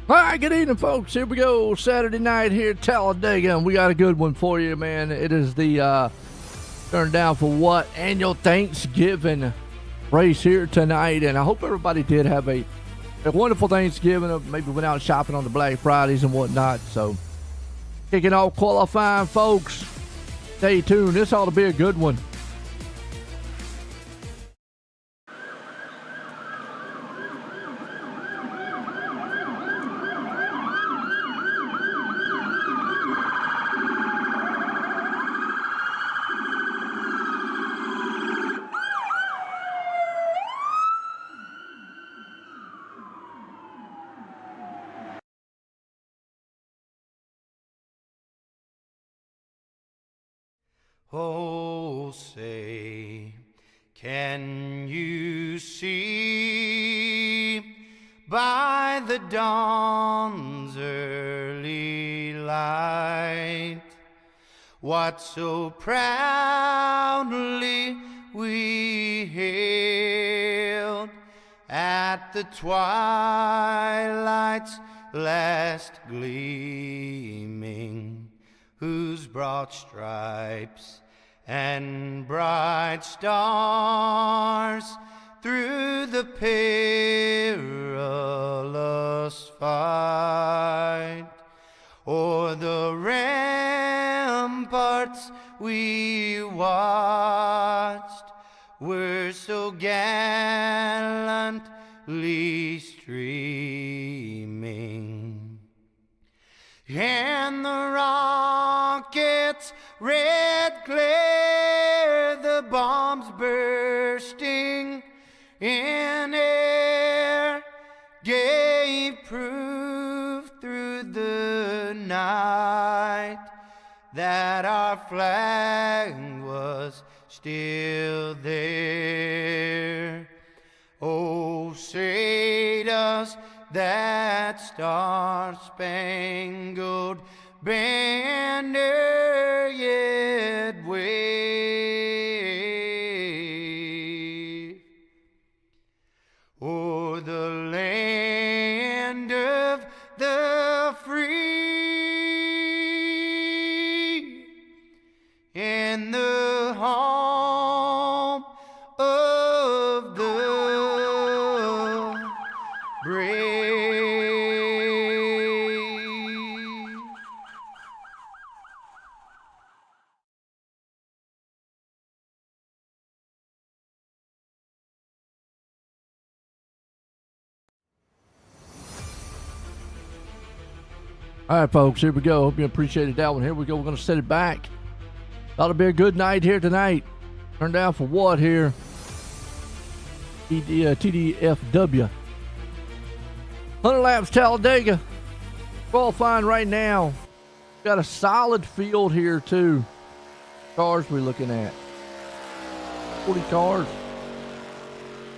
All right, good evening, folks. Here we go. Saturday night here at Talladega, and we got a good one for you, man. It is the Turn Down for What annual Thanksgiving race here tonight, and I hope everybody did have a wonderful Thanksgiving. Maybe went out shopping on the Black Fridays and whatnot. So, kicking off qualifying, folks. Stay tuned. This ought to be a good one. Oh, say, can you see by the dawn's early light what so proudly we hailed at the twilight's last gleaming, whose broad stripes and bright stars through the perilous fight o'er the ramparts we watched were so gallantly streaming, and the rockets' red glare, the bombs bursting in air, gave proof through the night that our flag was still there. Oh, say does that star-spangled banner yet wave o'er the land of the free and the home of the brave? All right, folks, here we go. Hope you appreciated that one. Here we go. We're going to set it back. Ought to be a good night here tonight. Turn down for what here? TDFW. 100 laps Talladega. Qualifying right now. Got a solid field here, too. Cars we're looking at. 40 cars.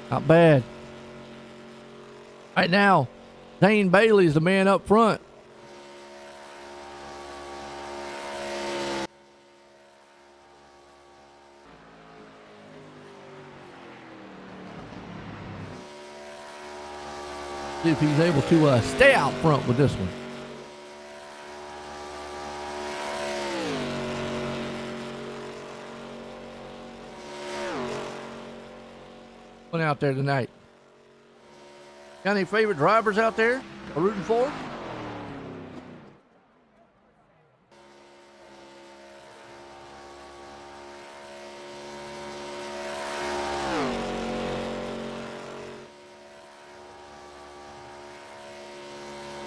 Not bad. Right now, Dane Bailey is the man up front. See if he's able to stay out front with this one. One out there tonight. Got any favorite drivers out there are rooting for?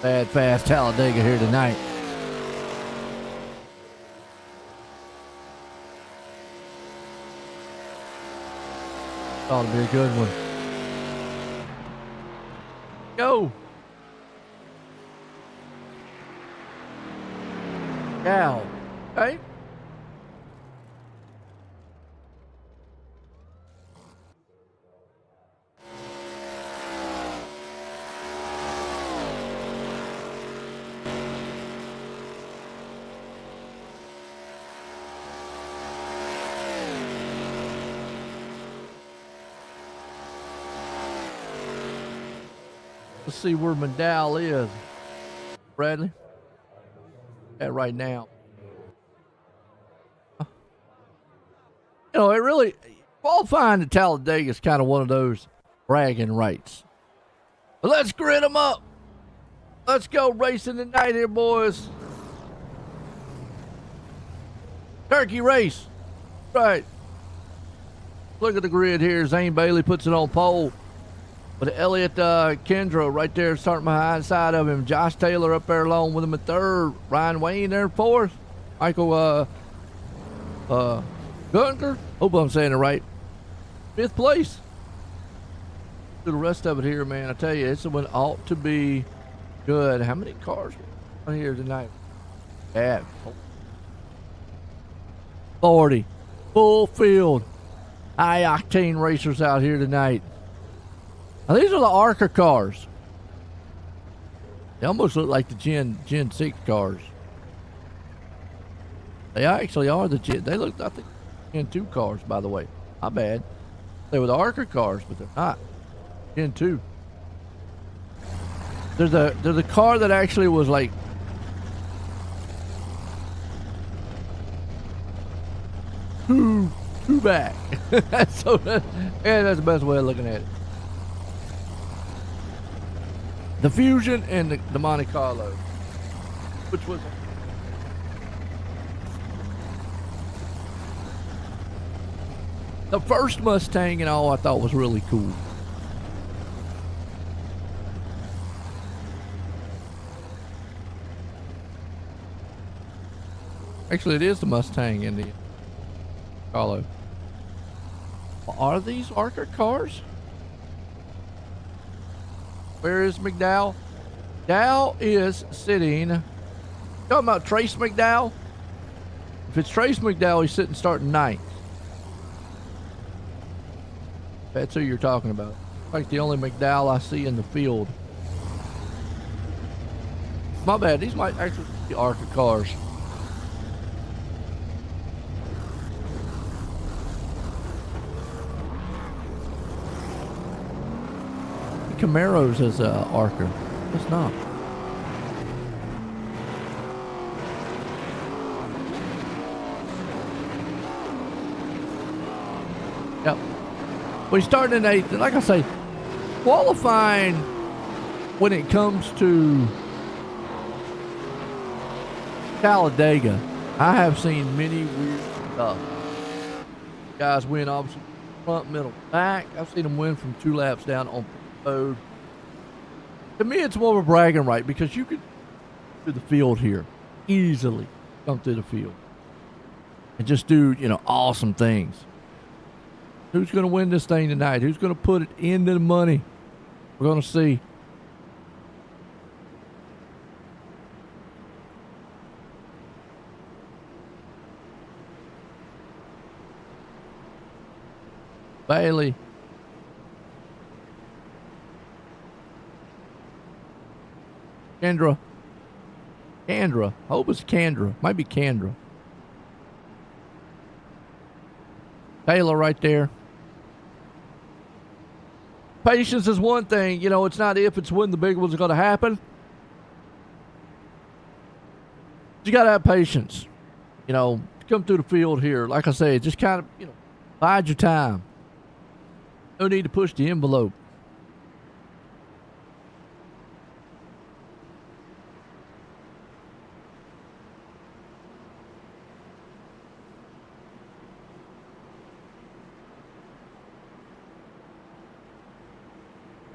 Bad fast Talladega here tonight. Ought to be a good one. Go. Cow. Okay. Let's see where Medal is. Bradley. At right now. You know, it really, qualifying to Talladega is kind of one of those bragging rights. But let's grit them up. Let's go racing tonight here, boys. Turkey race. Right. Look at the grid here. Zane Bailey puts it on pole. With Elliott Kendra right there starting behind side of him. Josh Taylor up there along with him at third. Ryan Wayne there fourth. Michael Gunker. Hope I'm saying it right. Fifth place. To the rest of it here, man. I tell you, this one ought to be good. How many cars are here tonight? Yeah. 40. Full field. High octane racers out here tonight. Now, these are the ARCA cars. They almost look like the Gen 6 cars. They actually are the Gen. They look, I think, Gen 2 cars, by the way. Not bad. They were the ARCA cars, but they're not. Gen 2. There's the car that actually was like two back. So that's the best way of looking at it. The Fusion and the Monte Carlo, which was the first Mustang and all, I thought was really cool. Actually, it is the Mustang and the Carlo. Are these ARCA cars? Where is McDowell? McDowell is sitting. Talking about Trace McDowell? If it's Trace McDowell, he's sitting starting ninth. That's who you're talking about. Like the only McDowell I see in the field. My bad. These might actually be ARCA cars. Camaros as a ARCA. It's not. Yep. We started in eighth. Like I say, qualifying when it comes to Talladega, I have seen many weird stuff. Guys win obviously front, middle, back. I've seen them win from 2 laps down on road. To me, it's more of a bragging right because you could do the field here easily, come through the field and just do, you know, awesome things. Who's going to win this thing tonight? Who's going to put it into the money? We're going to see. Bailey. Kendra. I hope it's Kendra. Might be Kendra. Taylor right there. Patience is one thing. You know, it's not if, it's when the big ones are going to happen. You got to have patience. You know, come through the field here. Like I say, just kind of, you know, bide your time. No need to push the envelope.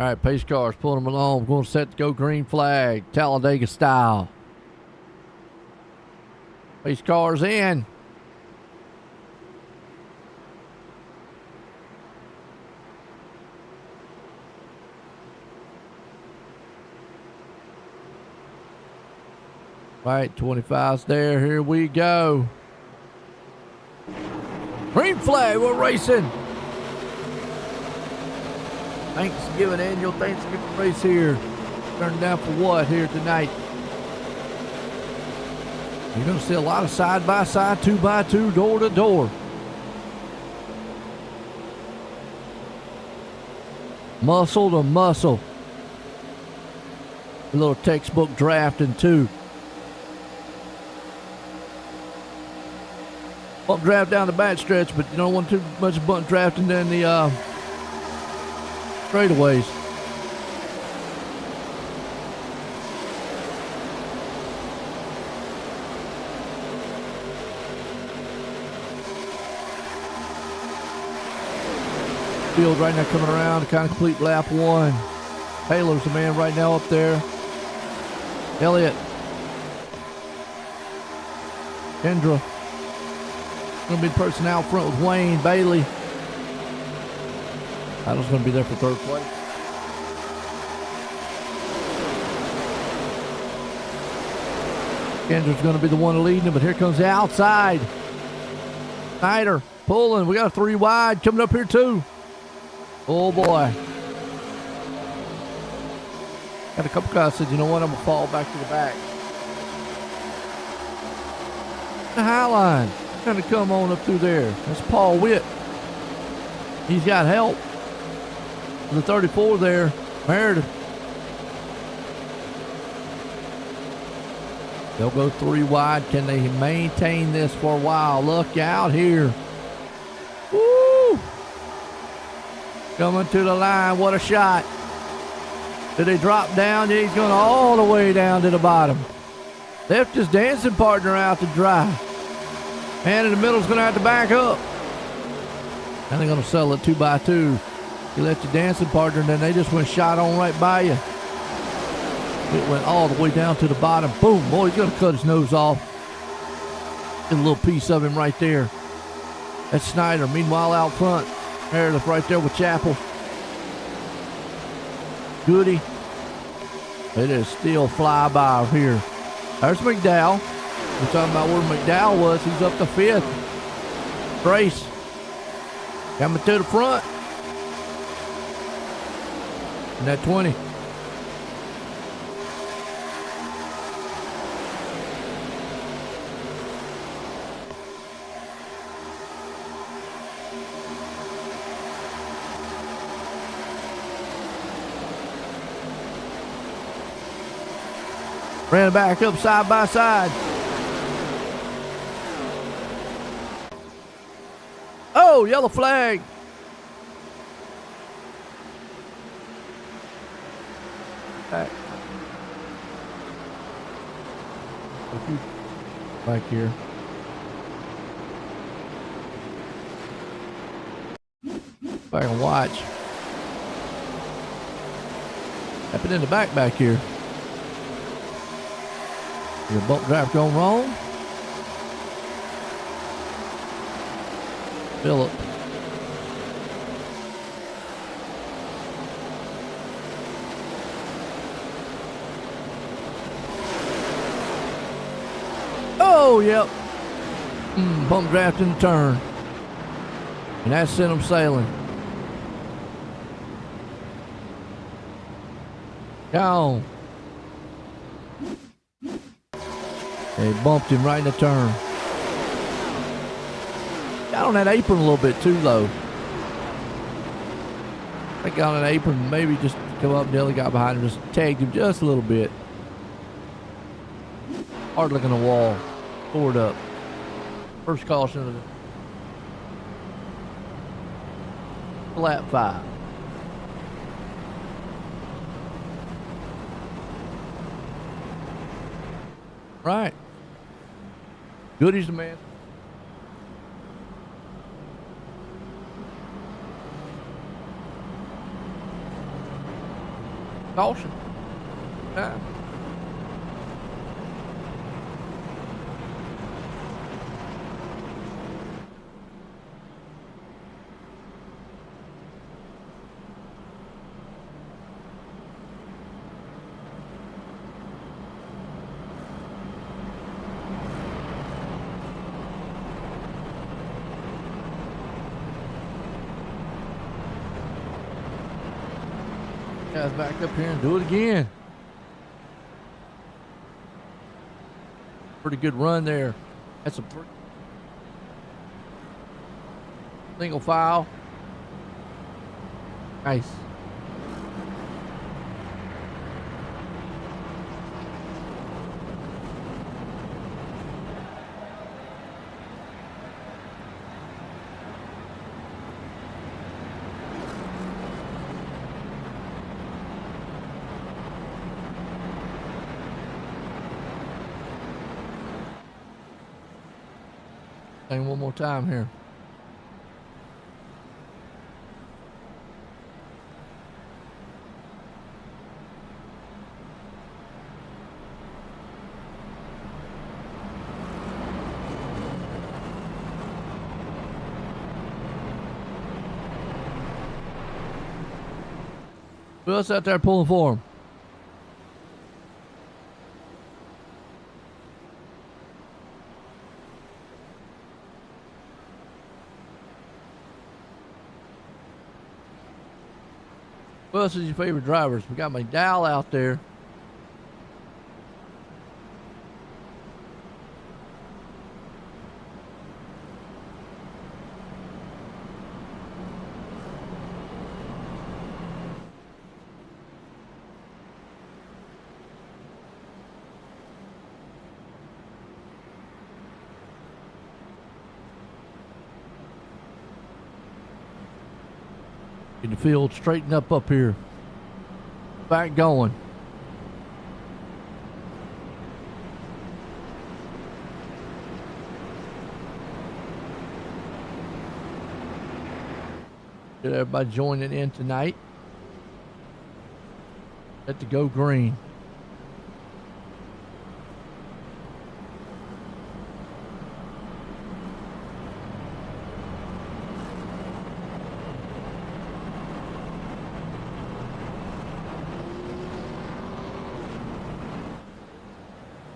All right, pace cars pulling them along. We're going to set to go green flag, Talladega style. Pace cars in. All right, 25's there. Here we go. Green flag, we're racing. Annual Thanksgiving race here. Turning down for what here tonight? You're going to see a lot of side-by-side, 2x2, door-to-door. Muscle to muscle. A little textbook drafting too. Bump draft down the back stretch, but you don't want too much bump drafting in the straightaways. Field right now coming around to kind of complete lap one. Taylor's the man right now up there. Elliott. Kendra. Going to be the person out front with Wayne Bailey. Title's going to be there for third place. Kendra's going to be the one leading him, but here comes the outside. Snyder pulling. We got a 3 wide coming up here too. Oh boy. Got a couple guys said, you know what, I'm going to fall back to the back. The high line. Trying to come on up through there. That's Paul Witt. He's got help. The 34 there, Meredith. They'll go 3 wide. Can they maintain this for a while? Look out here. Woo! Coming to the line. What a shot. Did they drop down? He's going all the way down to the bottom. Left his dancing partner out to dry. Man in the middle is going to have to back up. And they're going to settle it 2 by 2. You left your dancing partner, and then they just went shot on right by you. It went all the way down to the bottom. Boom. Boy, he's going to cut his nose off. Get a little piece of him right there. That's Snyder. Meanwhile, out front, Meredith right there with Chapel. Goody. It is still flyby here. There's McDowell. We're talking about where McDowell was. He's up to 5th. Brace. Coming to the front. And that 20. Ran back up side by side. Oh, yellow flag. Back here. Back and watch. Happened in the back here. Your bump draft going wrong. Phillip. Oh, yep. Bump draft in the turn. And that sent them sailing. Gone. They bumped him right in the turn. Got on that apron a little bit too, though. I got on that apron, maybe just come up, Nelly got behind him, just tagged him just a little bit. Hard looking at the wall. Forward up. First caution of the lap 5. Right. Goody's the man. Caution. Yeah. Guys, back up here and do it again. Pretty good run there. That's a single file. Nice. Thing one more time here. Who else out there pulling for him? Who else is your favorite drivers? We got McDowell out there. In the field, straighten up here. Back going. Get everybody joining in tonight. Let the go green.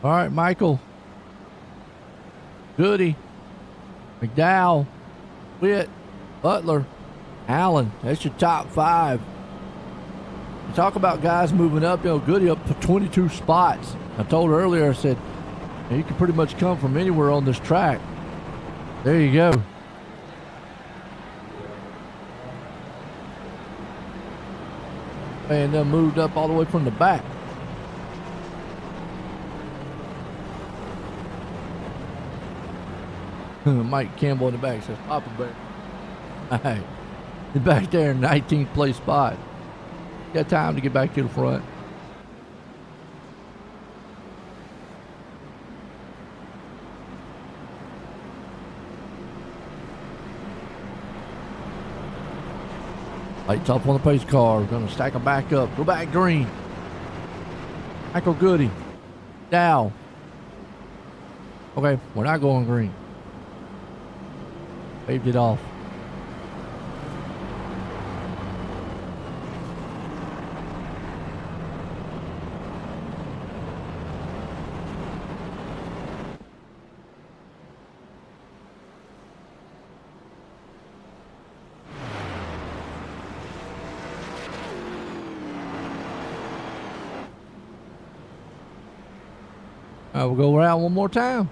All right, Michael, Goody, McDowell, Witt, Butler, Allen. That's your top five. You talk about guys moving up. Goody up for 22 spots. I told her earlier, I said, you can pretty much come from anywhere on this track. There you go. And then moved up all the way from the back. Mike Campbell in the back says, Papa Bear. All right. He's back there in 19th place spot. Got time to get back to the front. Lights off on the pace car. We're going to stack them back up. Go back green. Michael Goody. Dow. Okay, we're not going green. Waved it off. All right, we'll go around one more time.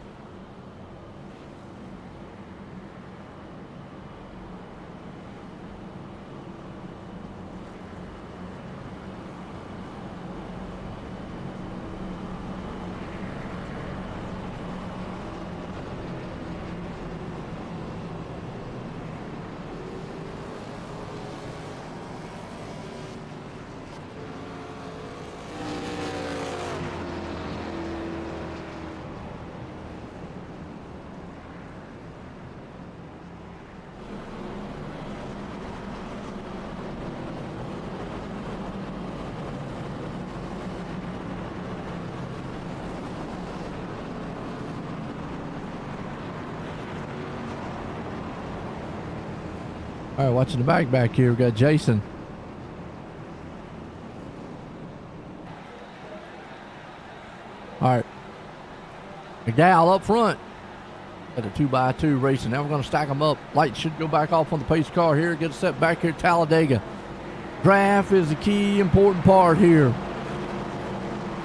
All right, watching the back here, we got Jason. All right. McDowell up front. Got a 2x2 racing. Now we're going to stack them up. Lights should go back off on the pace car here. Get set back here at Talladega. Draft is the key important part here.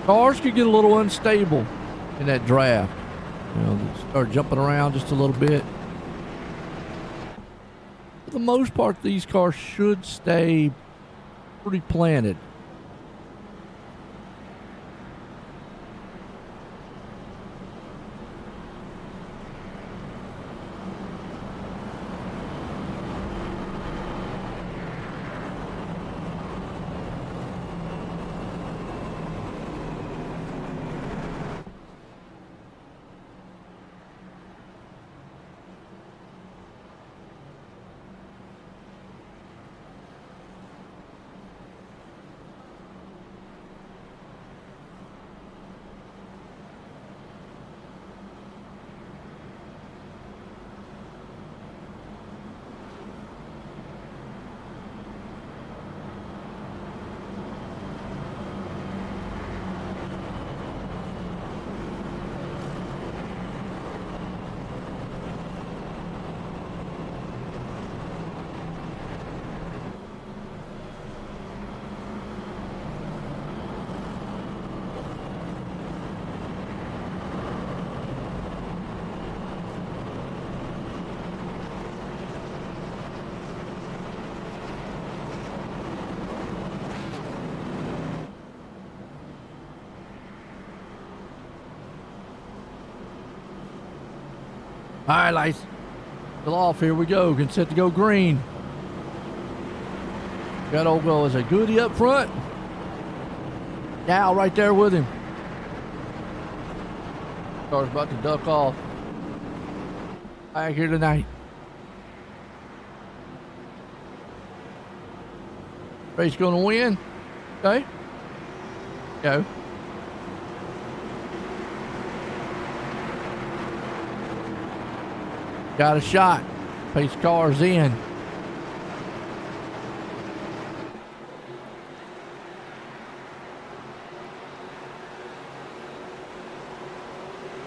Cars could get a little unstable in that draft. Start jumping around just a little bit. For the most part, these cars should stay pretty planted. All right, lights. Still off. Here we go. Getting set to go green. Got old girl as a goodie up front. Now right there with him. Car's about to duck off. Back here tonight. Race going to win. Okay. Go. Got a shot. Pace car's in.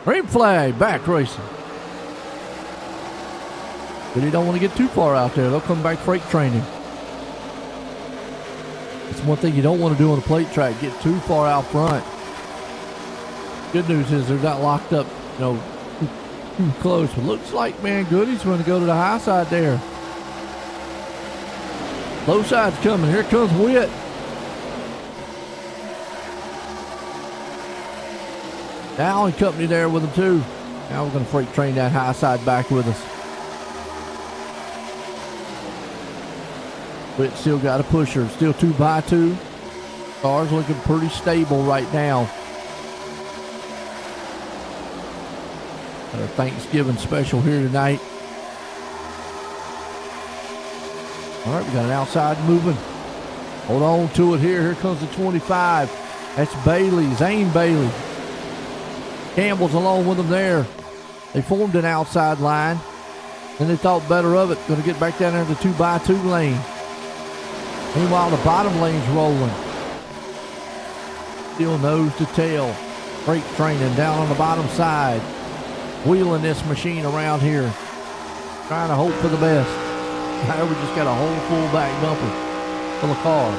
Green flag, back racing. But you don't want to get too far out there. They'll come back freight training. It's one thing you don't want to do on the plate track, get too far out front. Good news is they're not locked up, you know, too close. But looks like, man, Goody's going to go to the high side there. Low side's coming. Here comes Witt. Now and company there with him too. Now we're going to freight train that high side back with us. Witt still got a pusher. Still 2x2. Car's looking pretty stable right now. Got a Thanksgiving special here tonight. All right, we got an outside moving. Hold on to it here. Here comes the 25. That's Bailey, Zane Bailey. Campbell's along with them there. They formed an outside line. Then they thought better of it. Going to get back down there in the 2x2 lane. Meanwhile, the bottom lane's rolling. Still nose to tail. Freight training down on the bottom side. Wheeling this machine around here. Trying to hope for the best. Now we just got a whole full back bumper full of cars.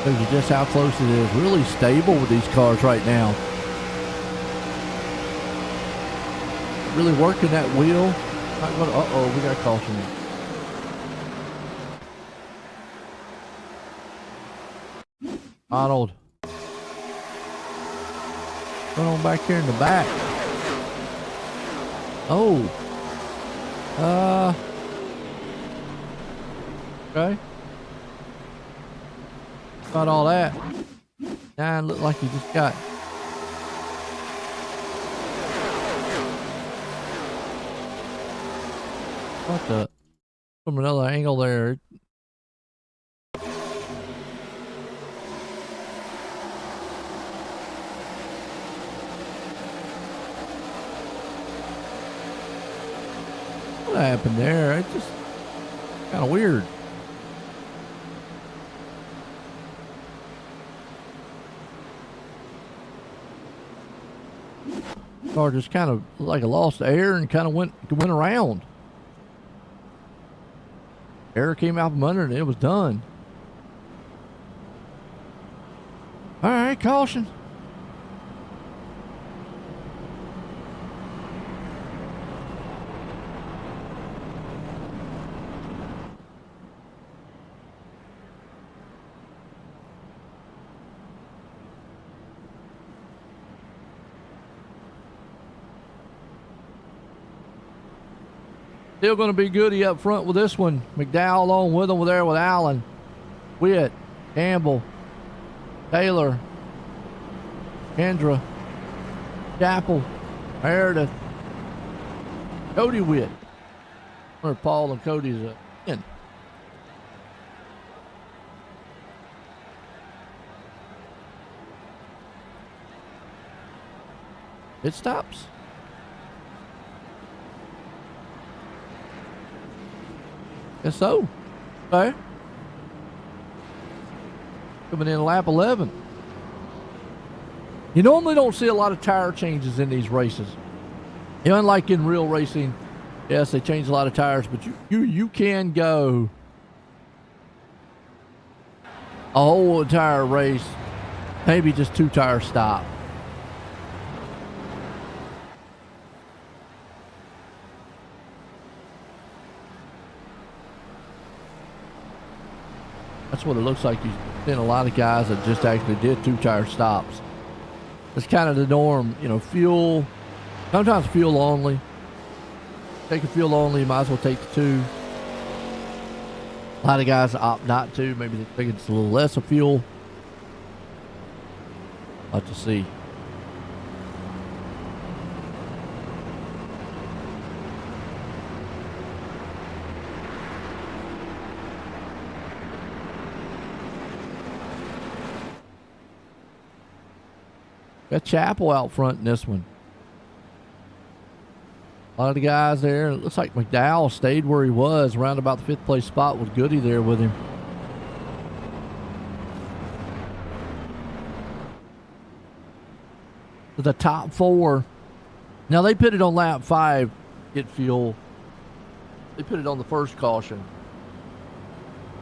Shows you just how close it is. Really stable with these cars right now. Really working that wheel. Not gonna, uh-oh, we got caution. Arnold. Going on back here in the back. Oh. Okay. Got all that. Now it looked like you just got. What the? From another angle there. What happened there? It's just kind of weird. Car just kind of like a lost air and kind of went around. Air came out from under it and it was done. All right, caution. Still going to be Goody up front with this one. McDowell along with him there with Allen. Witt, Campbell, Taylor, Kendra, Chapel, Meredith, Cody Witt. Where Paul and Cody's in. It stops. Guess so. Okay. Coming in lap 11. You normally don't see a lot of tire changes in these races. You know, unlike in real racing, yes, they change a lot of tires, but you can go a whole entire race, maybe just 2 tires stop. That's what it looks like. You've seen a lot of guys that just actually did 2 tire stops. It's kind of the norm, you know, fuel, Sometimes fuel only. Take a fuel only, you might as well take the 2. A lot of guys opt not to. Maybe they think it's a little less of fuel. I'll have to see. Got Chapel out front in this one. A lot of the guys there. It looks like McDowell stayed where he was, around about the 5th place spot with Goody there with him. So the top 4. Now they put it on lap 5, get fuel. They put it on the first caution.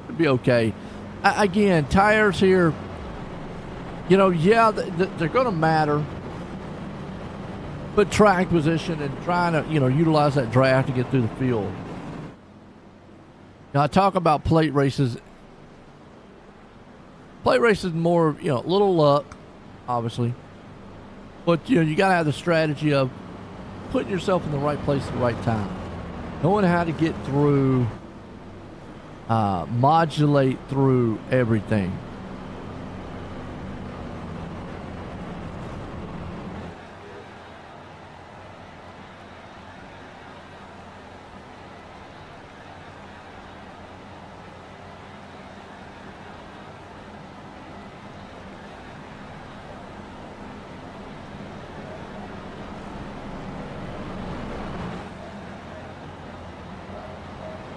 It'd be okay. Again, tires here, yeah, they're going to matter. But track position and trying to, utilize that draft to get through the field. Now, I talk about plate races. Plate races more, little luck, obviously. But, you got to have the strategy of putting yourself in the right place at the right time. Knowing how to get through, modulate through everything.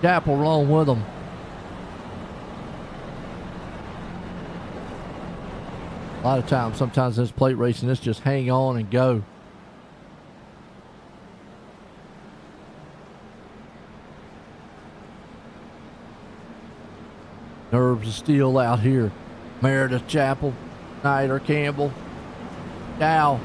Chapel rolling with them. A lot of times, sometimes this plate racing, it's just hang on and go. Nerves of steel out here. Meredith, Chapel, Snyder, Campbell, Dow.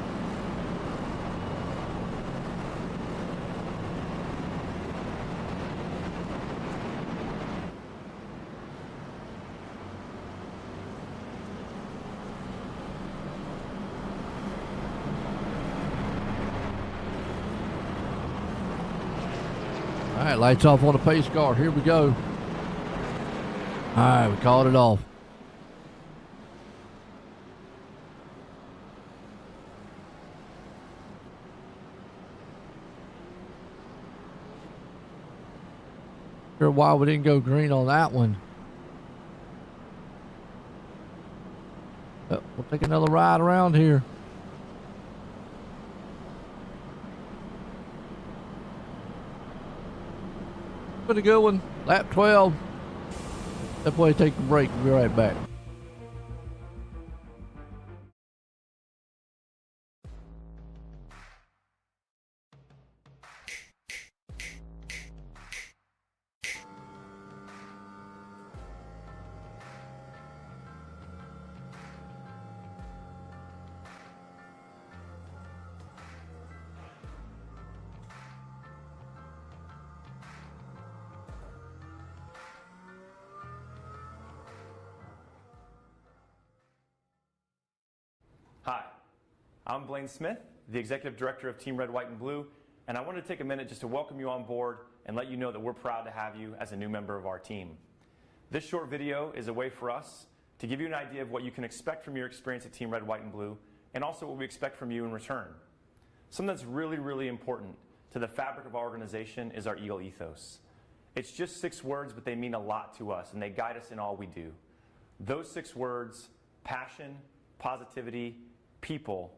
All right, lights off on the pace car. Here we go. All right, we called it off. Sure why we didn't go green on that one. But we'll take another ride around here. Been a good one. Lap 12. That way, take a break. We'll be right back. Hi, I'm Blaine Smith, the Executive Director of Team Red, White, and Blue, and I wanted to take a minute just to welcome you on board and let you know that we're proud to have you as a new member of our team. This short video is a way for us to give you an idea of what you can expect from your experience at Team Red, White, and Blue, and also what we expect from you in return. Something that's really, really important to the fabric of our organization is our Eagle ethos. It's just 6 words, but they mean a lot to us, and they guide us in all we do. Those 6 words: passion, positivity, people,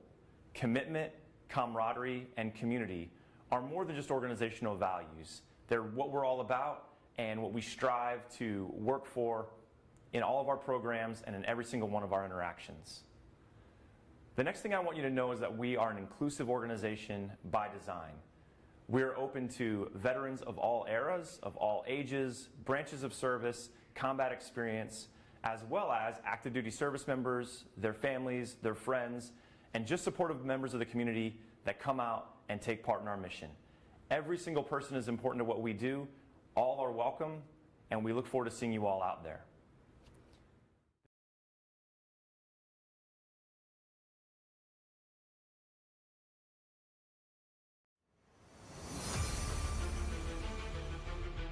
commitment, camaraderie, and community are more than just organizational values. They're what we're all about and what we strive to work for in all of our programs and in every single one of our interactions. The next thing I want you to know is that we are an inclusive organization by design. We're open to veterans of all eras, of all ages, branches of service, combat experience, as well as active duty service members, their families, their friends, and just supportive members of the community that come out and take part in our mission. Every single person is important to what we do. All are welcome, and we look forward to seeing you all out there.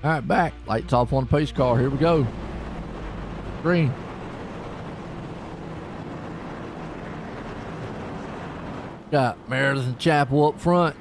All right, back. Lights off on the pace car. Here we go. Green. Got Meredith and Chapel up front.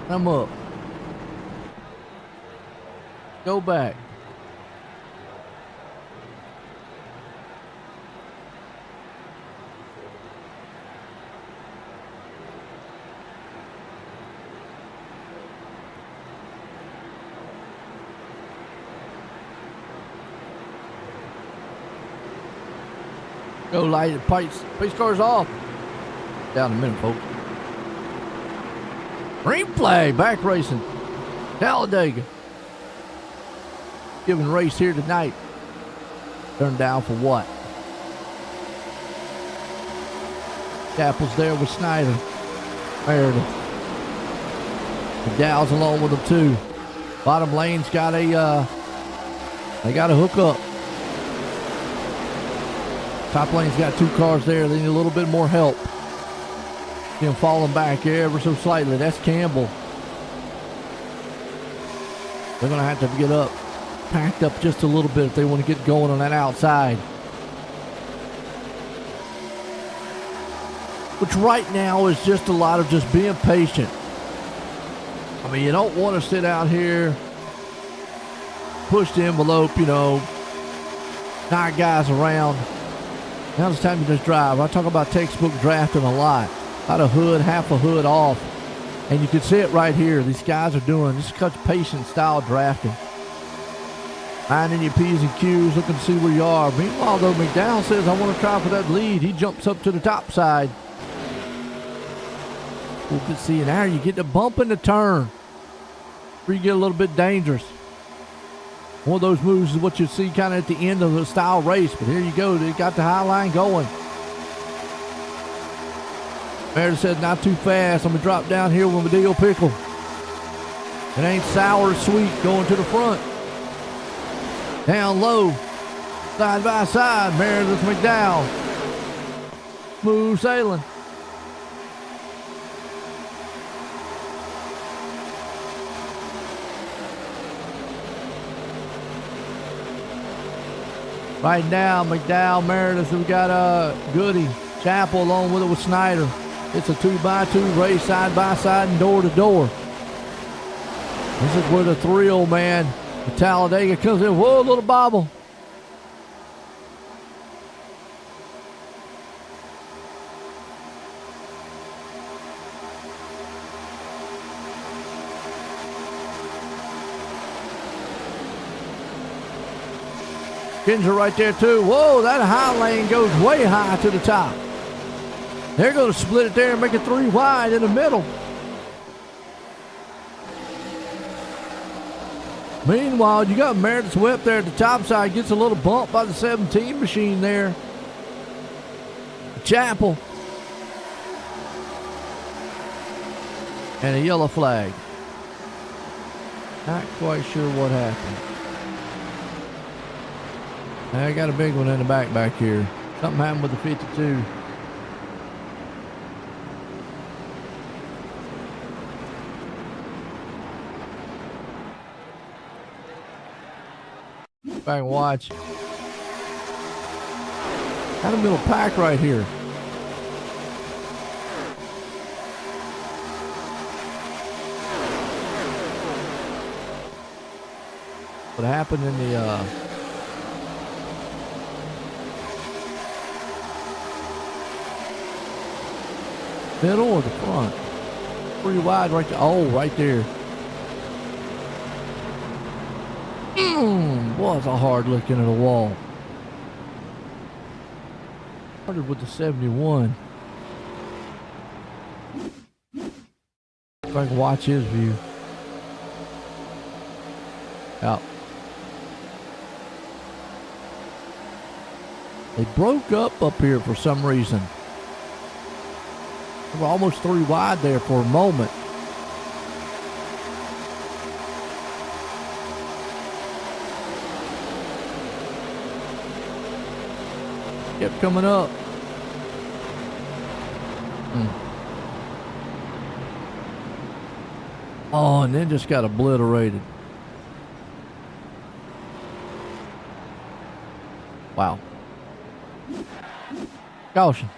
Come up. Go back. Go light it. Pace car's off. Down a minute, folks. Green flag, back racing. Talladega. Giving race here tonight. Turned down for what? Chapel's there with Snyder. Meredith. The Dow's along with them too. Bottom lane's got a, they got a hook up. Top lane's got two cars there. They need a little bit more help. Him falling back ever so slightly. That's Campbell. They're going to have to get up, packed up just a little bit if they want to get going on that outside. Which right now is just a lot of just being patient. I mean, you don't want to sit out here, push the envelope, you know, knock guys around. Now it's time to just drive. I talk about textbook drafting a lot. About a hood, half a hood off. And you can see it right here. These guys are doing just such patient style drafting. Finding your P's and Q's, looking to see where you are. Meanwhile, though, McDowell says, I want to try for that lead. He jumps up to the top side. We'll see now you get the bump in the turn. Where you get a little bit dangerous. One of those moves is what you see kind of at the end of the style race. But here you go. They got the high line going. Meredith said, not too fast. I'm going to drop down here with my deal pickle. It ain't sour or sweet going to the front. Down low. Side by side. Meredith McDowell. Smooth sailing. Right now, McDowell, Meredith, we got Goody, Chapel along with it with Snyder. It's a 2x2 race, side by side and door to door. This is where the thrill, man. The Talladega comes in. Whoa, little bobble. Ginger right there too. Whoa, that high lane goes way high to the top. They're going to split it there and make it 3 wide in the middle. Meanwhile, you got Meredith's whip there at the top side. Gets a little bump by the 17 machine there. Chapel. And a yellow flag. Not quite sure what happened. I got a big one in the back here. Something happened with the 52. Back and watch. Got a middle pack right here. What happened in the middle or the front? Pretty wide right there. Oh, right there. Was a hard look into the wall. Started with the 71. If I can watch his view. Out. They broke up here for some reason. They were almost 3 wide there for a moment. Kept coming up. Oh, and then just got obliterated. Wow. Caution.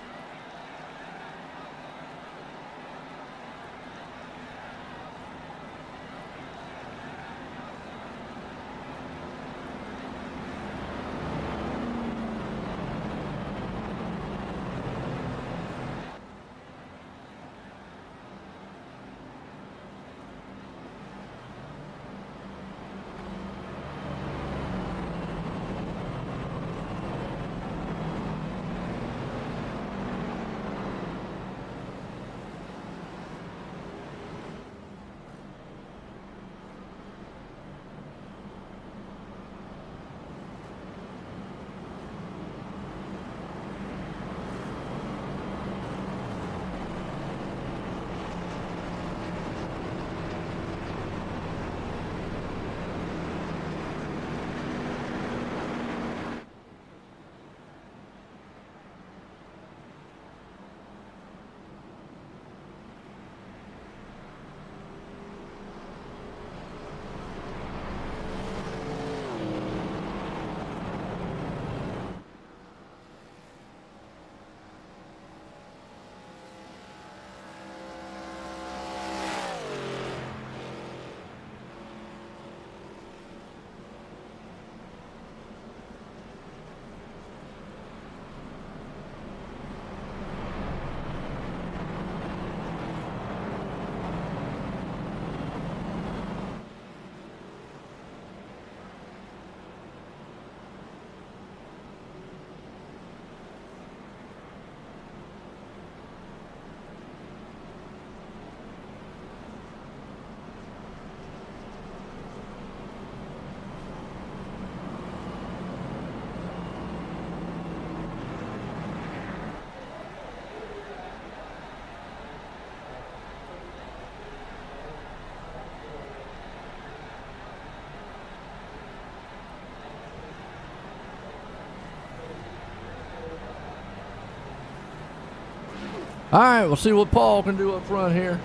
All right, we'll see what Paul can do up front here.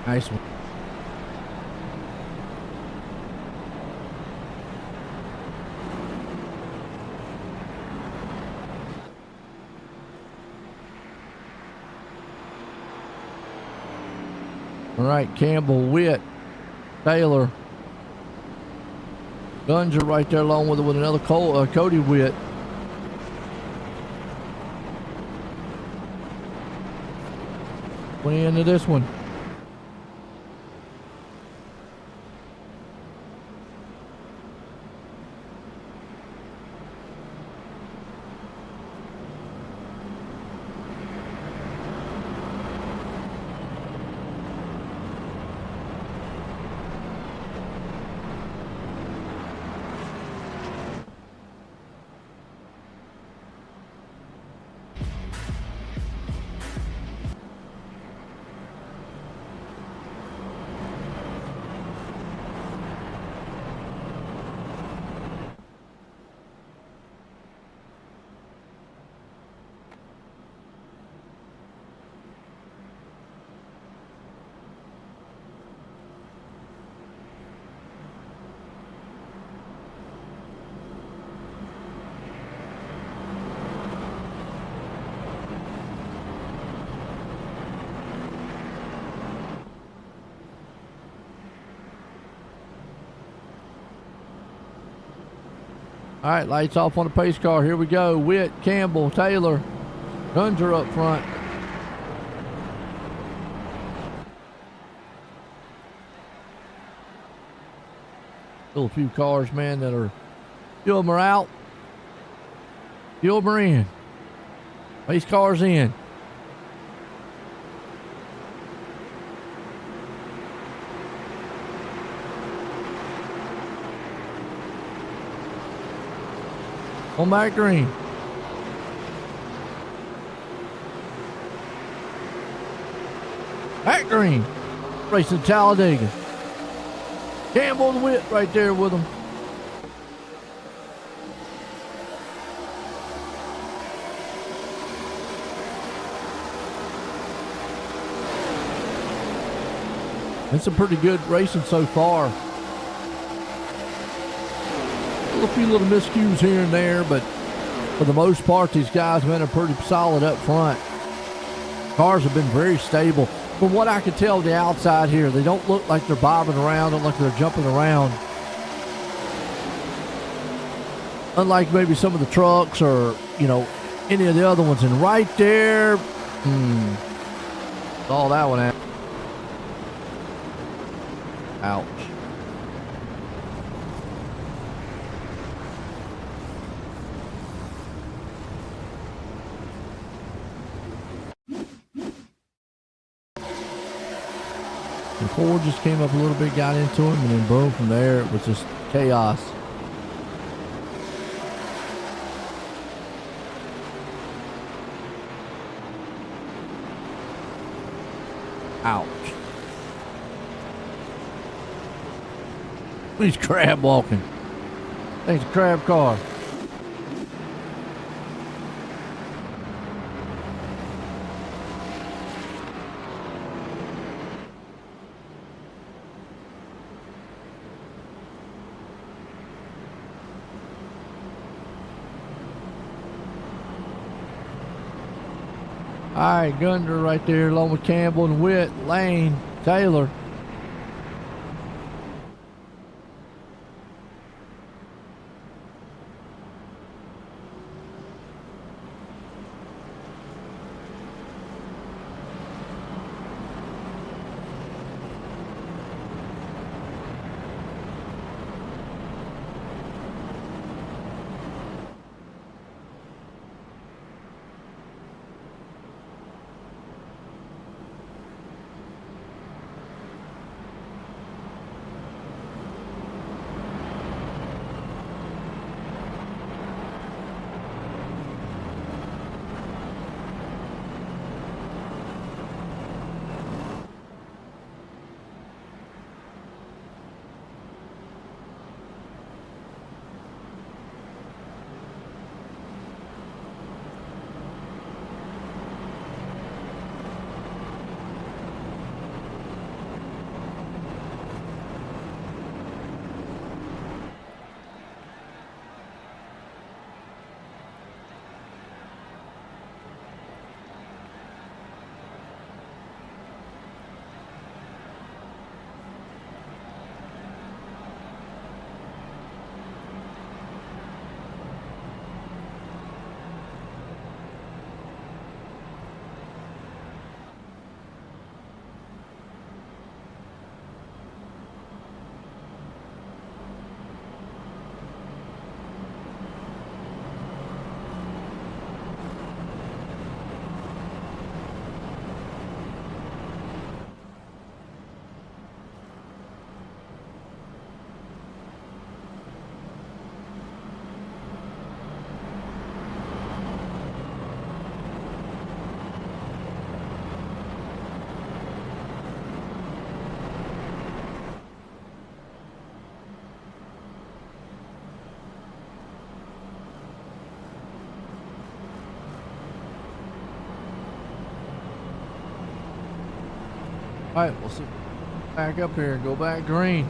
Nice one. All right, Campbell, Witt, Taylor. Guns are right there along with another Cody Witt. Into this one. All right, lights off on the pace car. Here we go. Witt, Campbell, Taylor. Guns are up front. Still a few cars, man, that are, few of them are out. Few of them are in. Race cars in. On back green. Back green. Racing Talladega. Campbell the Wit right there with them. It's a pretty good racing so far. A few little miscues here and there, but for the most part, these guys have been pretty solid up front. Cars have been very stable. From what I can tell the outside here, they don't look like they're bobbing around, don't look like they're jumping around. Unlike maybe some of the trucks or, you know, any of the other ones. And right there, saw that one out. Ouch. The Ford just came up a little bit, got into him, and then boom, from there it was just chaos. Ouch. He's crab walking. Thanks, a crab car. All right, Gunder right there, along with Campbell and Witt, Lane, Taylor. All right, we'll see. Back up here and go back green.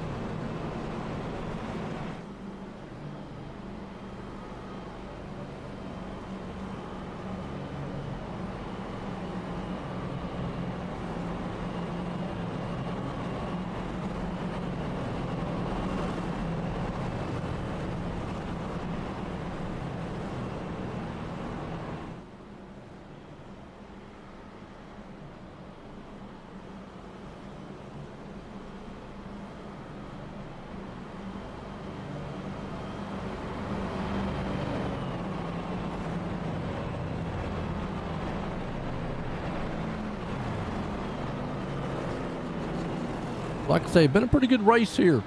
Like I say, been a pretty good race here.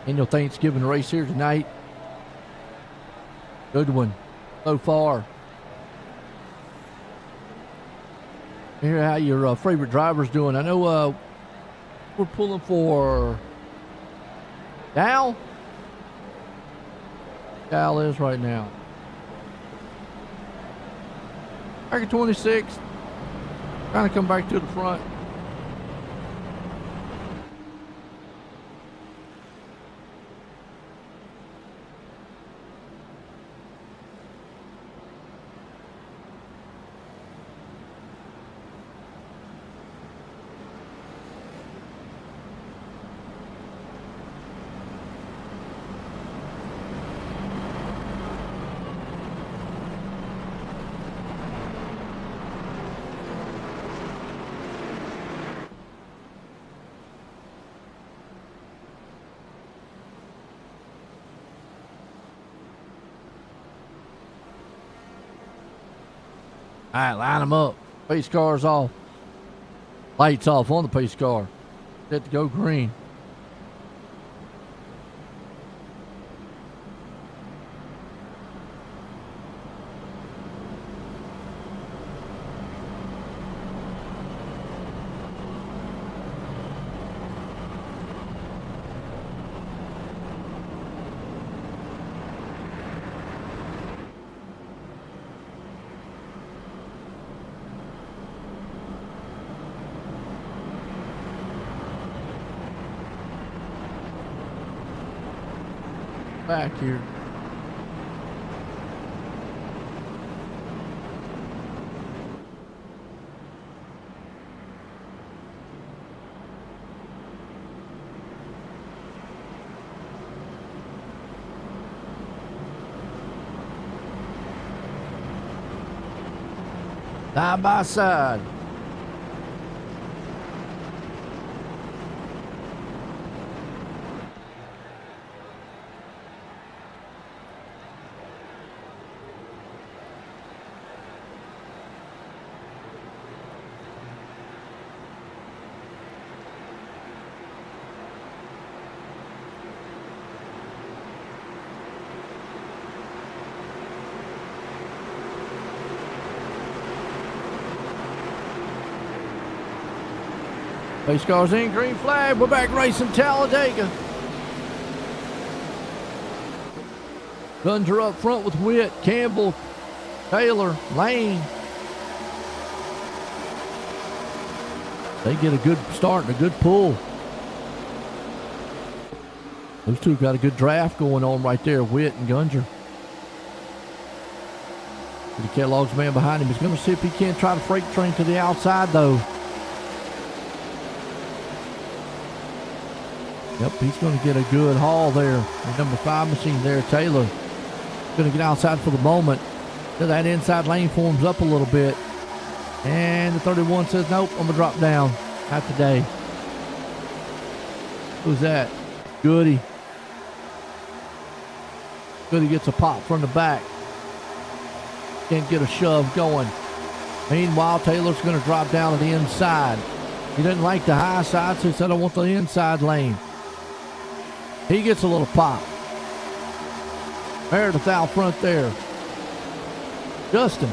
Annual Thanksgiving race here tonight. Good one so far. Hear how your favorite driver's doing. I know we're pulling for Dal. Dal is right now. Back at 26. Trying to come back to the front. All right, line them up. Pace car's off. Lights off on the pace car. Set to go green. Back here. Side by side. Pace car's in, green flag. We're back racing Talladega. Guns are up front with Witt, Campbell, Taylor, Lane. They get a good start and a good pull. Those two got a good draft going on right there, Witt and Gunter. The Kellogg's man behind him is going to see if he can't try to freight train to the outside, though. Yep, he's going to get a good haul there. The number 5 machine there, Taylor. Going to get outside for the moment. So that inside lane forms up a little bit. And the 31 says, nope, I'm going to drop down. Not today. Who's that? Goody. Goody gets a pop from the back. Can't get a shove going. Meanwhile, Taylor's going to drop down to the inside. He didn't like the high side, so he said, I want the inside lane. He gets a little pop. Meredith out front there. Justin.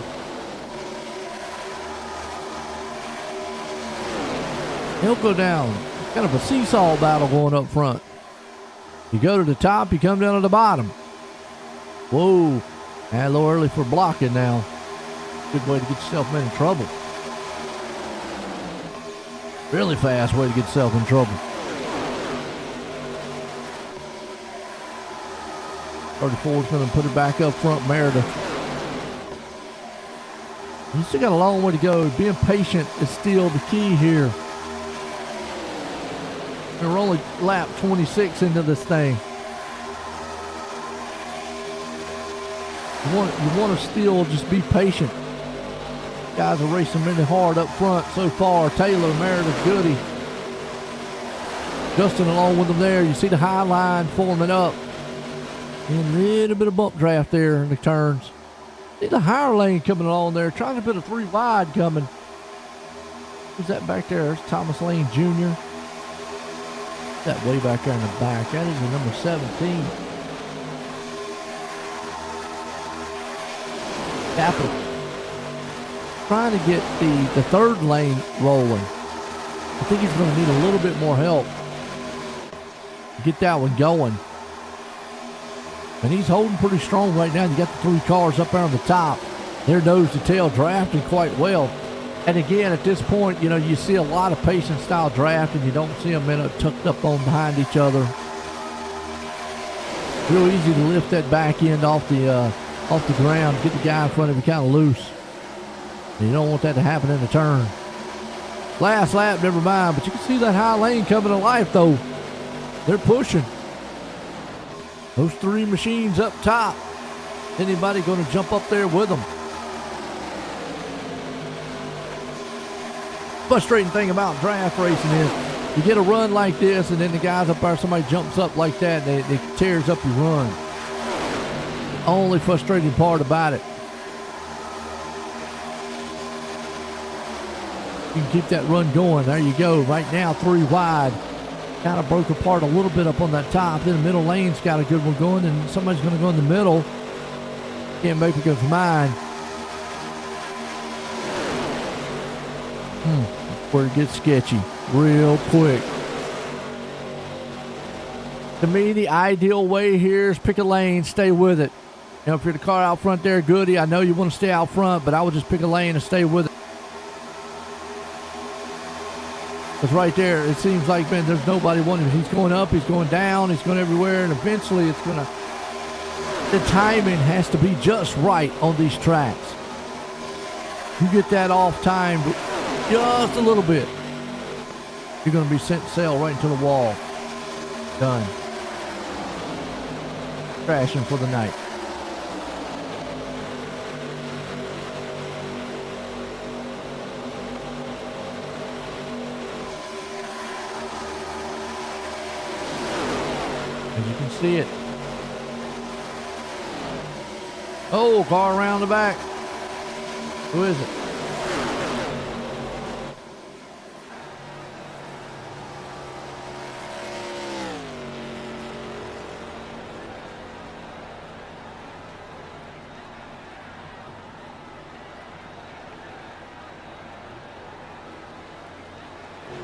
He'll go down. Kind of a seesaw battle going up front. You go to the top, you come down to the bottom. Whoa. And a little early for blocking now. Good way to get yourself in trouble. Really fast way to get yourself in trouble. 34 is going to put it back up front, Meredith. You still got a long way to go. Being patient is still the key here. We're only lap 26 into this thing. You want to still just be patient. Guys are racing really hard up front so far. Taylor, Meredith, Goody. Justin along with them there. You see the high line forming up. And a little bit of bump draft there in the turns. See the higher lane coming along there. Trying to put a 3 wide coming. Who's that back there? There's Thomas Lane Jr. that way back there in the back? That is the number 17. Capital. Trying to get the third lane rolling. I think he's going to need a little bit more help to get that one going. And he's holding pretty strong right now. You got the 3 cars up there on the top. They're nose to tail drafting quite well. And again, at this point, you know, you see a lot of pacing style drafting. You don't see them tucked up on behind each other. Real easy to lift that back end off the ground, get the guy in front of you kind of loose. And you don't want that to happen in the turn. Last lap, never mind. But you can see that high lane coming to life, though. They're pushing. Those 3 machines up top. Anybody going to jump up there with them? Frustrating thing about draft racing is you get a run like this, and then the guys up there, somebody jumps up like that, and it tears up your run. Only frustrating part about it. You can keep that run going. There you go. Right now, 3 wide. Kind of broke apart a little bit up on that top. Then the middle lane's got a good one going, and somebody's going to go in the middle. Can't make it go for mine. Where it gets sketchy real quick. To me, the ideal way here is pick a lane, stay with it. You know, if you're the car out front there, goody. I know you want to stay out front, but I would just pick a lane and stay with it. Because right there, it seems like, man, there's nobody wanting. He's going up, he's going down, he's going everywhere, and eventually it's going to, the timing has to be just right on these tracks. You get that off time just a little bit, you're going to be sent sail right into the wall. Done. Crashing for the night. As you can see it. Oh, car around the back. Who is it?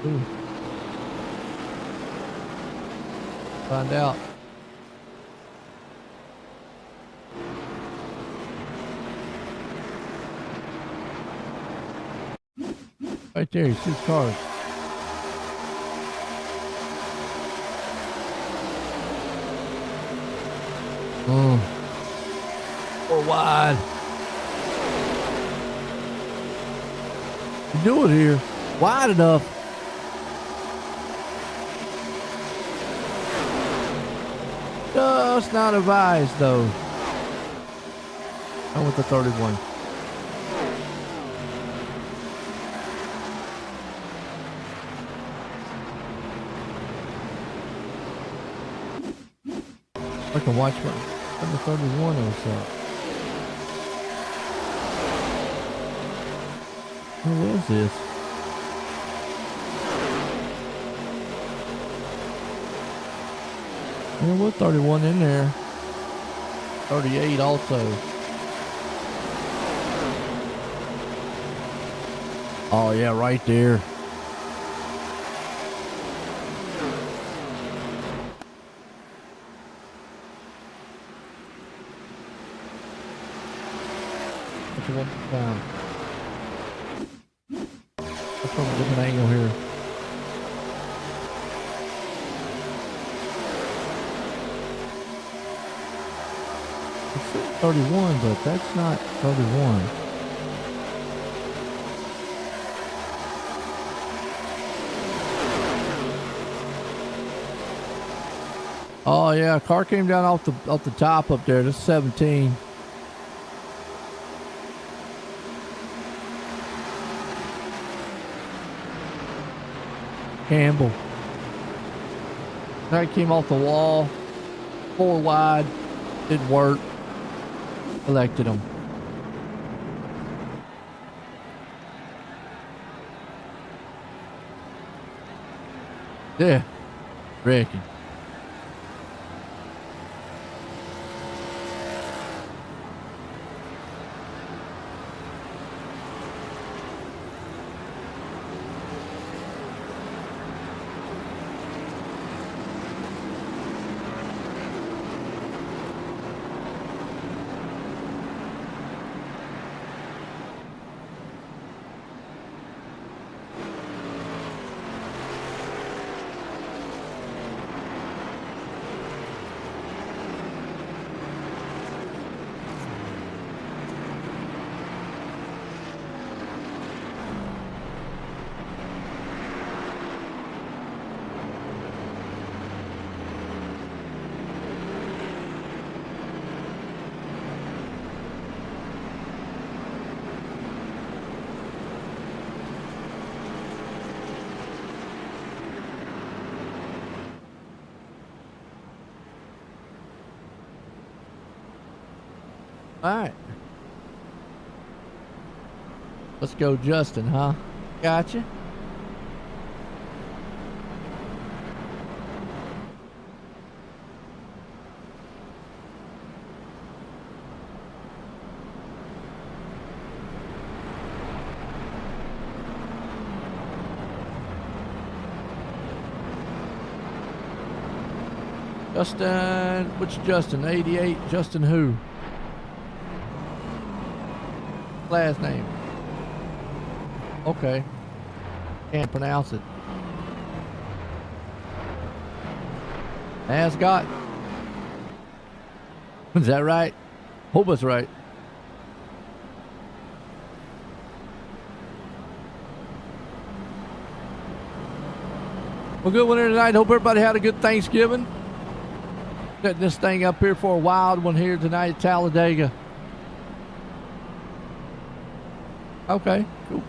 Ooh. Find out. Right there, you see the cars. Oh. 4 wide. You do it here. Wide enough. Just not advised, though. I'm with the 31. I can watch number 31 or so. Who is this? There was 31 in there. 38 also. Oh yeah, right there. One down. That's from a different angle here. It's 31, but that's not 31. Oh yeah, car came down off the top up there. That's 17. Campbell. That came off the wall. 4 wide. Didn't work. Elected him. Yeah. Reckon. All right. Let's go, Justin, huh? Gotcha. Justin, which Justin? 88. Justin who? Last name. Okay. Can't pronounce it. Ascot. Is that right? Hope it's right. Well, good one here tonight. Hope everybody had a good Thanksgiving. Setting this thing up here for a wild one here tonight at Talladega. Okay, cool.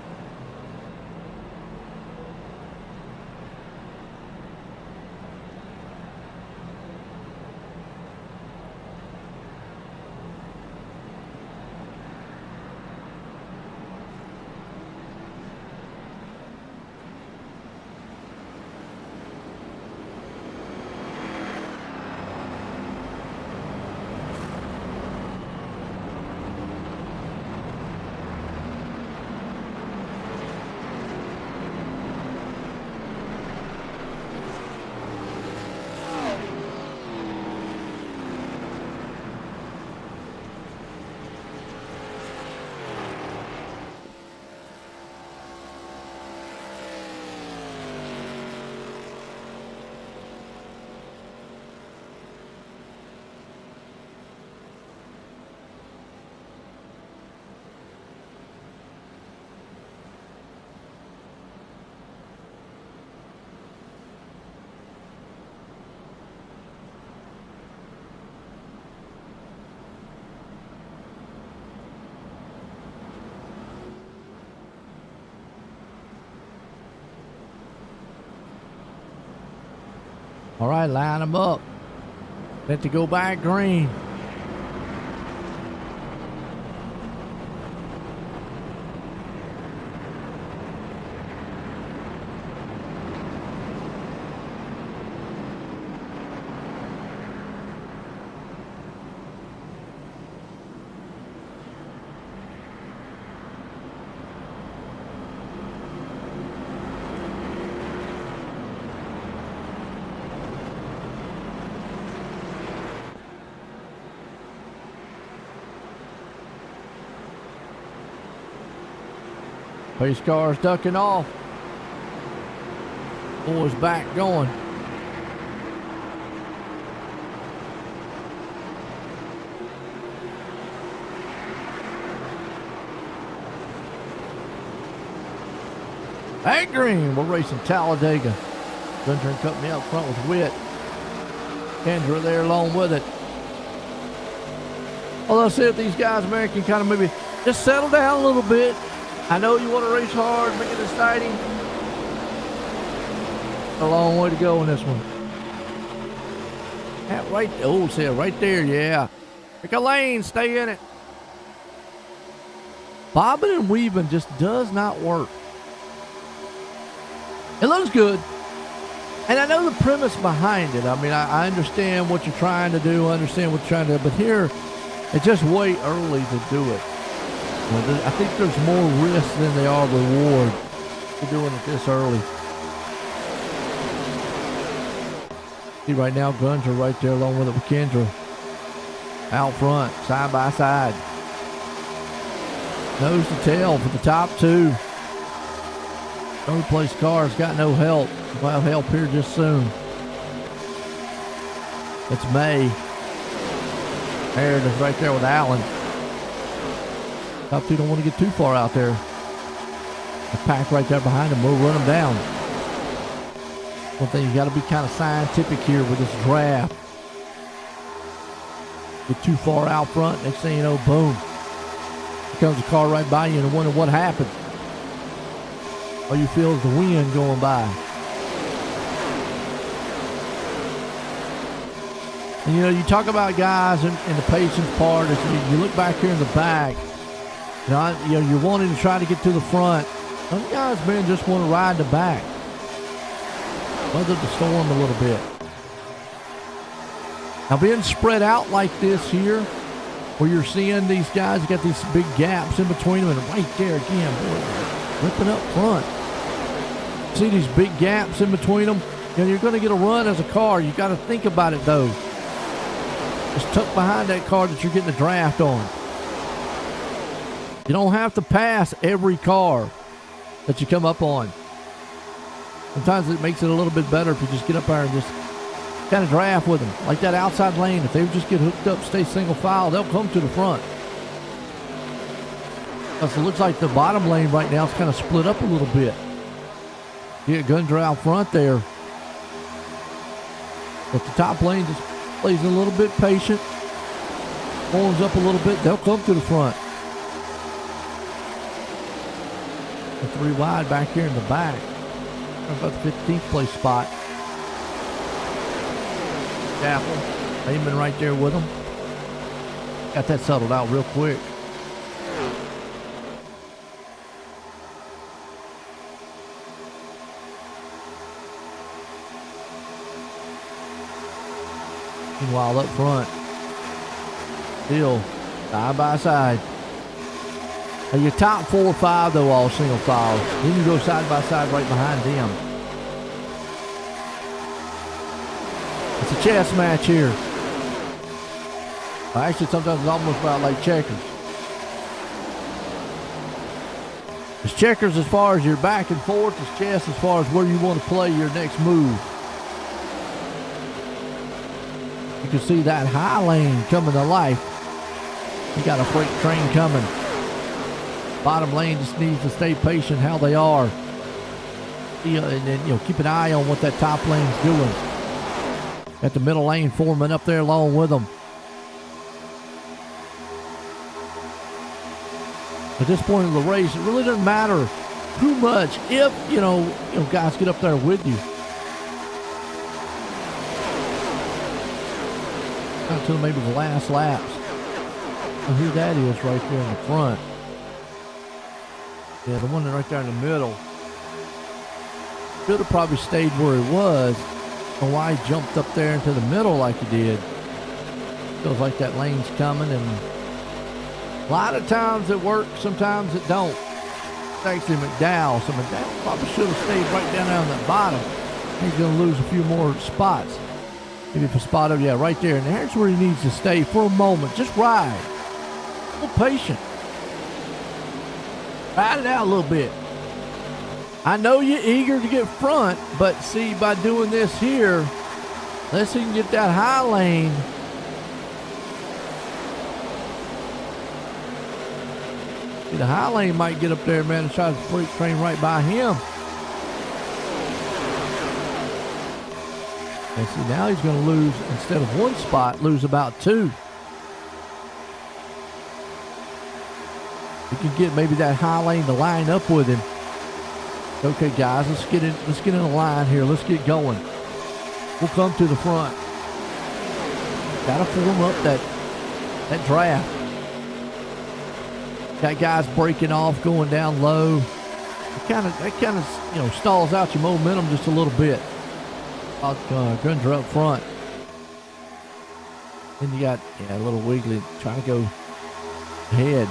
All right, line them up. Let to go back green. Pace car's ducking off. Boys back going. Hey, green, we're racing Talladega. Gunter cut me up front with Witt. Kendra there along with it. Well, let's see if these guys, man, can kind of maybe just settle down a little bit. I know you want to race hard, make it exciting. A long way to go in this one. That right, oh, see it right there, yeah. Pick a lane, stay in it. Bobbing and weaving just does not work. It looks good. And I know the premise behind it. I mean, I understand what you're trying to do. I understand what you're trying to do. But here, it's just way early to do it. I think there's more risk than there are reward for doing it this early. See, right now, guns are right there along with it with Kendra. Out front, side by side. Nose to tail for the top two. Third place car's got no help. We'll have help here just soon. It's May. There it is right there with Allen. Top two don't want to get too far out there. The pack right there behind him will run them down. One thing, you got to be kind of scientific here with this draft. Get too far out front, next thing you know, boom. Here comes a car right by you and wonder what happened. All you feel is the wind going by. And you know, you talk about guys in the patience part. As you look back here in the back, you know, you're wanting to try to get to the front. Some guys, man, just want to ride the back. Weather the storm a little bit. Now, being spread out like this here, where you're seeing these guys got these big gaps in between them, and right there again, boy, ripping up front. See these big gaps in between them? And you're going to get a run as a car. You got to think about it, though. Just tuck behind that car that you're getting a draft on. You don't have to pass every car that you come up on. Sometimes it makes it a little bit better if you just get up there and just kind of draft with them. Like that outside lane, if they just get hooked up, stay single file, they'll come to the front. Because it looks like the bottom lane right now is kind of split up a little bit. Yeah, guns are out front there. But the top lane just plays a little bit patient. Horns up a little bit, they'll come to the front. The three wide back here in the back. About the 15th place spot. Apple, aiming right there with them. Got that settled out real quick. Meanwhile, up front, still side by side. Now your top 4 or 5, though, all single file. Then you go side by side right behind them. It's a chess match here. Actually, sometimes it's almost about like checkers. It's checkers as far as your back and forth. It's chess as far as where you want to play your next move. You can see that high lane coming to life. You got a freight train coming. Bottom lane just needs to stay patient how they are. And then, keep an eye on what that top lane's doing. Got the middle lane forming up there along with them. At this point in the race, it really doesn't matter too much if, guys get up there with you. Not until maybe the last laps. Oh, here that is right there in the front. Yeah, the one right there in the middle. Should have probably stayed where he was. And why he jumped up there into the middle like he did. Feels like that lane's coming, and a lot of times it works, sometimes it don't. It's actually McDowell. So McDowell probably should have stayed right down there on that bottom. He's going to lose a few more spots. Maybe if a spot over, yeah, right there. And there's where he needs to stay for a moment. Just ride. A little patient. Ride it out a little bit. I know you're eager to get front, but see, by doing this here, unless he can get that high lane, see, the high lane might get up there, man, and try to freight train right by him. And see, now he's going to lose, instead of 1 spot, lose about 2. He can get maybe that high lane to line up with him. Okay, guys, let's get in the line here. Let's get going. We'll come to the front. Got to form up that draft. Got guys breaking off, going down low. That kind of stalls out your momentum just a little bit. Guns are up front. Then you got a little Wiggly trying to go ahead.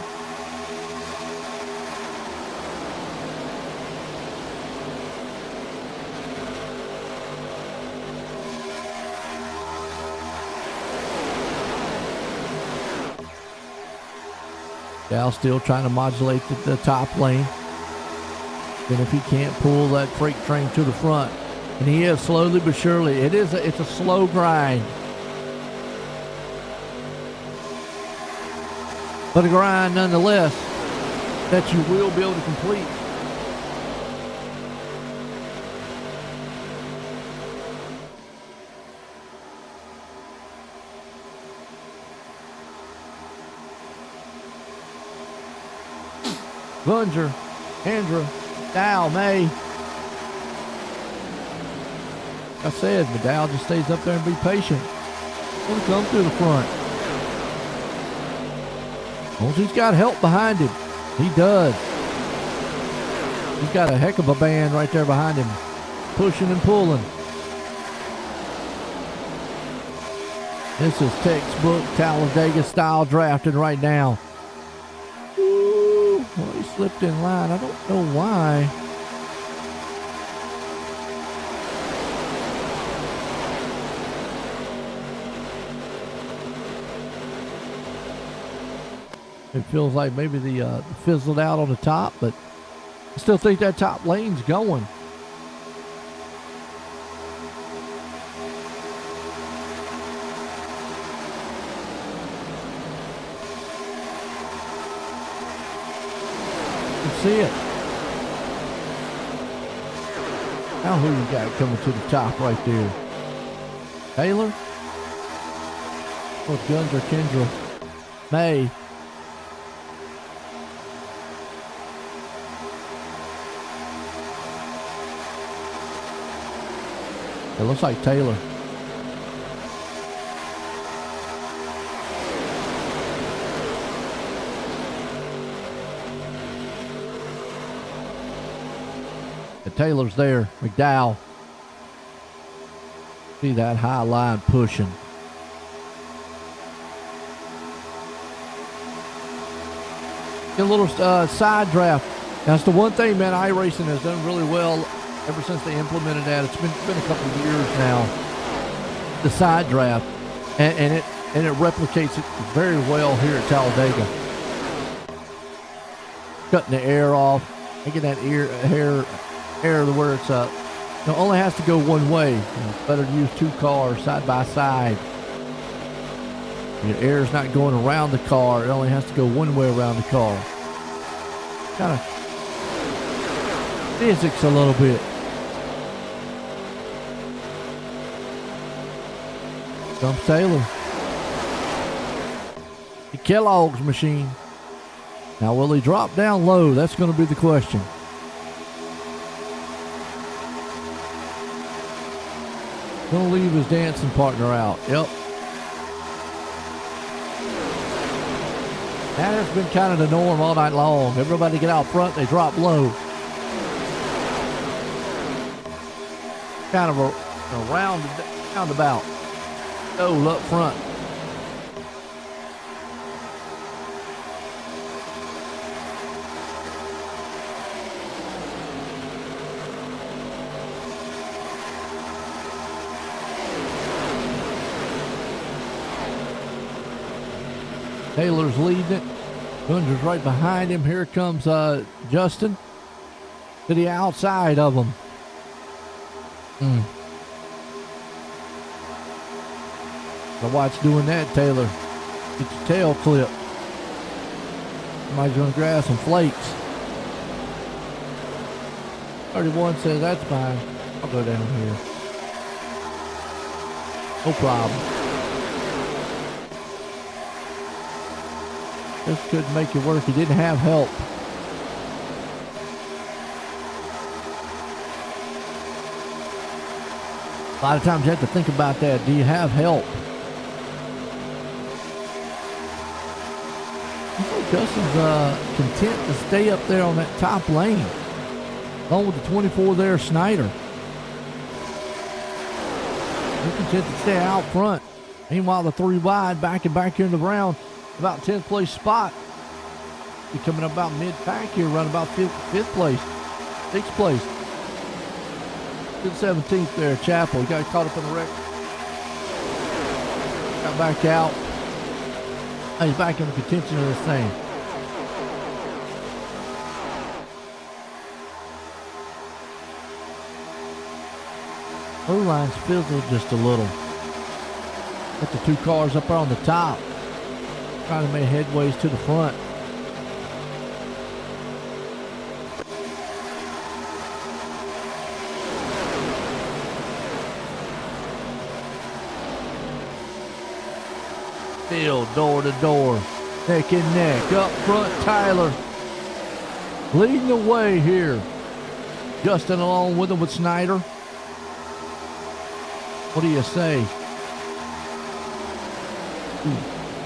Cal still trying to modulate the top lane. Then if he can't pull that freight train to the front, and he is slowly but surely, it's a slow grind. But a grind nonetheless that you will be able to complete. Gunzer, Andra, Dow, May. Like I said, Dow just stays up there and be patient. He's going to come through the front. Well, he's got help behind him. He does. He's got a heck of a band right there behind him, pushing and pulling. This is textbook Talladega style drafting right now. Ooh, well, he slipped in line. I don't know why. It feels like maybe the fizzled out on the top, but I still think that top lane's going. You can see it. Now who you got coming to the top right there? Taylor? Both Guns or Kendra? May? It looks like Taylor. The Taylor's there. McDowell. See that high line pushing. Get a little side draft. That's the one thing, man, iRacing has done really well ever since they implemented that. It's been a couple of years now, the side draft, and it replicates it very well here at Talladega. Cutting the air off, making that air where it's only has to go one way. It's better to use two cars side by side. The air's not going around the car; it only has to go one way around the car. Kind of physics a little bit. Comes Taylor. The Kellogg's machine. Now, will he drop down low? That's going to be the question. Going to leave his dancing partner out. Yep. That has been kind of the norm all night long. Everybody get out front, they drop low. Kind of a roundabout. Oh, up front. Taylor's leading it. Gunder's right behind him. Here comes Justin to the outside of him. Now watch doing that, Taylor. Get your tail clipped. Somebody's going to grab some flakes. 31 says that's fine. I'll go down here. No problem. This couldn't make it work. He didn't have help. A lot of times you have to think about that. Do you have help? I think Justin's content to stay up there on that top lane. Along with the 24 there, Snyder. They're content to stay out front. Meanwhile, the 3 wide back here in the round, about 10th place spot. He's coming up about mid-pack here, running about 5th place, 6th place. To the 17th there, Chapel. He got caught up in the wreck. Got back out. He's back in the contention of this thing. Blue line's fizzled just a little. Got the 2 cars up there on the top. Trying to make headways to the front. Still door to door, neck and neck. Up front, Tyler leading the way here. Justin along with him with Snyder. What do you say?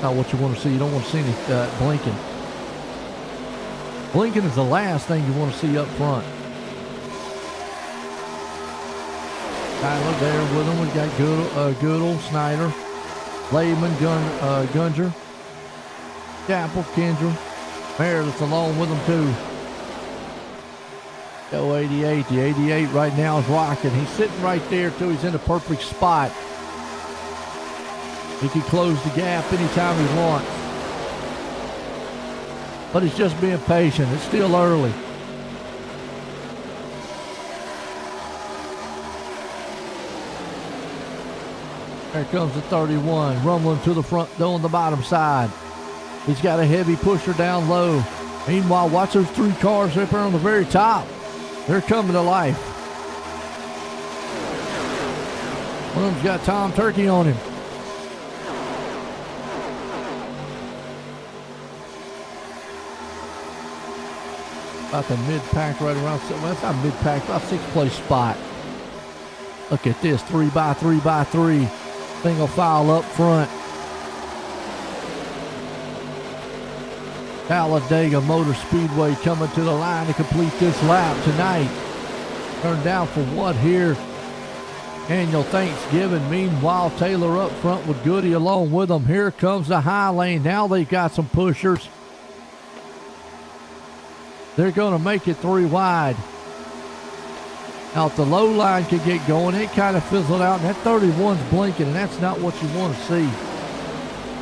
Not what you want to see. You don't want to see any blinking. Blinking is the last thing you want to see up front. Tyler there with him. We got Goodall, Snyder, Layman, Gunger, Chapel, Kendra, Meredith along with them too. Go 88. The 88 right now is rocking. He's sitting right there too. He's in the perfect spot. He can close the gap anytime he wants. But he's just being patient. It's still early. There comes the 31, rumbling to the front door on the bottom side. He's got a heavy pusher down low. Meanwhile, watch those 3 cars up there on the very top. They're coming to life. One of them's got Tom Turkey on him. About the mid-pack right around, well, that's not mid-pack, about 6th place spot. Look at this, 3x3x3. Single file up front. Talladega Motor Speedway coming to the line to complete this lap tonight. Turned down for what here? Annual Thanksgiving. Meanwhile, Taylor up front with Goody along with them. Here comes the high lane. Now they've got some pushers. They're going to make it 3 wide. Now, if the low line could get going, it kind of fizzled out, and that 31's blinking, and that's not what you want to see.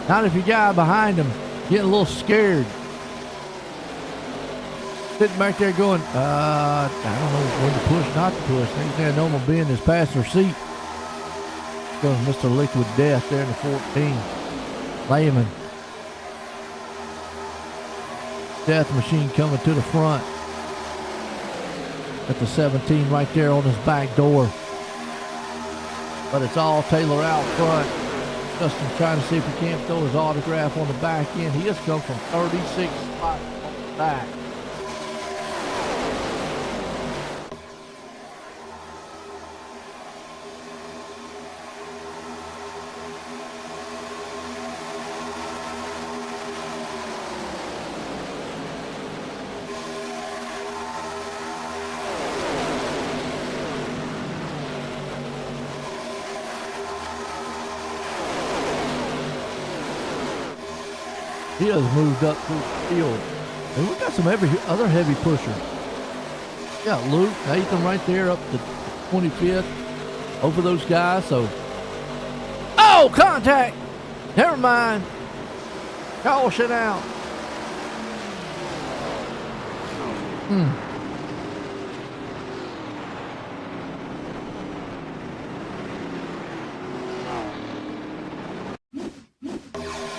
Not if you got behind him getting a little scared. Sitting back there going, I don't know when to push, not to push. Next thing I know, I'm going to be in his passenger seat. Goes Mr. Liquid Death there in the 14. Layman. Death Machine coming to the front. At the 17 right there on his back door. But it's all Taylor out front. Justin trying to see if he can't throw his autograph on the back end. He has come from 36 spots on the back. He has moved up through the field. And we got some other heavy pushers. We got Luke, Nathan right there up to 25th. Over those guys, so. Oh, contact! Never mind. Caution out.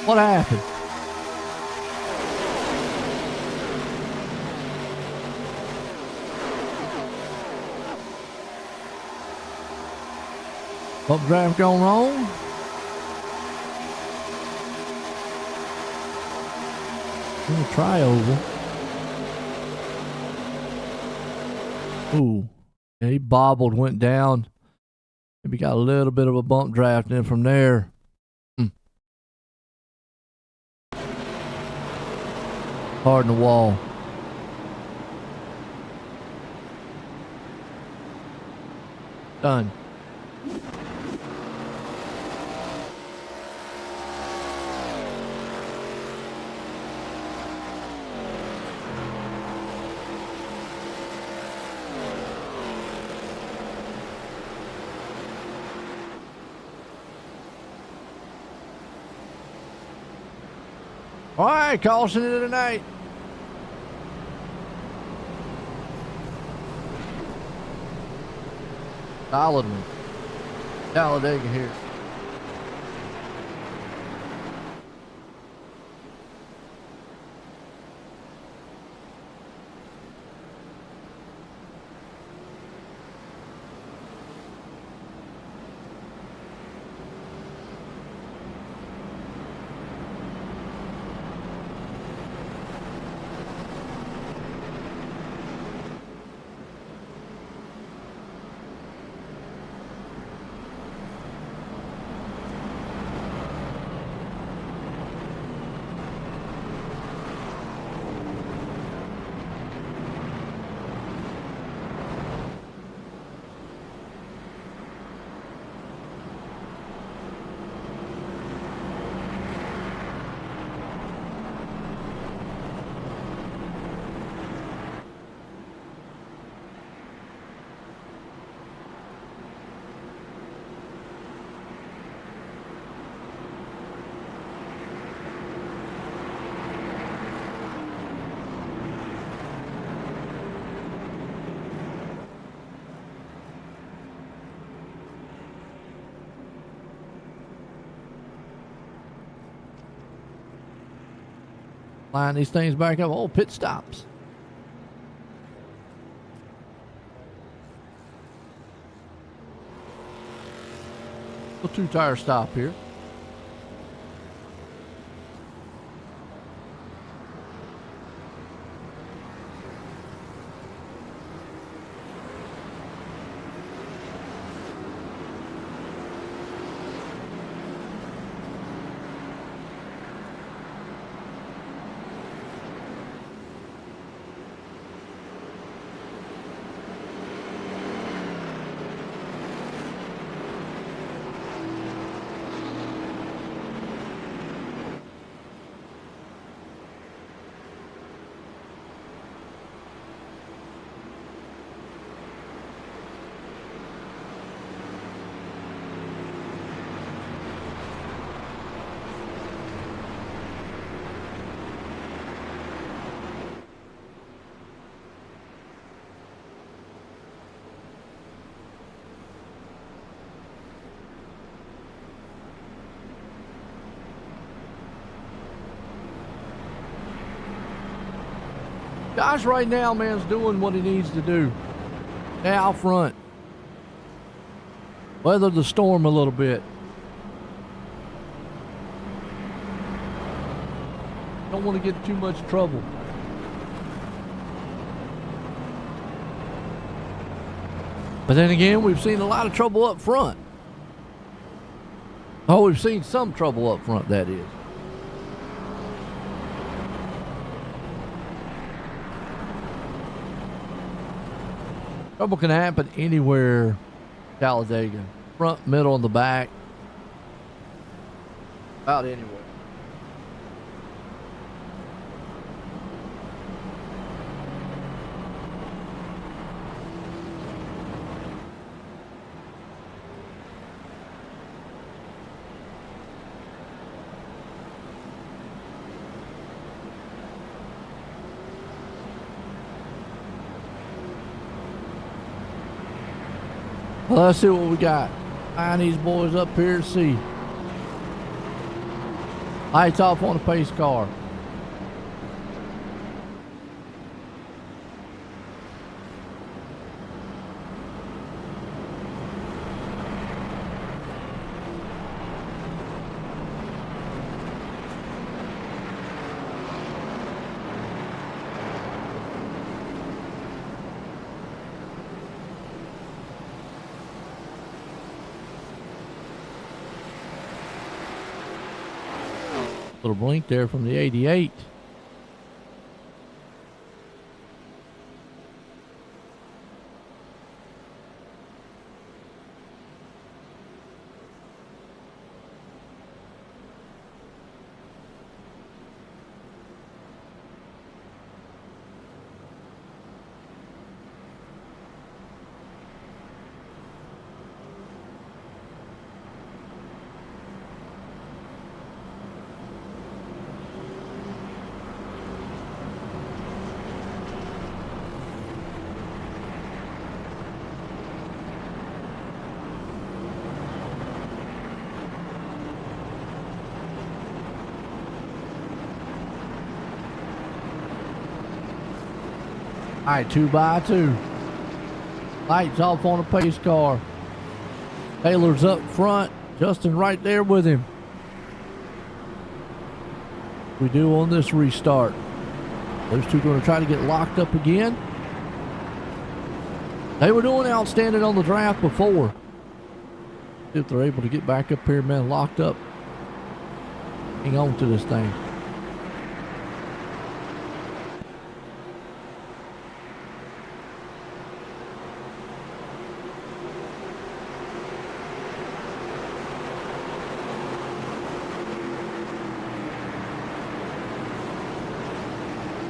What happened? Bump drive gone wrong. In the try over. Ooh. Yeah, he bobbled, went down. Maybe got a little bit of a bump draft in from there. Hard in the wall. Done. All right, caution into the night. Solid one. Talladega here. Line these things back up. Oh, pit stops. A 2-tire stop here. Josh right now, man, is doing what he needs to do. Stay out front. Weather the storm a little bit. Don't want to get too much trouble. But then again, we've seen a lot of trouble up front. Oh, we've seen some trouble up front, that is. Trouble can happen anywhere, Talladega. Front, middle, and the back. About anywhere. Well, let's see what we got. Line these boys up here to see. Lights off on the pace car. Little blink there from the 88. All right, 2x2. Lights off on a pace car. Taylor's up front. Justin right there with him. We do on this restart. Those two going to try to get locked up again. They were doing outstanding on the draft before. See if they're able to get back up here, man, locked up. Hang on to this thing.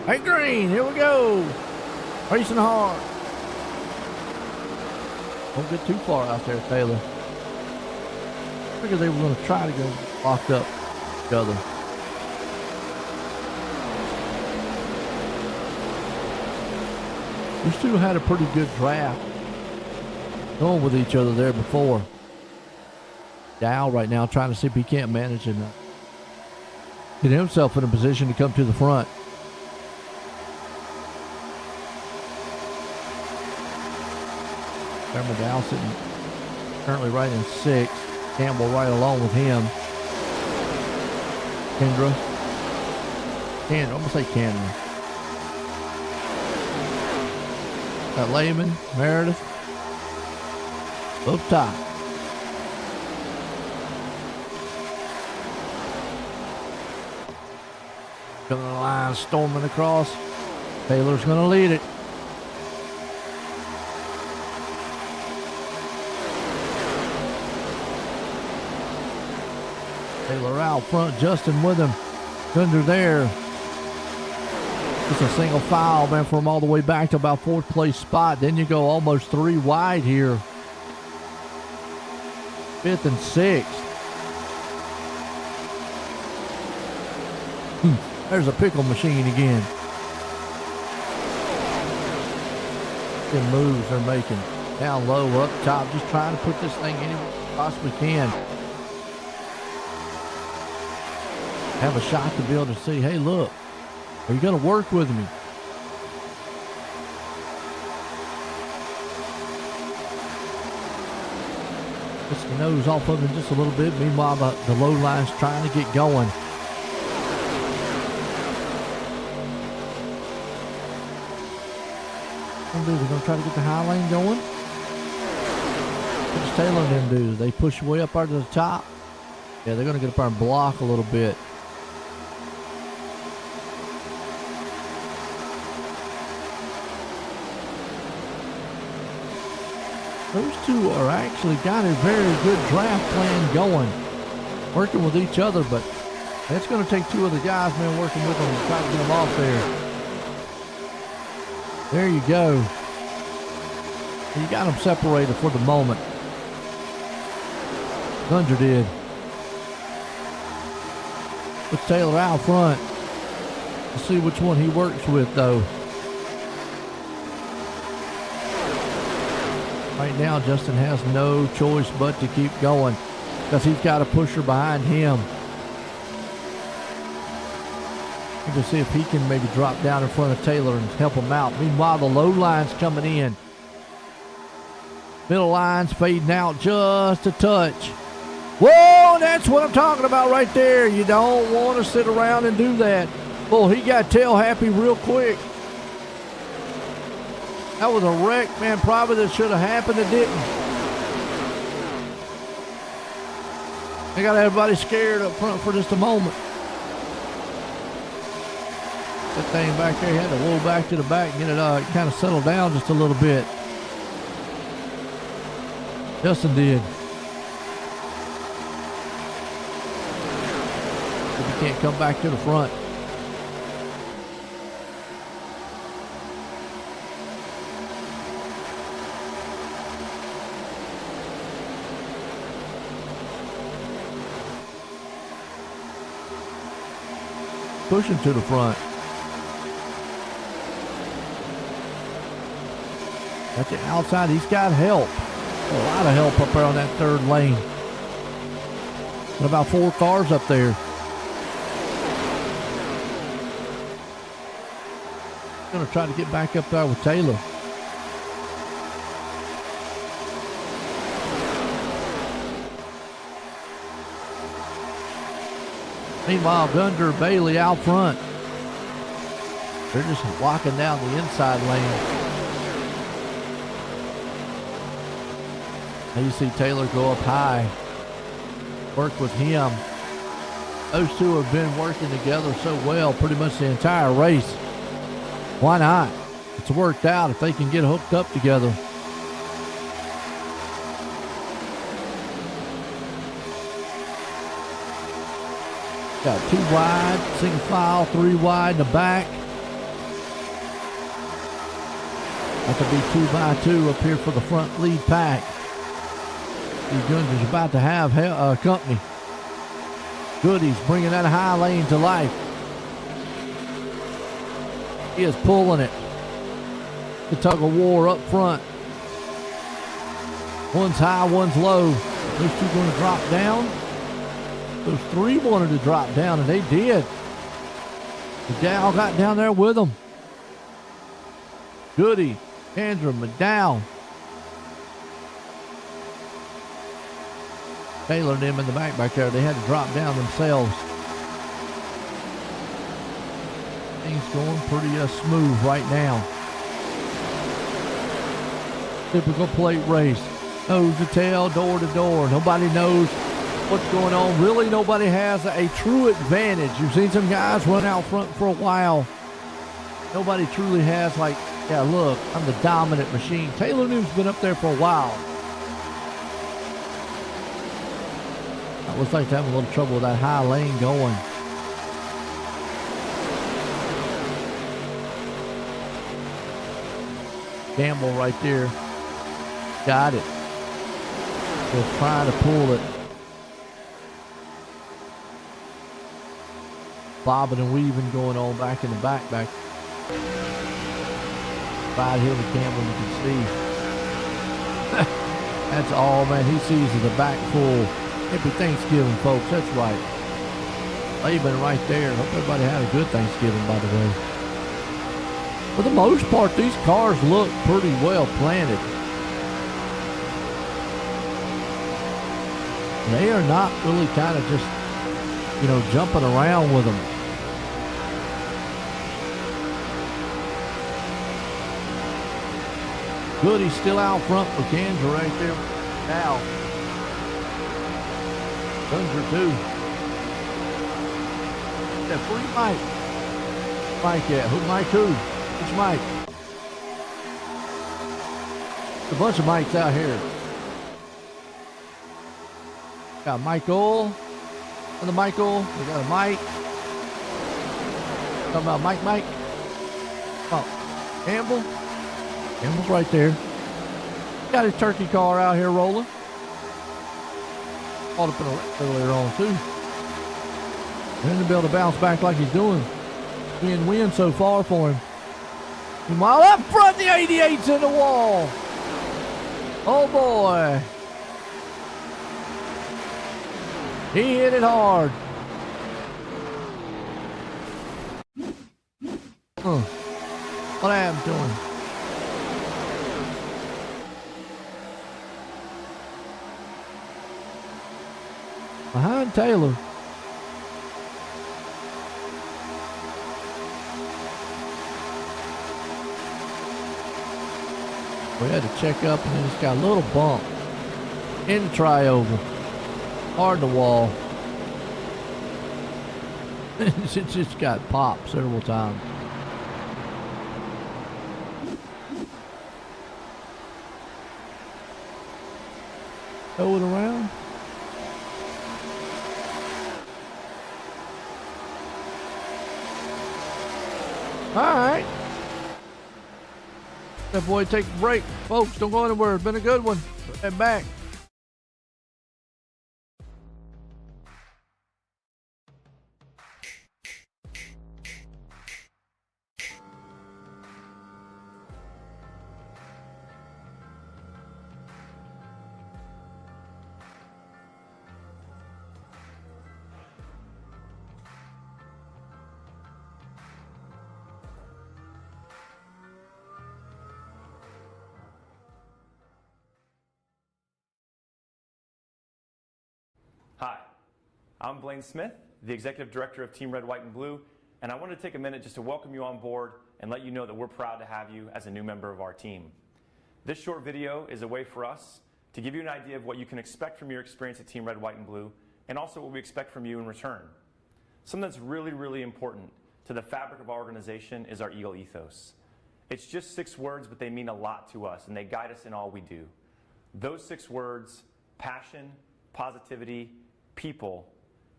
Hey, Green, here we go. Racing hard. Don't get too far out there, Taylor. I figured they were going to try to go locked up each other. These two had a pretty good draft going with each other there before. Dow right now trying to see if he can't manage and get himself in a position to come to the front. Remember Dow sitting currently right in 6th. Campbell right along with him. Kendra. I'm going to say Kendra. Got Lehman, Meredith. Up top. Coming to the line, storming across. Taylor's going to lead it. Taylor out front, Justin with him. Gunder there. Just a single foul, man, from all the way back to about 4th place spot. Then you go almost 3 wide here. 5th and 6th. There's a pickle machine again. The moves they're making. Down low, up top, just trying to put this thing anywhere they possibly can. Have a shot to be able to see, hey, look, are you going to work with me? Gets the nose off of him just a little bit. Meanwhile, the low line's trying to get going. What they're going to try to get the high lane going. What's Taylor and them do? They push way up out to the top. Yeah, they're going to get up there and block a little bit. Those two are actually got a very good draft plan going. Working with each other, but it's going to take 2 of the guys, man, working with them to try to get them off there. There you go. You got them separated for the moment. Gunger did. Puts Taylor out front. Let's see which one he works with, though. Right now, Justin has no choice but to keep going because he's got a pusher behind him. You can see if he can maybe drop down in front of Taylor and help him out. Meanwhile, the low line's coming in. Middle line's fading out just a touch. Whoa, that's what I'm talking about right there. You don't want to sit around and do that. Well, he got tail happy real quick. That was a wreck, man, probably that should have happened. It didn't. They got everybody scared up front for just a moment. That thing back there had to roll back to the back and get it kind of settled down just a little bit. Justin did. But he can't come back to the front. Pushing to the front. At the outside, he's got help. A lot of help up there on that 3rd lane. And about 4 cars up there. Gonna try to get back up there with Taylor. Meanwhile, Gunder, Bailey out front. They're just locking down the inside lane. Now you see Taylor go up high. Work with him. Those two have been working together so well pretty much the entire race. Why not? It's worked out if they can get hooked up together. Got 2 wide, single file, 3 wide in the back. That could be 2 by 2 up here for the front lead pack. These Gunders about to have company. Goody's bringing that high lane to life. He is pulling it. The tug of war up front. One's high, one's low. Those two going to drop down. Those 3 wanted to drop down, and they did. The gal got down there with them. Goody, Andrew, McDowell. Taylor and them in the back there, they had to drop down themselves. Things going pretty smooth right now. Typical plate race. Nose to tail, door to door. Nobody knows what's going on. Really, nobody has a true advantage. You've seen some guys run out front for a while. Nobody truly has like, yeah, look, I'm the dominant machine. Taylor New's been up there for a while. Looks like they're having a little trouble with that high lane going. Campbell right there. Got it. Just trying to pull it. Bobbing and weaving going on back in the back. Right here with Campbell, you can see. That's all, man. He sees the back full. Happy Thanksgiving, folks. That's right. Laban right there. Hope everybody had a good Thanksgiving, by the way. For the most part, these cars look pretty well planted. They are not really kind of just, jumping around with them. Goody's still out front for Kansas right there now. Guns too. Yeah, free Mike. Mike, yeah. Who Mike who? Which Mike? There's a bunch of Mikes out here. Got Michael. Another Michael. We got a Mike. Talking about Mike. Oh, Campbell. Campbell's right there. Got his turkey car out here rolling. Caught up in a wreck earlier on too. And to be able to bounce back like he's doing. Win so far for him. Meanwhile, up front, the 88's in the wall. Oh boy. He hit it hard. What happened to him? Behind Taylor. We had to check up, and then it's got a little bump in the trioval. Hard to wall. It just got popped several times. Throw it around. All right. That boy, take a break. Folks, don't go anywhere. It's been a good one. Head back. Hi, I'm Blaine Smith, the Executive Director of Team Red, White, and Blue, and I wanted to take a minute just to welcome you on board and let you know that we're proud to have you as a new member of our team. This short video is a way for us to give you an idea of what you can expect from your experience at Team Red, White, and Blue, and also what we expect from you in return. Something that's really, really important to the fabric of our organization is our Eagle ethos. It's just 6 words, but they mean a lot to us, and they guide us in all we do. Those 6 words: passion, positivity, people,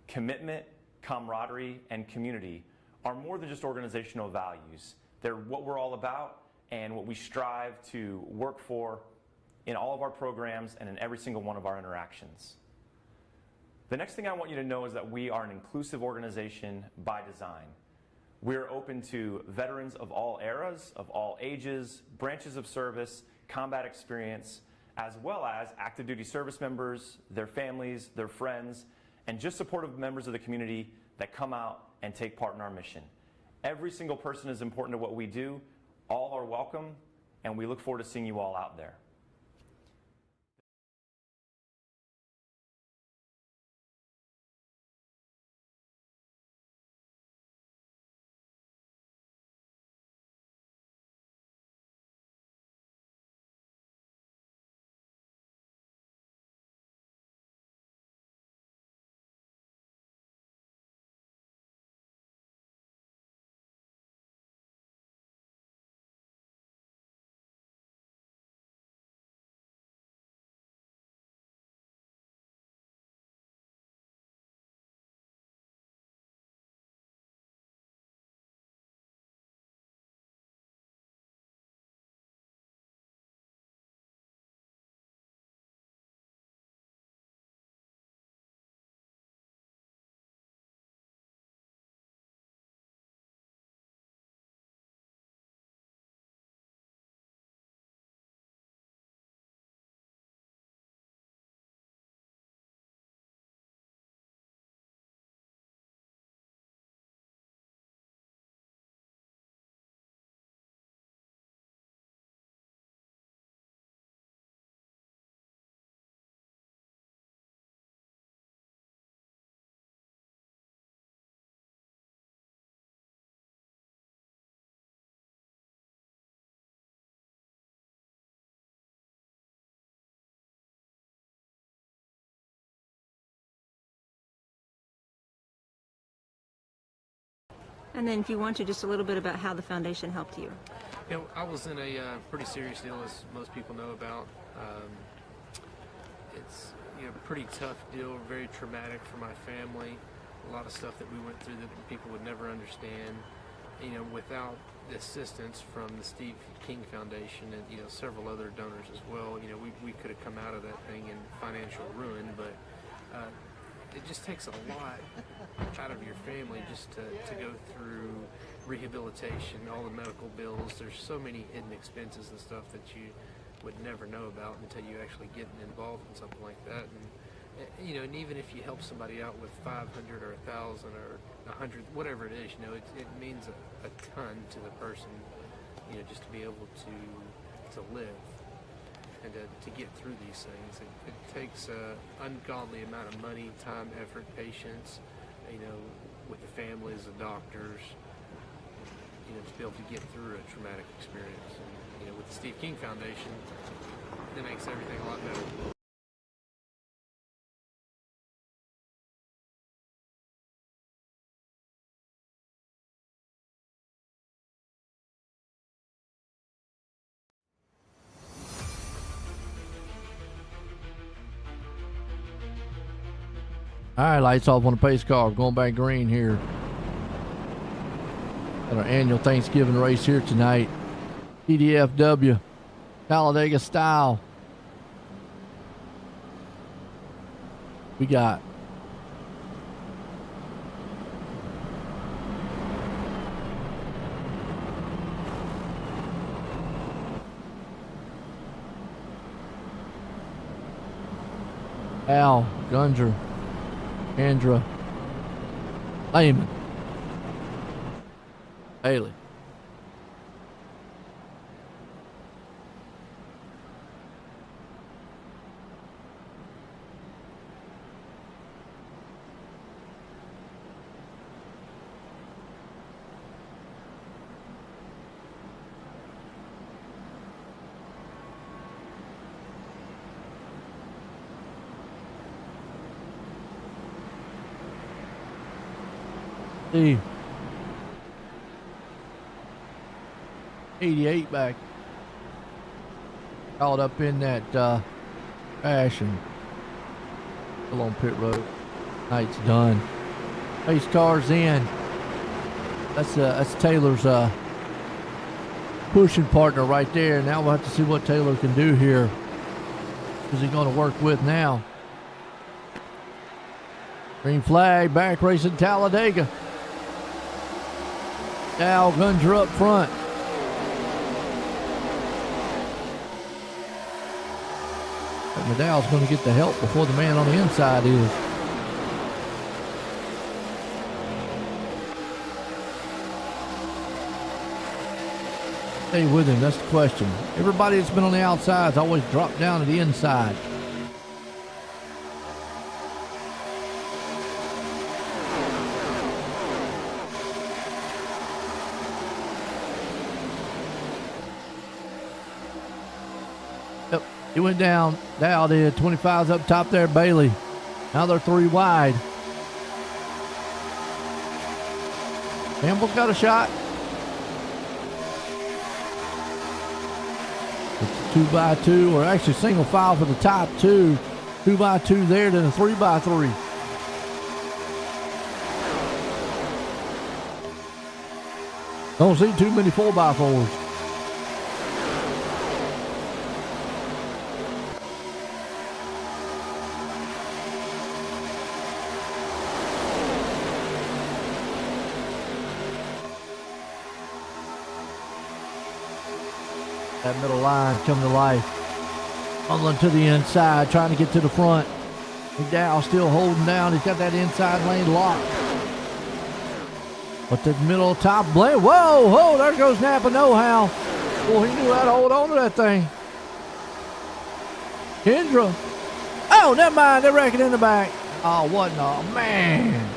commitment, camaraderie, and community are more than just organizational values. They're what we're all about and what we strive to work for in all of our programs and in every single one of our interactions. The next thing I want you to know is that we are an inclusive organization by design. We're open to veterans of all eras, of all ages, branches of service, combat experience, as well as active duty service members, their families, their friends, and just supportive members of the community that come out and take part in our mission. Every single person is important to what we do. All are welcome, and we look forward to seeing you all out there. And then if you want to, just a little bit about how the foundation helped you. You know, I was in a pretty serious deal, as most people know about. It's a pretty tough deal, very traumatic for my family. A lot of stuff that we went through that people would never understand. Without the assistance from the Steve King Foundation and several other donors as well, we could have come out of that thing in financial ruin. But it just takes a lot out of your family just to go through rehabilitation, all the medical bills. There's so many hidden expenses and stuff that you would never know about until you actually get involved in something like that. And and even if you help somebody out with 500 or 1,000 or 100, whatever it is, it means a ton to the person, just to be able to live and to get through these things. It takes an ungodly amount of money, time, effort, patience, with the families, the doctors, to be able to get through a traumatic experience. And, with the Steve King Foundation, it makes everything a lot better. All right, lights off on the pace car. We're going back green here at our annual Thanksgiving race here tonight. TDFW, Talladega style. We got Al Gunger, Andra Lehman, Haley. See, 88 back. Caught up in that crash and still on pit road. Night's done. Race car's in. That's Taylor's pushing partner right there. Now we'll have to see what Taylor can do here. Who's he going to work with now? Green flag, back racing Talladega. Dow guns are up front. But McDowell's going to get the help before the man on the inside is. Stay with him, that's the question. Everybody that's been on the outside's always dropped down to the inside. Yep, he went down. Dow did. 25's up top there, Bailey. Now they're 3 wide. Campbell's got a shot. It's 2x2, or actually single file for the top 2. 2x2 there, then a 3x3. Don't see too many 4x4s. That middle line come to life. Fumbling to the inside, trying to get to the front. McDowell still holding down. He's got that inside lane locked. But the middle top blade. Whoa, whoa, there goes Napa know-how. Boy, he knew how to hold on to that thing. Kendra. Oh, never mind. They're wrecking in the back. Oh, what no, man.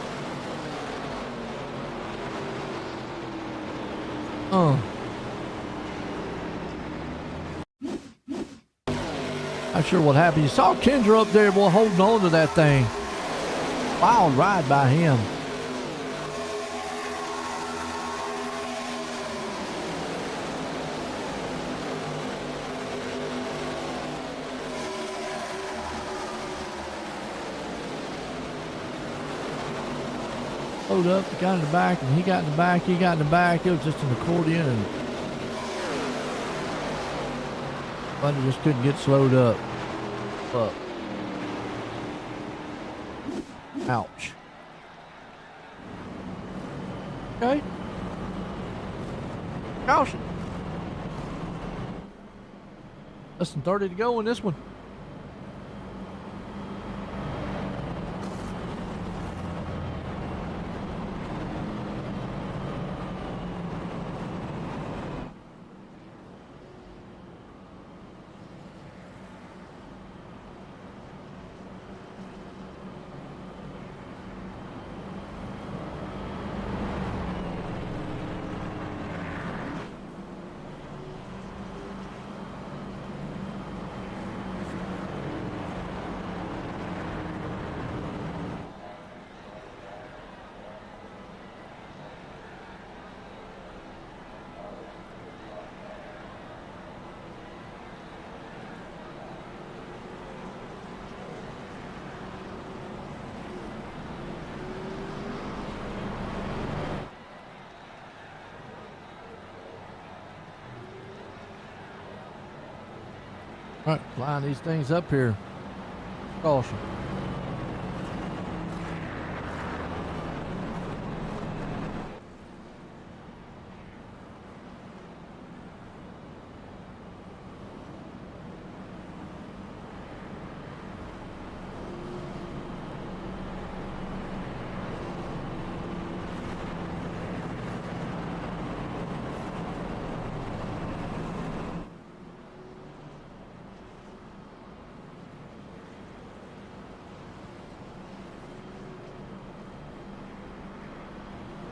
Not sure what happened. You saw Kendra up there, boy, holding on to that thing. Wild ride by him. Load up, he got in the back, and he got in the back, he got in the back. It was just an accordion, and Bundy just couldn't get slowed up. Ouch. Okay. Caution. Less than 30 to go in this one. All right, line these things up here. Caution.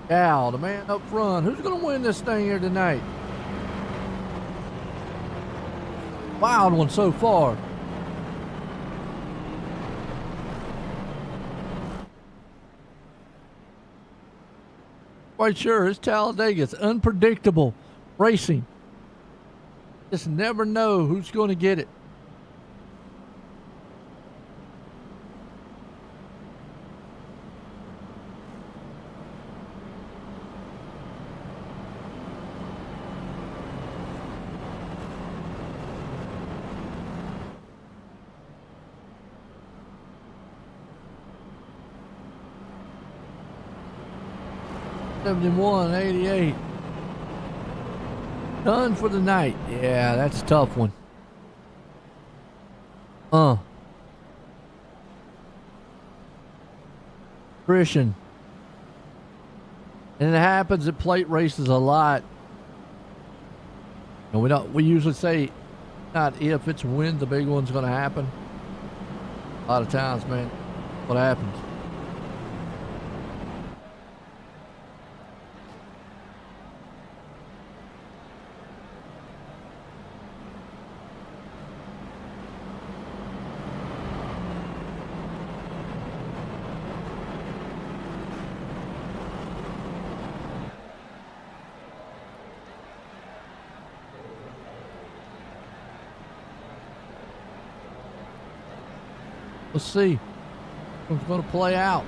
Cal, the man up front. Who's going to win this thing here tonight? Wild one so far. quite sure. It's Talladega. It's unpredictable racing. Just never know who's going to get it. $71.88. Done for the night. Yeah, that's a tough one. Christian. And it happens at plate races a lot. And we usually say not if, it's when the big one's gonna happen. A lot of times, man, what happens. Let's see what's going to play out.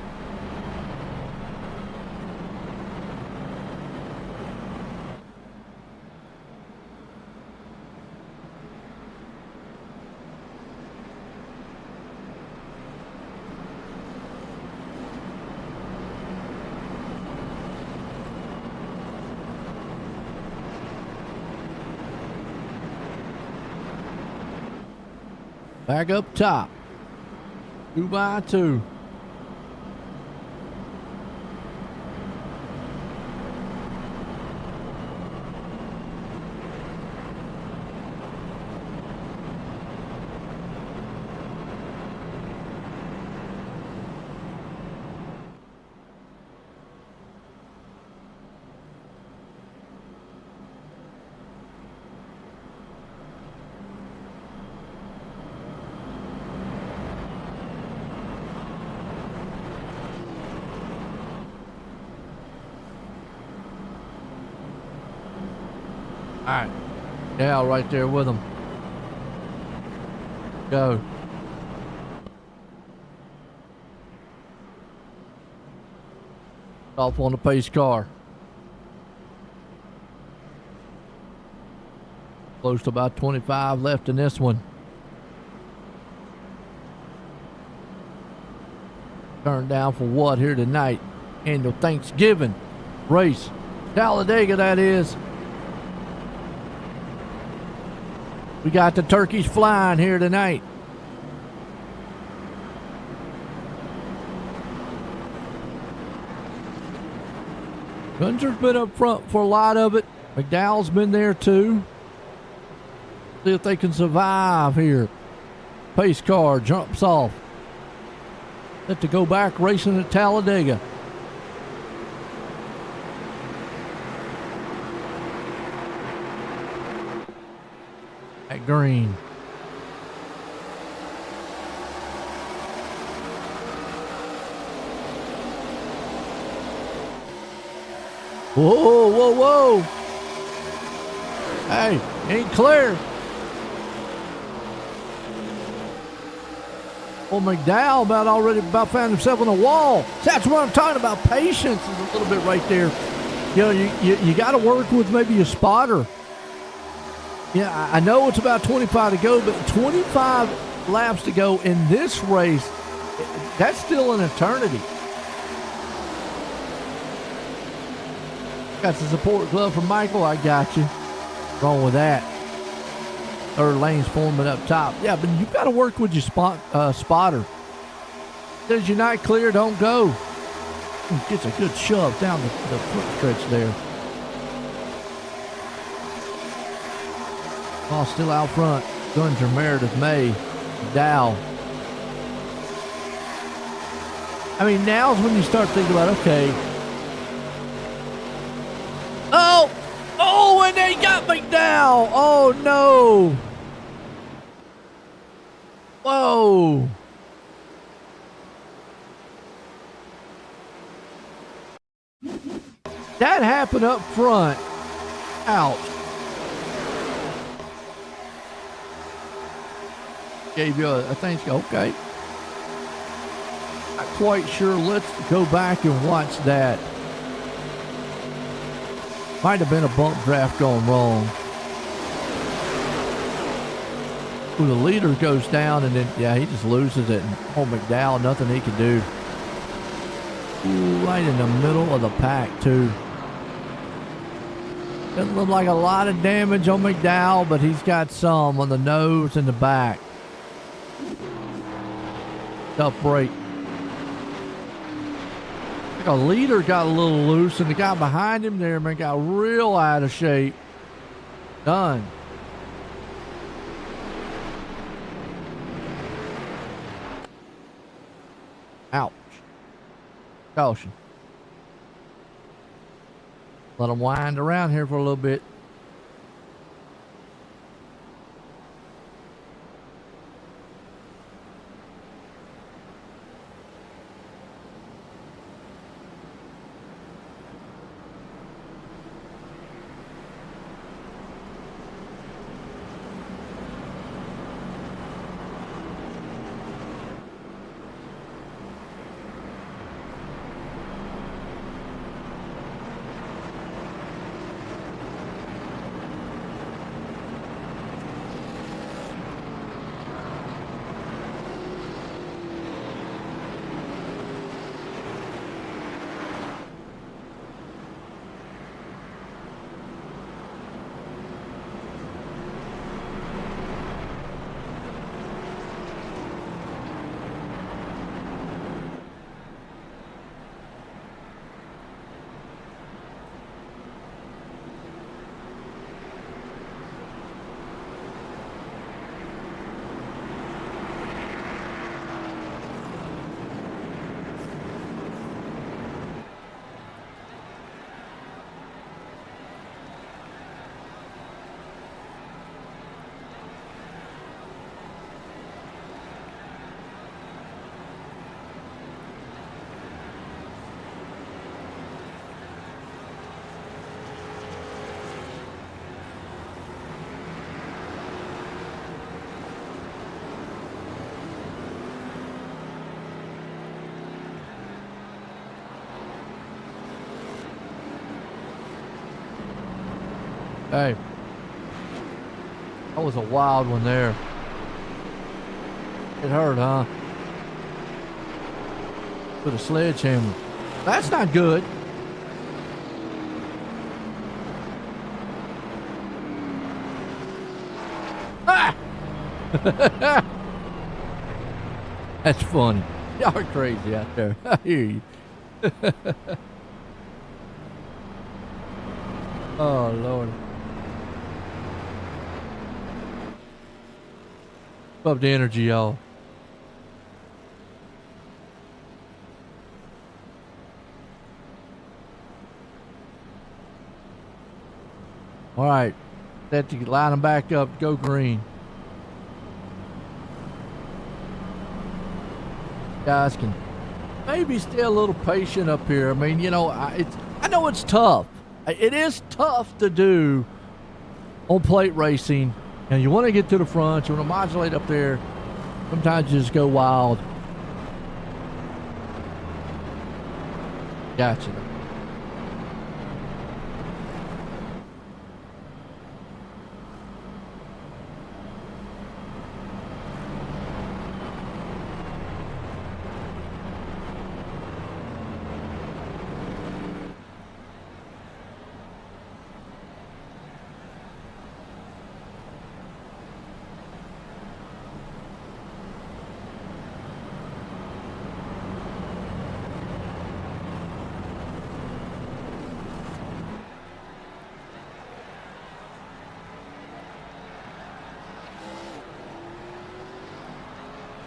Back up top. 2x2. All right. Yeah, right there with him. Go. Off on the pace car. Close to about 25 left in this one. Turned down for what here tonight? Annual Thanksgiving race. Talladega, that is. We got the turkeys flying here tonight. Gunter's been up front for a lot of it. McDowell's been there too. See if they can survive here. Pace car jumps off. Set to go back racing at Talladega. At green. Whoa, whoa, whoa. Hey, ain't clear. Well, McDowell about found himself on a wall. That's what I'm talking about. Patience is a little bit right there. You know, you got to work with maybe a spotter. Yeah, I know it's about 25 to go, but 25 laps to go in this race, that's still an eternity. Got the support glove from Michael. I got you. Wrong with that. Third lane's forming up top. Yeah, but you've got to work with your spotter. Says you're not clear, don't go. Gets a good shove down the foot stretch there. Ball still out front. Gunter, Meredith, May, Dow. I mean, now's when you start thinking about, okay. Oh, and they got McDowell. Oh, no. Whoa. That happened up front. Ouch. Gave you a thanks. Okay. Not quite sure. Let's go back and watch that. Might have been a bump draft gone wrong. Well, the leader goes down, and then, yeah, he just loses it. And McDowell, nothing he can do. Ooh, right in the middle of the pack, too. Doesn't look like a lot of damage on McDowell, but he's got some on the nose and the back. Tough break. Like a leader got a little loose, and the guy behind him there, man, got real out of shape. Done. Ouch. Caution. Let them wind around here for a little bit. Hey, that was a wild one there. It hurt, huh? With a sledgehammer. That's not good. Ah! That's funny. Y'all are crazy out there. I hear you. Oh, Lord. Up the energy, y'all. All right. Set to line them back up. Go green. Guys can maybe stay a little patient up here. I mean, you know, I know it's tough. It is tough to do on plate racing. And you want to get to the front, you want to modulate up there. Sometimes you just go wild. Gotcha.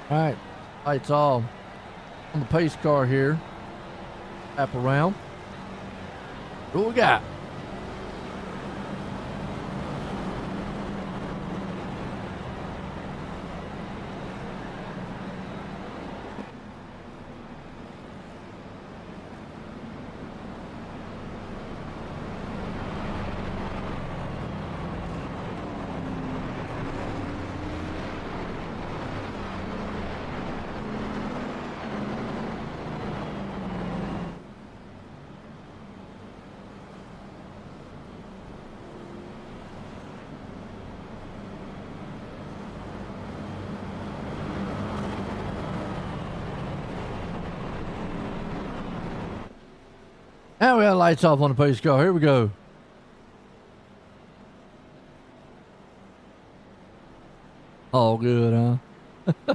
All right, lights off on the pace car here. Tap around. What we got? Now we got lights off on the pace car. Here we go. All good, huh?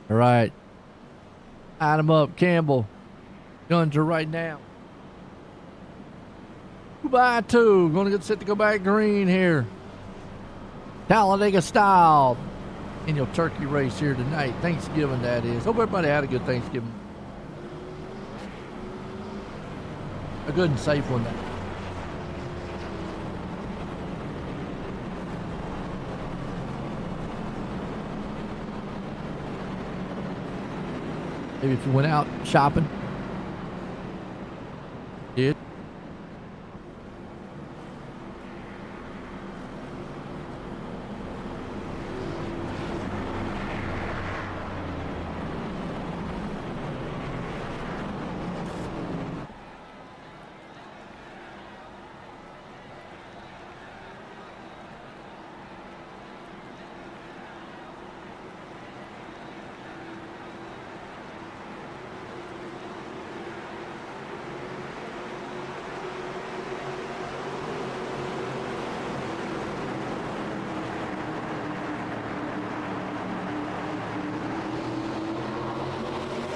All right. Line 'em up, Campbell. Guns are right now. 2x2. Gonna get set to go back green here. Talladega style. Annual turkey race here tonight. Thanksgiving, that is. Hope everybody had a good Thanksgiving. A good and safe one. Maybe if you went out shopping. Did.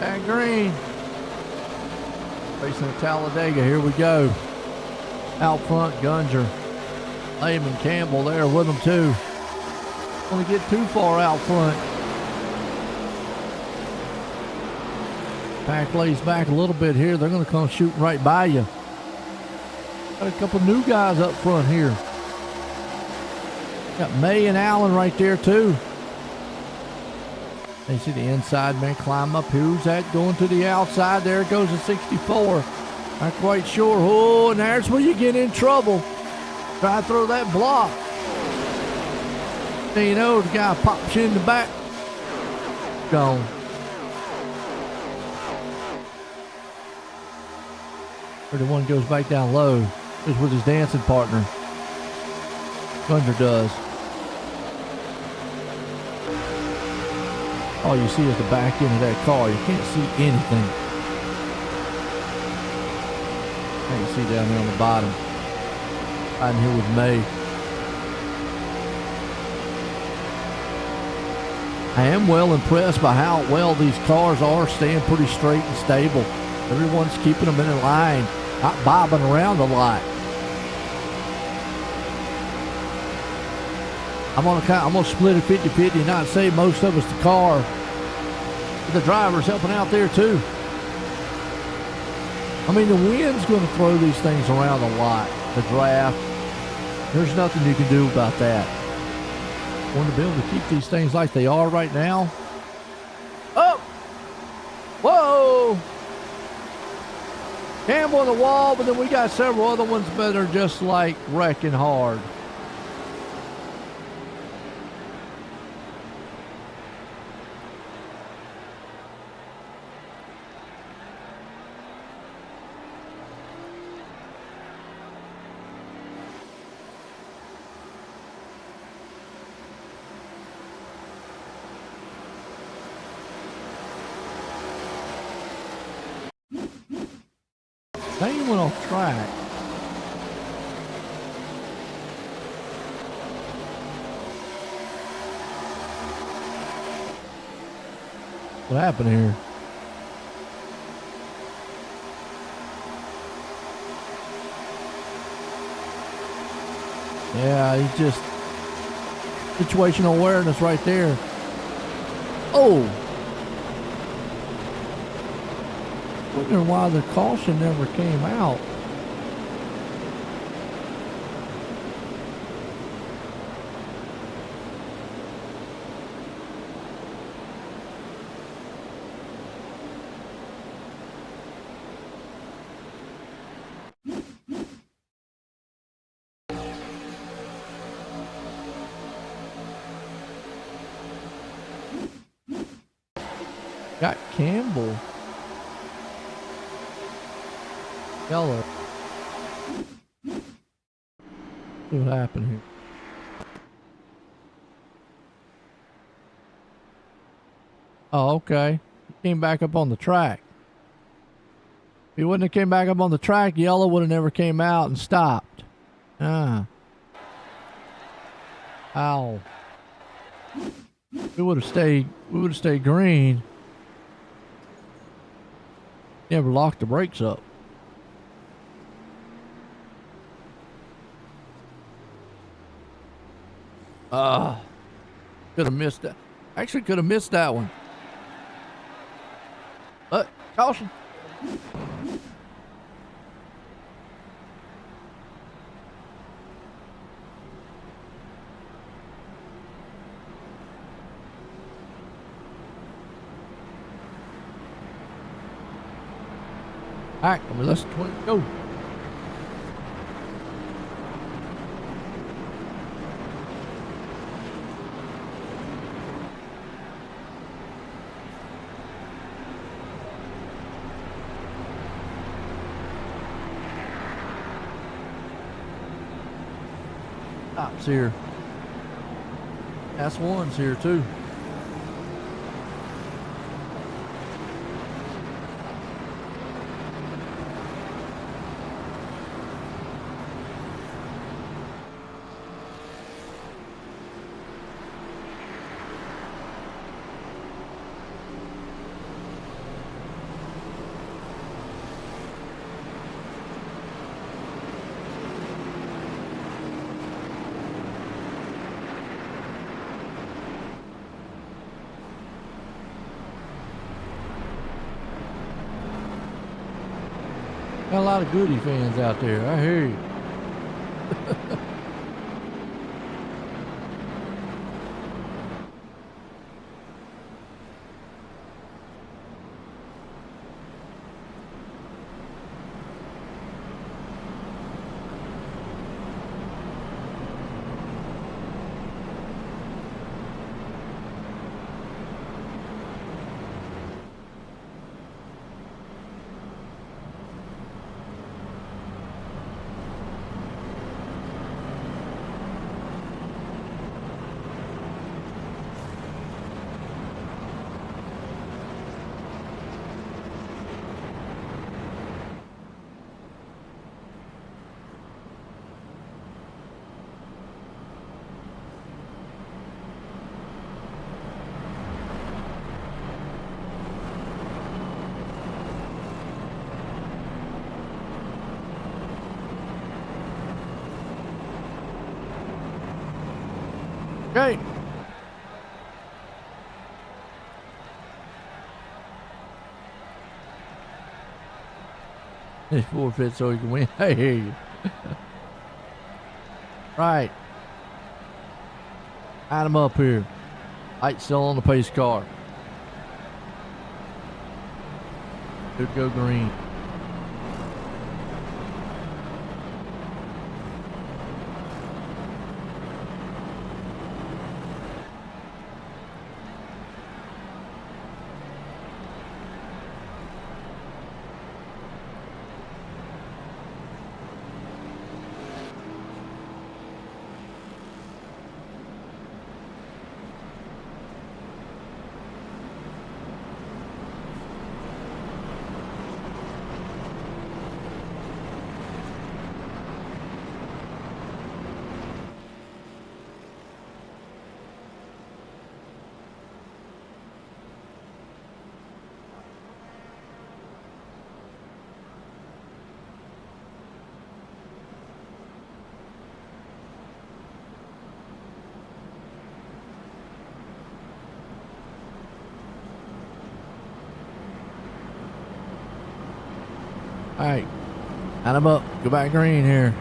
Back green. Racing at Talladega. Here we go. Out front, Gunzer. Lehman Campbell there with them too. Don't get too far out front. Pack lays back a little bit here. They're going to come shooting right by you. Got a couple new guys up front here. Got May and Allen right there too. You see the inside man climb up. Who's that going to the outside? There goes a 64. Not quite sure. Oh, and there's where you get in trouble. Try to throw that block. And you know, the guy pops you in the back. Gone. 31 goes back down low. Is with his dancing partner. Gunzer does. All you see is the back end of that car. You can't see anything. You can see down there on the bottom. Right here with May. I am well impressed by how well these cars are staying pretty straight and stable. Everyone's keeping them in a line, not bobbing around a lot. I'm gonna split it 50-50 and not say most of it's the car. The driver's helping out there too. I mean, the wind's going to throw these things around a lot. The draft. There's nothing you can do about that. Want to be able to keep these things like they are right now. Oh! Whoa! Campbell on the wall, but then we got several other ones that are just like wrecking hard. They went off track. What happened here? Yeah, he's just situational awareness right there. Oh! Wondering why the caution never came out. Got Campbell. Yellow. See what happened here. Oh, okay. He came back up on the track. If he wouldn't have came back up on the track, yellow would have never came out and stopped. Ow. We would have stayed green. Never locked the brakes up. Could have missed that. Actually, could have missed that one. But caution. All right, let's 20 go. Stops here. S1's here too. Got a lot of Goody fans out there. I hear you. Okay. It's forfeit so he can win. I hear you. Right. Add him up here. Light still on the pace car. Could go green. All right, add them up. Go back green here.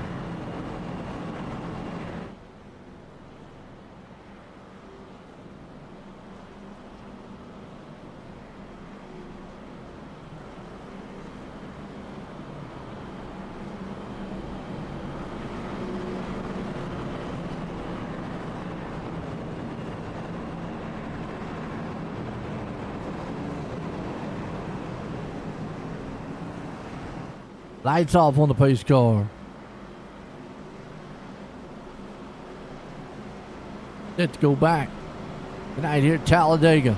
Lights off on the pace car. Let's go back. Tonight here at Talladega.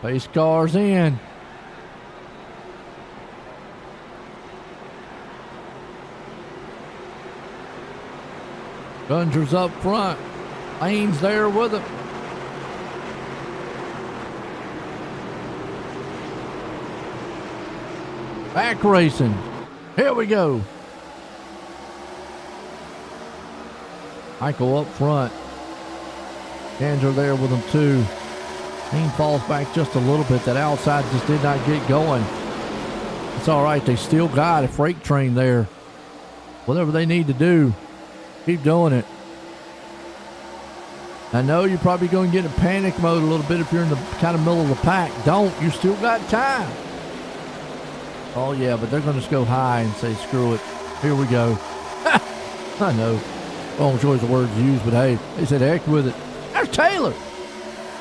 Pace cars in. Gunger's up front. Lane's there with him. Back racing. Here we go. Michael up front. Andrew there with him too. Lane falls back just a little bit. That outside just did not get going. It's all right. They still got a freight train there. Whatever they need to do, keep doing it. I know you're probably going to get in panic mode a little bit if you're in the kind of middle of the pack. Don't. You still got time. Oh, yeah, but they're going to just go high and say, screw it. Here we go. I know. Wrong choice of words used, but hey, they said heck with it. There's Taylor.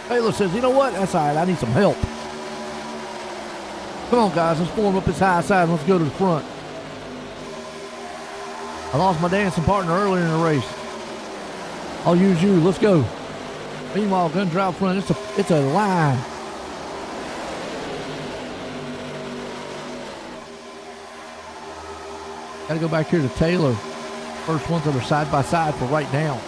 Taylor says, you know what? That's all right. I need some help. Come on, guys. Let's form up this high side and let's go to the front. I lost my dancing partner earlier in the race. I'll use you. Let's go. Meanwhile, Gunter out front. It's a line. Got to go back here to Taylor. First ones that are side by side for right now.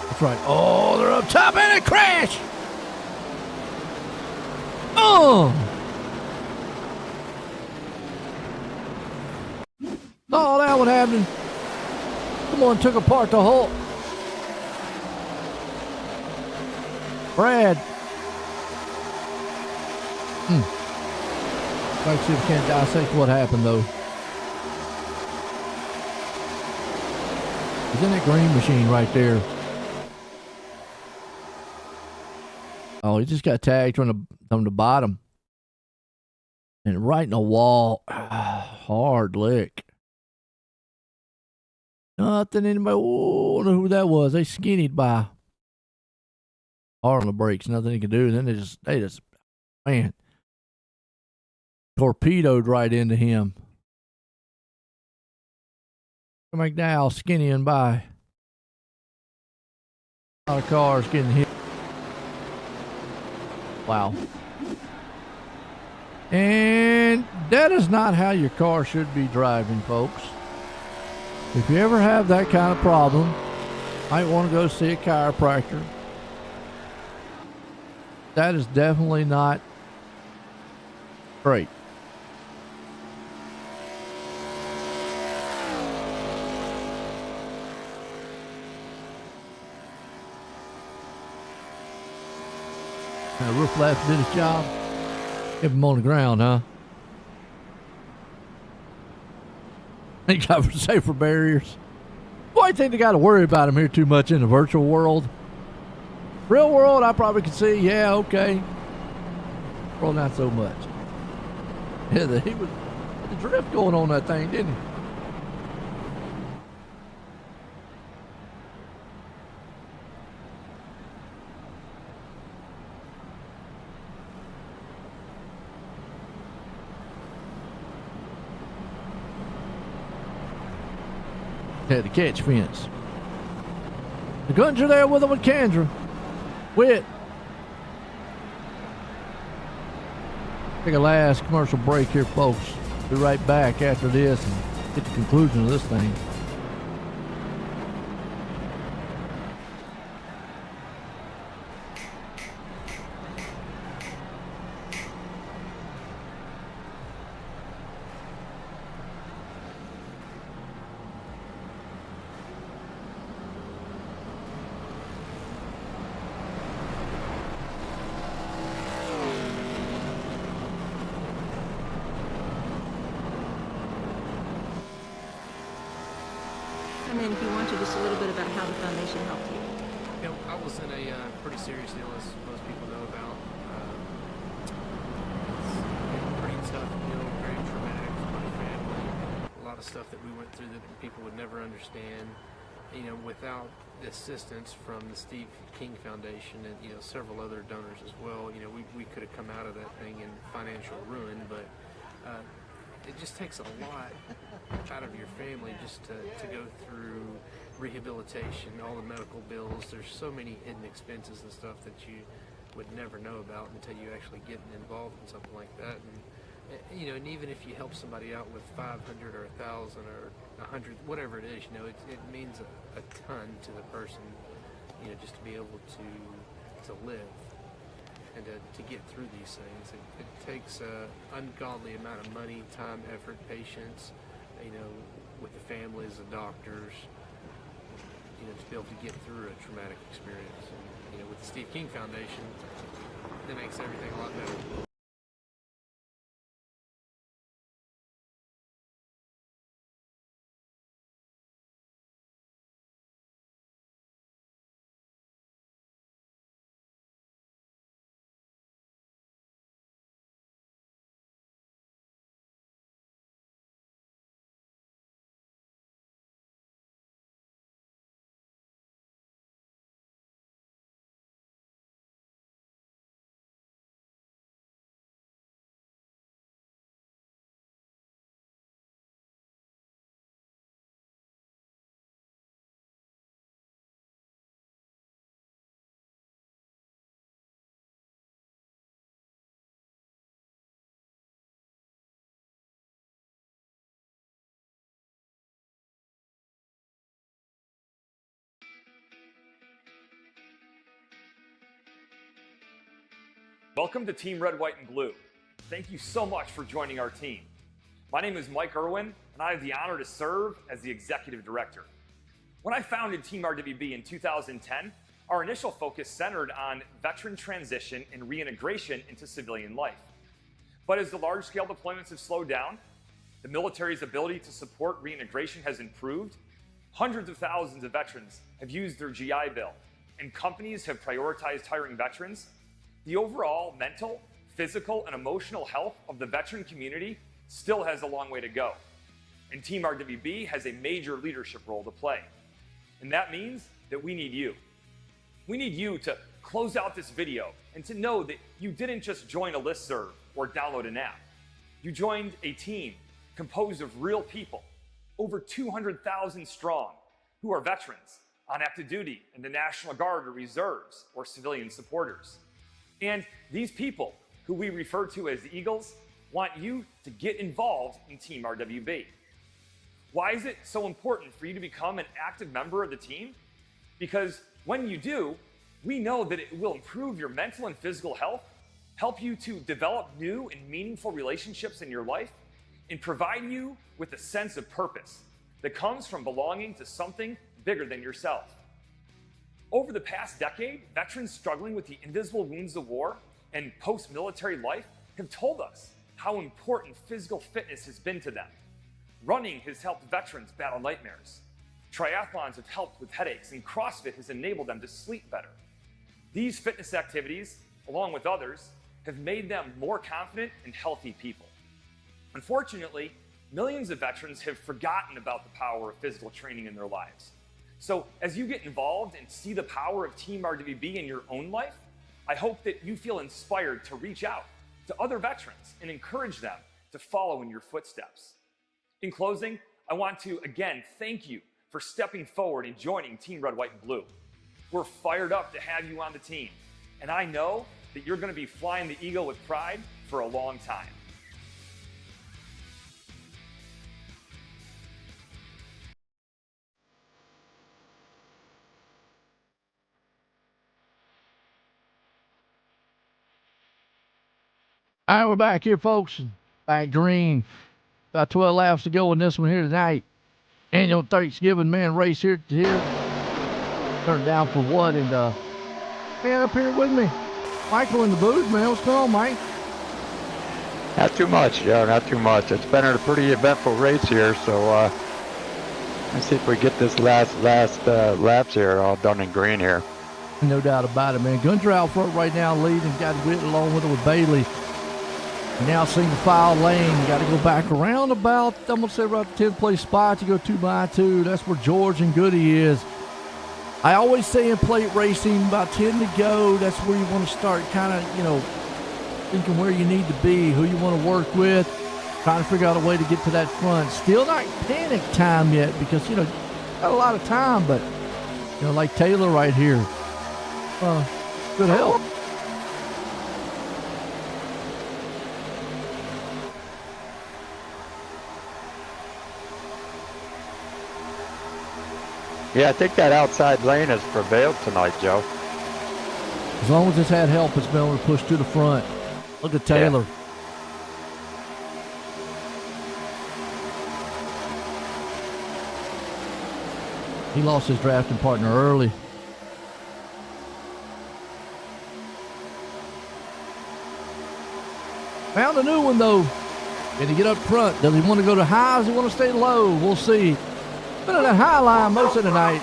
That's right. Oh, they're up top and a crash. Oh! Saw that one happening. Come on, took apart the Hulk. Brad. Try to see if we can't dissect what happened, though. He's in that green machine right there. Oh, he just got tagged from the bottom. And right in the wall. Hard lick. Nothing anybody. Oh, I don't know who that was. They skinnied by. Hard on the brakes. Nothing he could do. And then they just, man, torpedoed right into him. McDowell skinnying by. A lot of cars getting hit. Wow. And that is not how your car should be driving, folks. If you ever have that kind of problem, you might want to go see a chiropractor. That is definitely not great. Roof left did his job. Kept him on the ground, huh? They got safer barriers. Boy, I think they got to worry about him here too much in the virtual world. Real world, I probably could see, yeah, okay. Well, not so much. Yeah, he was the drift going on that thing, didn't he? Had the catch fence. The guns are there with him with Kendra. Whit. Take a last commercial break here, folks. Be right back after this and get the conclusion of this thing. And then if you want to, just a little bit about how the foundation helped you. You know, I was in a pretty serious deal, as most people know about. It's a pretty tough deal, very traumatic for my family. A lot of stuff that we went through that people would never understand. You know, without the assistance from the Steve King Foundation and, you know, several other donors as well, you know, we could have come out of that thing in financial ruin. But it just takes a lot out of your family just to go through rehabilitation, all the medical bills. There's so many hidden expenses and stuff that you would never know about until you actually get involved in something like that. And you know, and even if you help somebody out with 500 or 1,000 or 100, whatever it is, you know, it means a ton to the person, you know, just to be able to live and to get through these things. It takes an ungodly amount of money, time, effort, patience, you know, with the families, the doctors, you know, to be able to get through a traumatic experience. And, you know, with the Steve King Foundation, that makes everything a lot better. Welcome to Team Red, White, and Blue. Thank you so much for joining our team. My name is Mike Irwin, and I have the honor to serve as the Executive Director. When I founded Team RWB in 2010, our initial focus centered on veteran transition and reintegration into civilian life. But as the large-scale deployments have slowed down, the military's ability to support reintegration has improved, hundreds of thousands of veterans have used their GI Bill, and companies have prioritized hiring veterans, the overall mental, physical, and emotional health of the veteran community still has a long way to go. And Team RWB has a major leadership role to play. And that means that we need you. We need you to close out this video and to know that you didn't just join a listserv or download an app. You joined a team composed of real people, over 200,000 strong, who are veterans on active duty in the National Guard or reserves or civilian supporters. And these people, who we refer to as the Eagles, want you to get involved in Team RWB. Why is it so important for you to become an active member of the team? Because when you do, we know that it will improve your mental and physical health, help you to develop new and meaningful relationships in your life, and provide you with a sense of purpose that comes from belonging to something bigger than yourself. Over the past decade, veterans struggling with the invisible wounds of war and post-military life have told us how important physical fitness has been to them. Running has helped veterans battle nightmares. Triathlons have helped with headaches, and CrossFit has enabled them to sleep better. These fitness activities, along with others, have made them more confident and healthy people. Unfortunately, millions of veterans have forgotten about the power of physical training in their lives. So as you get involved and see the power of Team RWB in your own life, I hope that you feel inspired to reach out to other veterans and encourage them to follow in your footsteps. In closing, I want to again thank you for stepping forward and joining Team Red, White, and Blue. We're fired up to have you on the team, and I know that you're going to be flying the Eagle with pride for a long time. All right, we're back here, folks. Back green. About 12 laps to go in this one here tonight. Annual Thanksgiving, man, race here. Turned down for what? And, man, up here with me. Michael in the booth, man. What's going on, Mike? Not too much, Joe, not too much. It's been a pretty eventful race here, so let's see if we get this last laps here all done in green here. No doubt about it, man. Gunter out front right now, leading. Got to get along with it with Bailey. Now single file lane. You got to go back around about, I'm going to say about the 10th place spot. You go 2x2. That's where George and Goody is. I always say in plate racing, about 10 to go, that's where you want to start kind of, thinking where you need to be, who you want to work with. trying to figure out a way to get to that front. Still not panic time yet because, got a lot of time, but, like Taylor right here. Good help. Yeah, I think that outside lane has prevailed tonight, Joe. As long as it's had help, it's been able to push to the front. Look at Taylor. Yeah. He lost his drafting partner early. Found a new one, though. Can he get up front? Does he want to go to high? Does he want to stay low? We'll see. Been on that high line most of the night.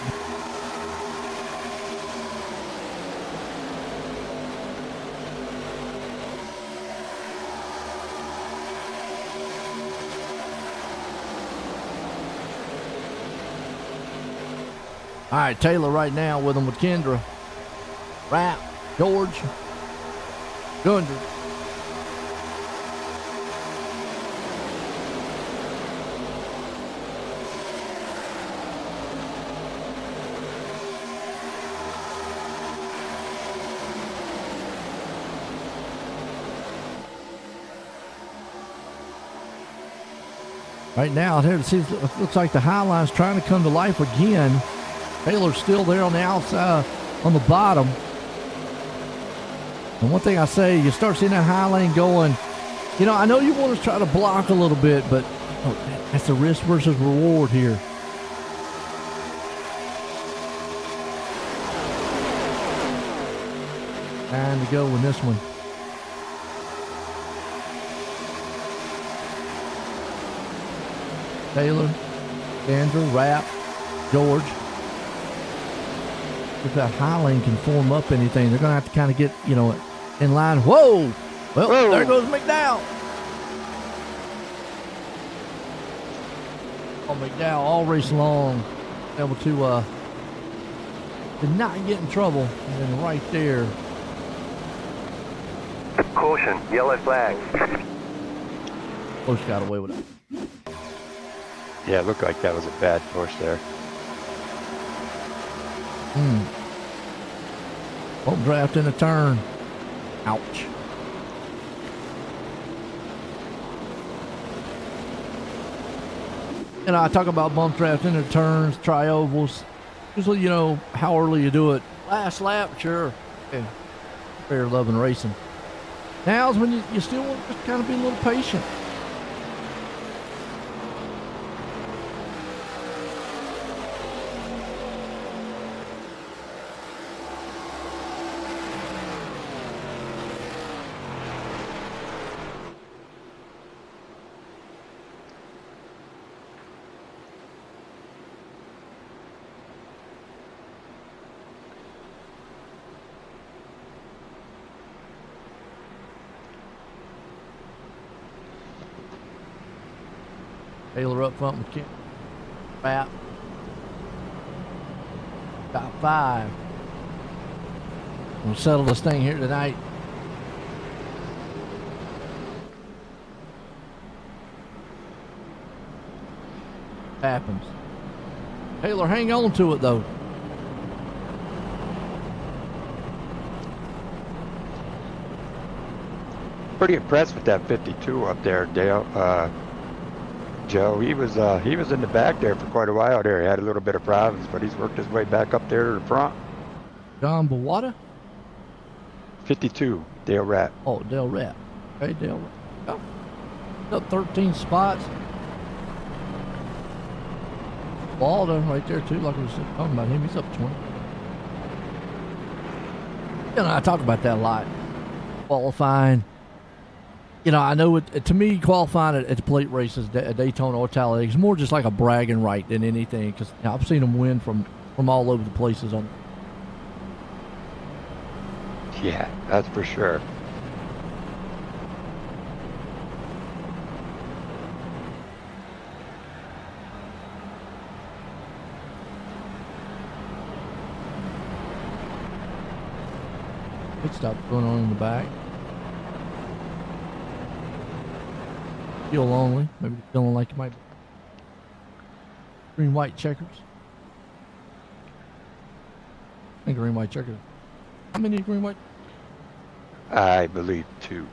All right, Taylor right now with him with Kendra. Rapp, George, Gundry. Right now, there it looks like the high line's trying to come to life again. Taylor's still there on the outside, on the bottom. And one thing I say, you start seeing that high lane going, I know you want to try to block a little bit, but that's the risk versus reward here. Time to go in this one. Taylor, Andrew, Rapp, George. If that high lane can form up anything, they're going to have to kind of get, in line. Whoa! Well, there goes McDowell. Oh, McDowell all race long, able to not get in trouble. And then right there. Caution, yellow flag. Close got away with it. Yeah, it looked like that was a bad push there. Bump draft in a turn. Ouch. I talk about bump draft in the turns, tri-ovals. Usually, how early you do it. Last lap, sure. Okay. Fair loving racing. Now's when you still want to just kind of be a little patient. Taylor up front with Kim. Rapp. Top 5. We'll settle this thing here tonight. Happens. Taylor, hang on to it though. Pretty impressed with that 52 up there, Dale. Joe, he was in the back there for quite a while there. He had a little bit of problems, but he's worked his way back up there to the front. John Bawada? 52, Dale Rapp. Oh, Dale Rapp. Okay, Dale Rapp. Oh. Up 13 spots. Bawada right there too, like we was talking about him. He's up 20. I talk about that a lot. Qualifying. I know to me, qualifying at the plate races, at Daytona or Talladega, is more just like a bragging right than anything. Because I've seen them win from all over the places. Yeah, that's for sure. Pit stop going on in the back. Field only. Maybe feeling like it might be green, white checkers. I think green, white checkers. How many green, white? I believe 2.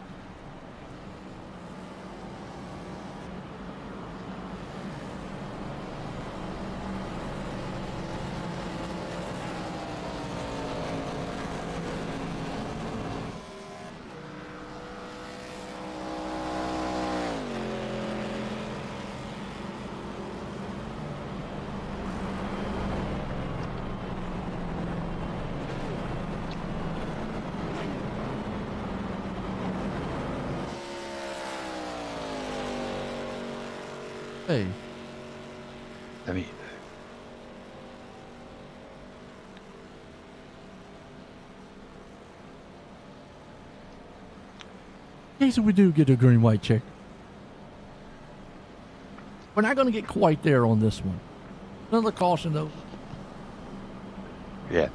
Hey, I mean, in case we do get a green, white checker. We're not going to get quite there on this one. Another caution, though. yeah.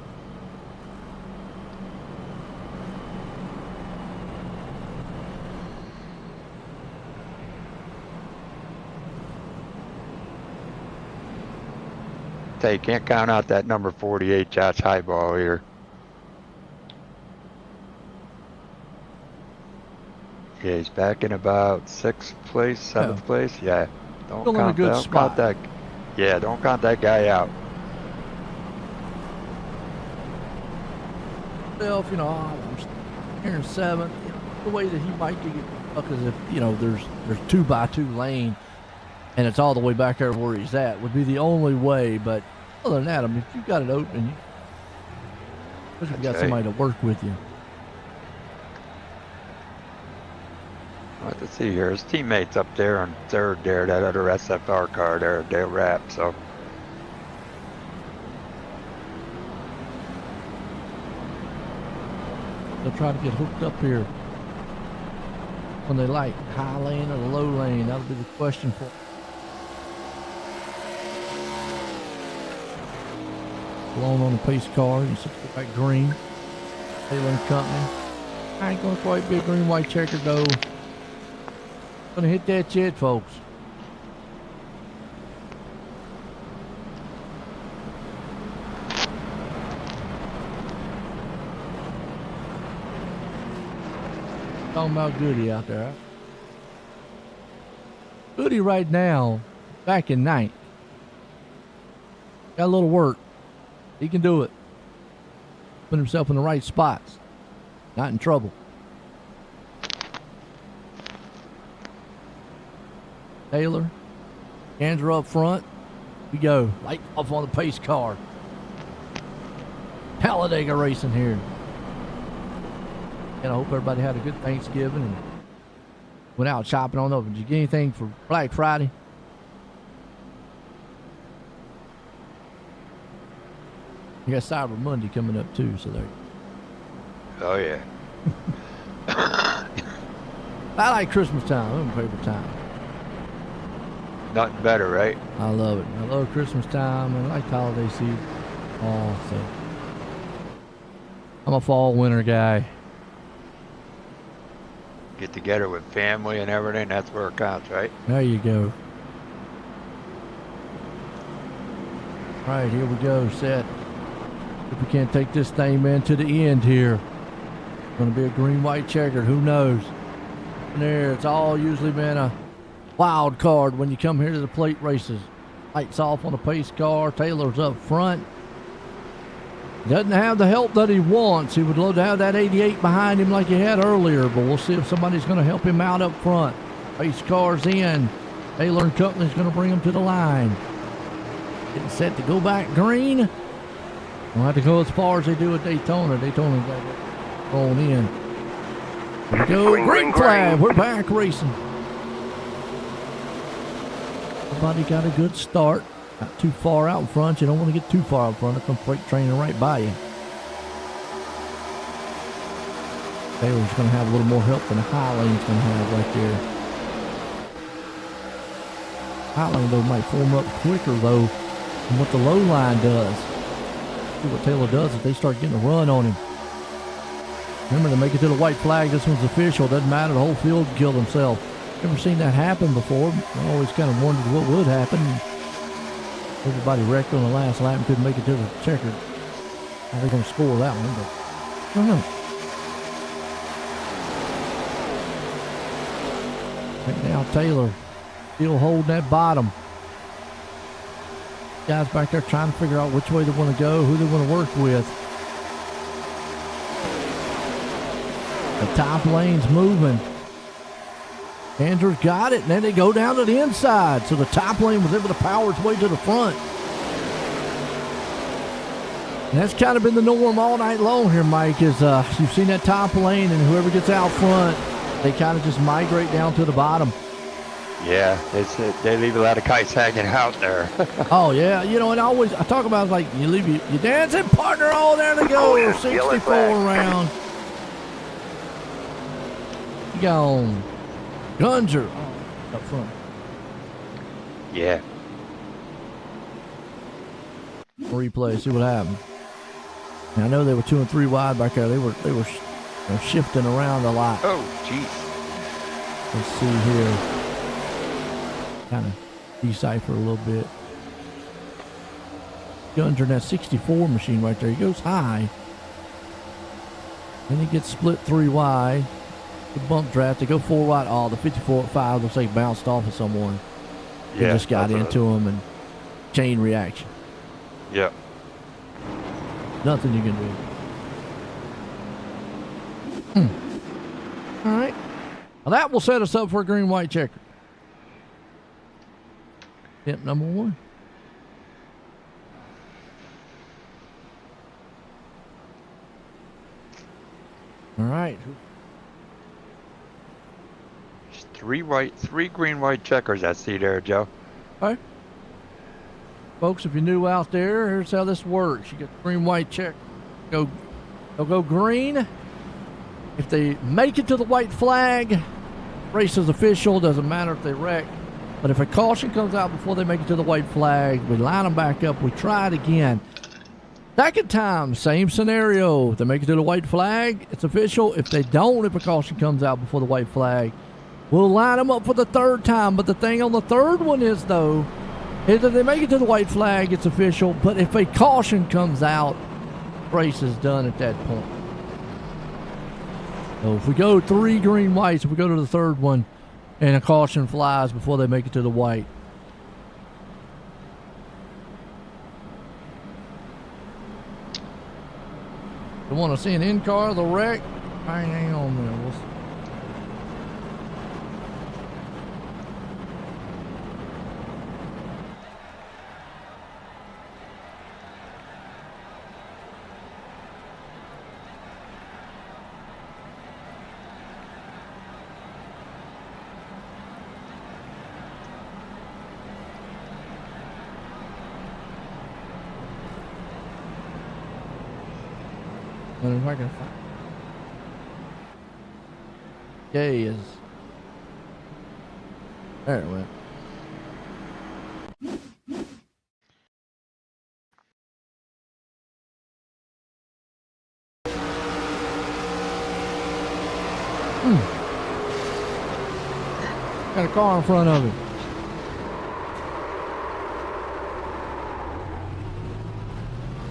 You can't count out that number 48 Josh Highball here. Yeah, he's back in about 6th place, 7th place. Yeah, don't Still in a count good that. Don't spot. count that. Yeah, don't count that guy out. Self, you know, I'm here in 7th. You know, the way that he might get stuck is if, you know, there's 2x2 lane and it's all the way back there where he's at would be the only way. But other than that, I mean, if you've got it open, especially if you got That's somebody to work with you. Let's see here. His teammates up there on 3rd there, that other SFR car there, Dale Rapp. So They'll try to get hooked up here when they like high lane or the low lane. That'll be the question for. Blown on the pace car. You see back green. Taylor and Company. I ain't gonna quite be a green, white checker though. Gonna hit that yet, folks. Talking about Goody out there. Goody right now, back in 9th. Got a little work. He can do it. Put himself in the right spots. Not in trouble. Taylor. Andrew up front. We go. Light off on the pace car. Talladega Racing here. And I hope everybody had a good Thanksgiving and went out shopping on over. Did you get anything for Black Friday? You got Cyber Monday coming up too, so there. oh yeah. I like Christmas time. I'm favorite time. Nothing better, right? I love it. I love Christmas time and I like holiday season. Also, I'm a fall winter guy. Get together with family and everything. That's where it counts, right? There you go. All right, here we go. Set. If we can't take this thing, man, to the end here. Going to be a green-white checkered. Who knows? And there, it's all usually been a wild card when you come here to the plate races. Lights off on the pace car. Taylor's up front. Doesn't have the help that he wants. He would love to have that 88 behind him like he had earlier, but we'll see if somebody's going to help him out up front. Pace car's in. Taylor and Company's going to bring him to the line. Getting set to go back green. We'll have to go as far as they do at Daytona. Daytona got to get thrown in. Here we go. Green flag. We're back racing. Everybody got a good start. Not too far out in front. You don't want to get too far out in front. It'll come freight training right by you. Taylor's going to have a little more help than the high lane's going to have right there. High lane, though, might form up quicker, though, than what the low line does. See what Taylor does if they start getting a run on him. Remember, to make it to the white flag, this one's official. Doesn't matter. The whole field killed himself. Never seen that happen before. I always kind of wondered what would happen. Everybody wrecked on the last lap and couldn't make it to the checkered. How they going to score that one, but I don't know. Right now, Taylor still holding that bottom. Guys back there trying to figure out which way they want to go, who they want to work with. The top lane's moving. Andrew's got it, and then they go down to the inside. So the top lane was able to power its way to the front. And that's kind of been the norm all night long here, Mike, is you've seen that top lane, and whoever gets out front, they kind of just migrate down to the bottom. Yeah, they leave a lot of kites hanging out there. Oh, yeah. You know, and I talk about, like, you leave your dancing partner, oh, there they go, 64 around. Gone. Gunzer up front. Yeah. Replay, see what happened. Now, I know they were 2 and 3 wide back there. They were shifting around a lot. Oh, jeez. Let's see here. Kind of decipher a little bit. Gunzer in that 64 machine right there. He goes high. Then he gets split 3 wide. The bump draft, they go 4 wide. Oh, the 54 at 5 looks like bounced off of someone. They just got into him and chain reaction. Yeah. Nothing you can do. All right. Well, that will set us up for a green-white checker. Tip number 1. All right. 3 green, white checkers I see there, Joe. All right. Folks, if you're new out there, here's how this works. You get the green, white check. They'll go green. If they make it to the white flag, race is official. Doesn't matter if they wreck. But if a caution comes out before they make it to the white flag, we line them back up. We try it again. Second time, same scenario. If they make it to the white flag, it's official. If they don't, if a caution comes out before the white flag, we'll line them up for the third time. But the thing on the third one is, though, is if they make it to the white flag, it's official. But if a caution comes out, race is done at that point. So if we go 3 green, whites, if we go to the third one, and a caution flies before they make it to the white. You want to see an in-car, the wreck? Hang on there. We'll see. If I can find K is there. It went. Got a car in front of him.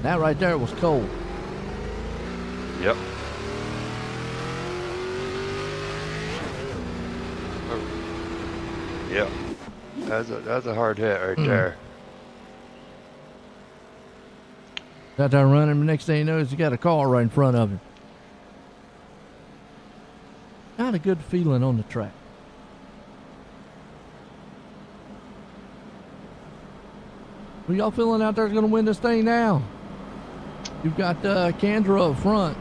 That right there was cold. Yep. Yep. That's a hard hit right there. Got there running. The next thing you know is you got a car right in front of him. Not a good feeling on the track. Who y'all feeling out there is going to win this thing now? You've got Kendra up front.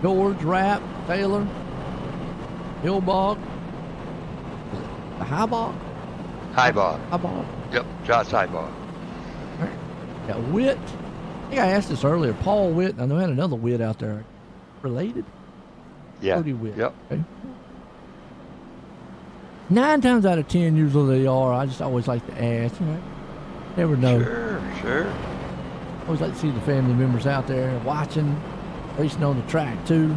George, Rapp, Taylor, Hillbog, Highbog? Highbog. Highbog. Yep, Josh Highbog. Right. Got Witt. I think I asked this earlier. Paul Witt. I know I had another Witt out there. Related? Yeah. Cody Witt. Yep. Okay. 9 times out of 10, usually they are. I just always like to ask. You know, never know. Sure. Always like to see the family members out there watching, racing on the track too.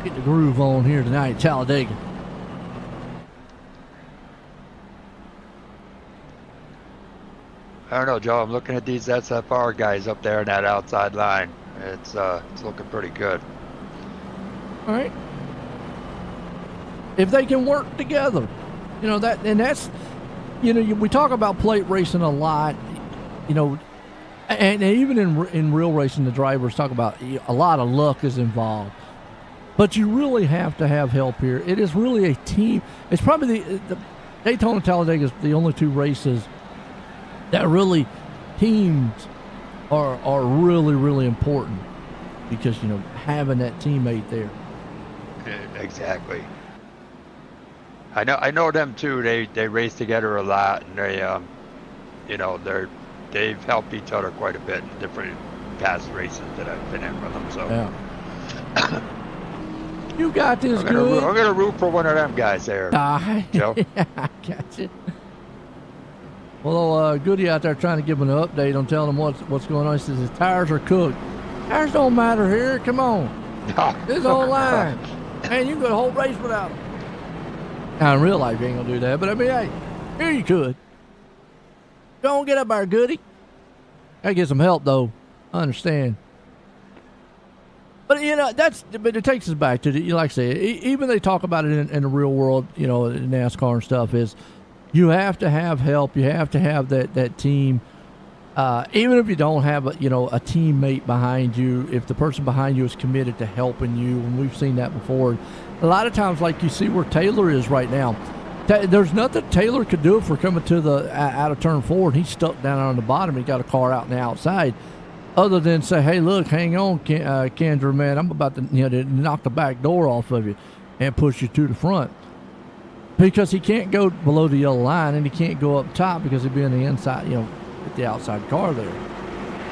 Get the groove on here tonight, Talladega. I don't know, Joe. I'm looking at these SFR guys up there in that outside line. It's looking pretty good. All right. If they can work together, you know that, and that's, you know, we talk about plate racing a lot, you know, and even in real racing, the drivers talk about a lot of luck is involved. But you really have to have help here. It is really a team. It's probably the Daytona Talladega is the only two races that really teams are really, really important, because, you know, having that teammate there. Exactly. I know them too. They race together a lot, and they you know, they've helped each other quite a bit in different past races that I've been in with them. So Yeah. You got this, I'm gonna root for one of them guys there, Joe. Yeah, I got you. Well, Goody out there trying to give him an update on telling him what's going on. He says his tires are cooked. Tires don't matter here. Come on. This whole line. Man, you can go the whole race without them. Now, in real life, you ain't going to do that. But, I mean, hey, here you could. Don't get up there, Goody. Got to get some help, though. I understand. But, you know, but it takes us back to, like I say, even they talk about it in the real world, you know, in NASCAR and stuff, is you have to have help. You have to have that team. Even if you don't have a teammate behind you, if the person behind you is committed to helping you, and we've seen that before. A lot of times, like you see where Taylor is right now, there's nothing Taylor could do if we're coming to the out of turn 4 and he's stuck down on the bottom. He got a car out on the outside, other than say, "Hey, look, hang on, Kendra, man, I'm about to knock the back door off of you and push you to the front." Because he can't go below the yellow line, and he can't go up top because he'd be on the inside, with the outside car there.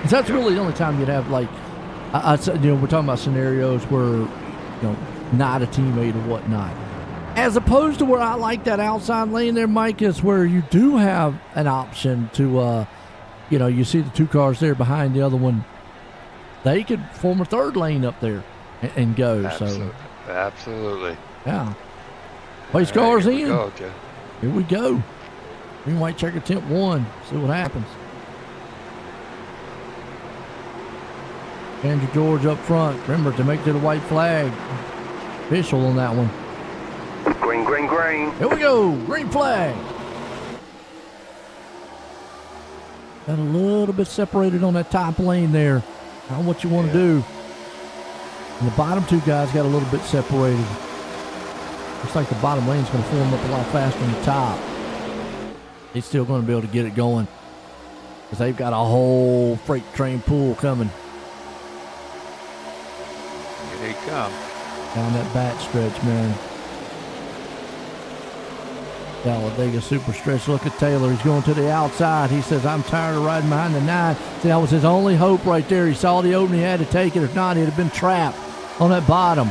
And so that's really the only time you'd have, like, we're talking about scenarios where, not a teammate or whatnot. As opposed to where I like that outside lane there, Mike, is where you do have an option to, you see the two cars there behind the other one. They could form a third lane up there and go. Absolutely. Yeah. Place cars in. Here we go. Green, white, checker, temp 1. See what happens. Andrew George up front. Remember to make it to the white flag. Official on that one. Green, green, green. Here we go. Green flag. Got a little bit separated on that top lane there. I don't know what you want to do. And the bottom two guys got a little bit separated. Looks like the bottom lane's going to form up a lot faster than the top. He's still going to be able to get it going, because they've got a whole freight train pool coming. Here they come. Down that back stretch, man. Talladega super stretch. Look at Taylor. He's going to the outside. He says, "I'm tired of riding behind the 9. See, that was his only hope right there. He saw the opening. He had to take it. If not, he'd have been trapped on that bottom.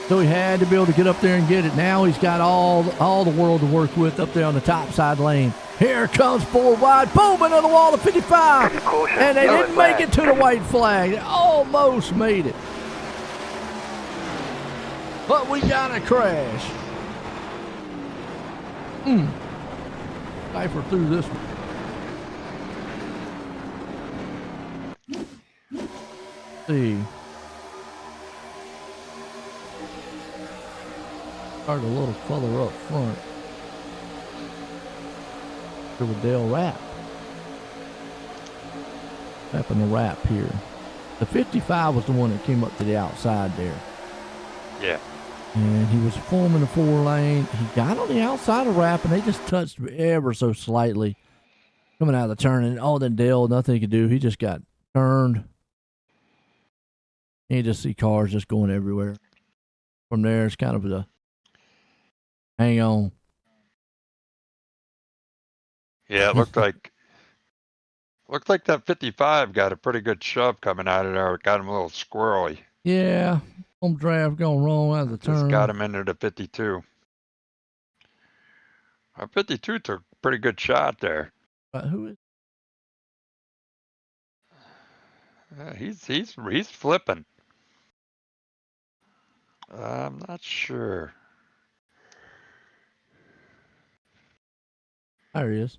So he had to be able to get up there and get it. Now he's got all the world to work with up there on the top side lane. Here comes 4 wide. Boom, into the wall of 55. And they didn't make it to the white flag. They almost made it. But we got a crash. Cipher through this one. See. Start a little further up front. To the Dale wrap. Wrapping the wrap here. The 55 was the one that came up to the outside there. Yeah. And he was forming a 4 lane. He got on the outside of wrap, and they just touched ever so slightly coming out of the turn. And then Dale, nothing he could do. He just got turned. And you just see cars just going everywhere. From there, it's kind of the hang on. Yeah, it looked like that 55 got a pretty good shove coming out of there. It got him a little squirrely. Yeah, home draft going wrong out of the turn. Just got him into the 52. Our 52 took a pretty good shot there. Who is? He's flipping. I'm not sure. There he is.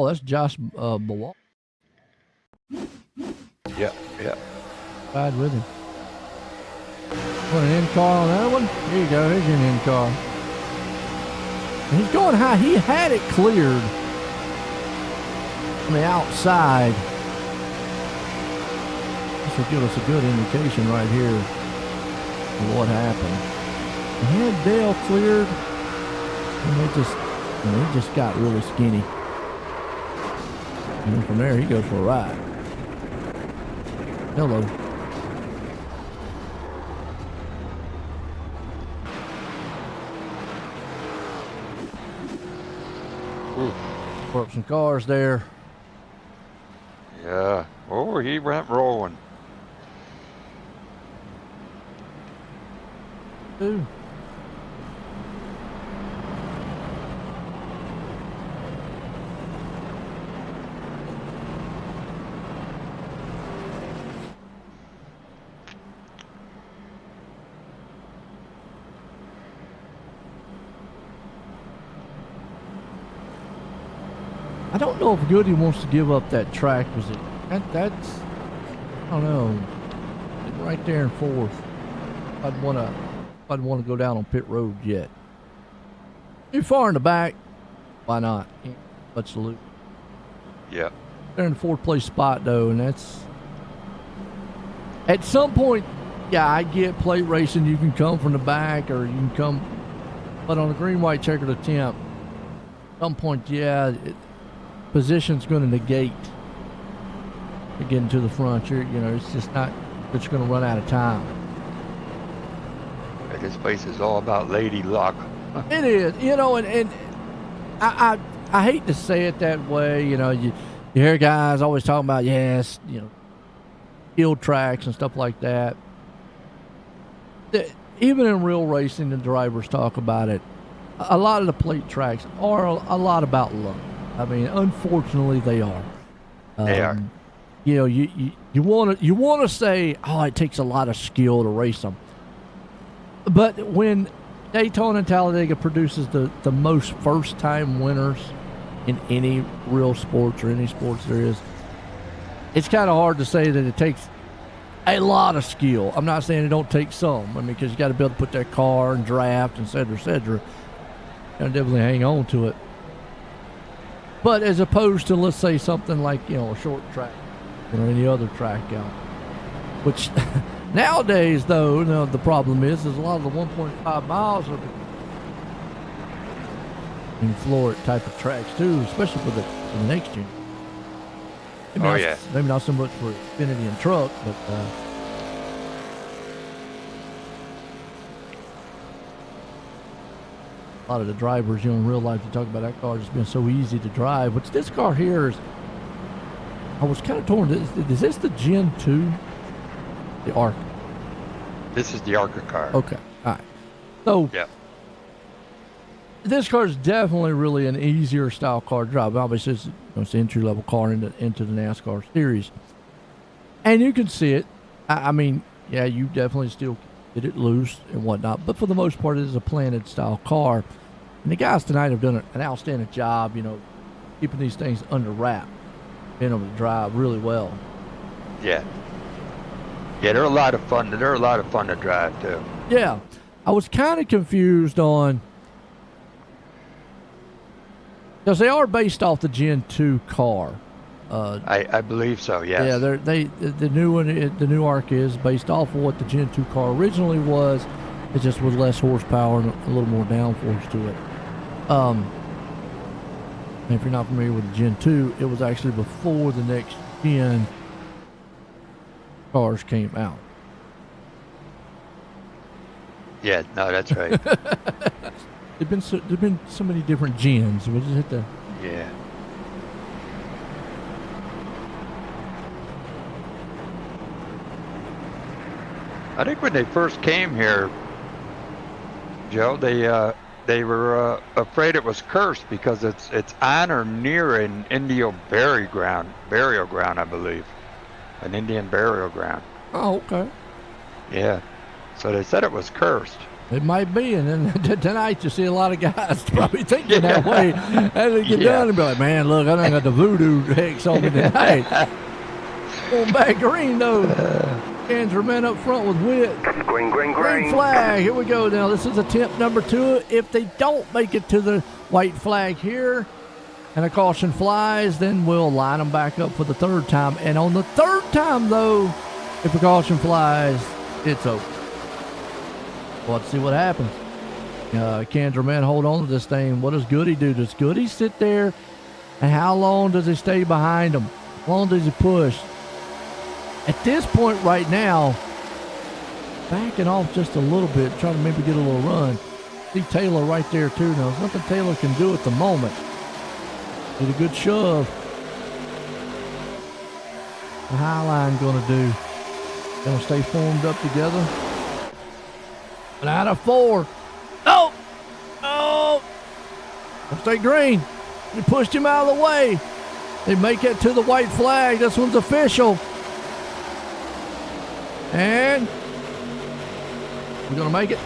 Oh, that's Josh Bawal. Yep, yep. Ride with him. Want an in-car on that one? Here you go. Here's your in-car. And he's going high. He had it cleared on the outside. This will give us a good indication right here of what happened. He had Dale cleared, and he just got really skinny. And then from there, he goes for a ride. Hello. Put up some cars there. Yeah. Oh, he went rolling. Ooh. I don't know if Goody wants to give up that track. Was it? That's I don't know. It's right there in fourth. I'd want to go down on pit road yet. Too far in the back. Why not? Let's loot. Yep. They're in the fourth place spot though, and that's at some point. Yeah, I get plate racing. You can come from the back, or you can come, but on a green, white, checkered attempt, at some point, yeah. Position's going to negate getting to the front. It's just not. It's going to run out of time. This place is all about lady luck. It is, and I hate to say it that way. You hear guys always talking about field tracks and stuff like that. Even in real racing, the drivers talk about it. A lot of the plate tracks are a lot about luck. I mean, unfortunately, they are. They are. You want to say, oh, it takes a lot of skill to race them. But when Daytona and Talladega produces the most first-time winners in any real sports or any sports there is, it's kind of hard to say that it takes a lot of skill. I'm not saying it don't take some. I mean, because you got to be able to put that car and draft and et cetera. And definitely hang on to it. But as opposed to, let's say, something like, a short track, any other track out. Which, nowadays, though, the problem is a lot of the 1.5 miles are in floor type of tracks, too, especially for the next year. Maybe not so much for Xfinity and truck, but... a lot of the drivers, in real life, you talk about that car just being so easy to drive. Which this car here is, I was kind of torn. Is this the Gen 2? The ARC? This is the ARCA car. Okay, all right. So, yeah. This car is definitely really an easier style car to drive. Obviously, it's an entry-level car into the NASCAR series. And you can see it. I mean, yeah, you definitely still get it loose and whatnot. But for the most part, it is a planted style car. And the guys tonight have done an outstanding job, keeping these things under wrap, being able to drive really well. Yeah. Yeah, they're a lot of fun. They're a lot of fun to drive, too. Yeah. I was kind of confused on, because they are based off the Gen 2 car. I believe so, yes. Yeah, the new one, the new ARC is based off of what the Gen 2 car originally was. It just with less horsepower and a little more downforce to it. If you're not familiar with the Gen 2, it was actually before the next gen cars came out. Yeah, no, that's right. There've been so many different gens. We just hit the. Yeah. I think when they first came here, Joe, they were afraid it was cursed because it's on or near an Indian burial ground, I believe, an Indian burial ground. Oh, okay. Yeah, so they said it was cursed. It might be, and then tonight you see a lot of guys probably thinking that way as they get done and be like, man, look, I done got the voodoo hex on me tonight. Going back green, though. Kansas men up front with Witt. Green, green, Green green. flag. Here we go now. This is attempt number 2. If they don't make it to the white flag here and a caution flies, then we'll line them back up for the 3rd time. And on the 3rd time, though, if a caution flies, it's over. Well, let's see what happens. Kansas men hold on to this thing. What does Goody do? Does Goody sit there? And how long does he stay behind him? How long does he push? At this point right now, backing off just a little bit, trying to maybe get a little run. See Taylor right there too. Now, there's nothing Taylor can do at the moment. Did a good shove. The high line going to do. Going to stay formed up together. And out of 4. Oh! Oh! Stay green. He pushed him out of the way. They make it to the white flag. This one's official. And we're going to make it.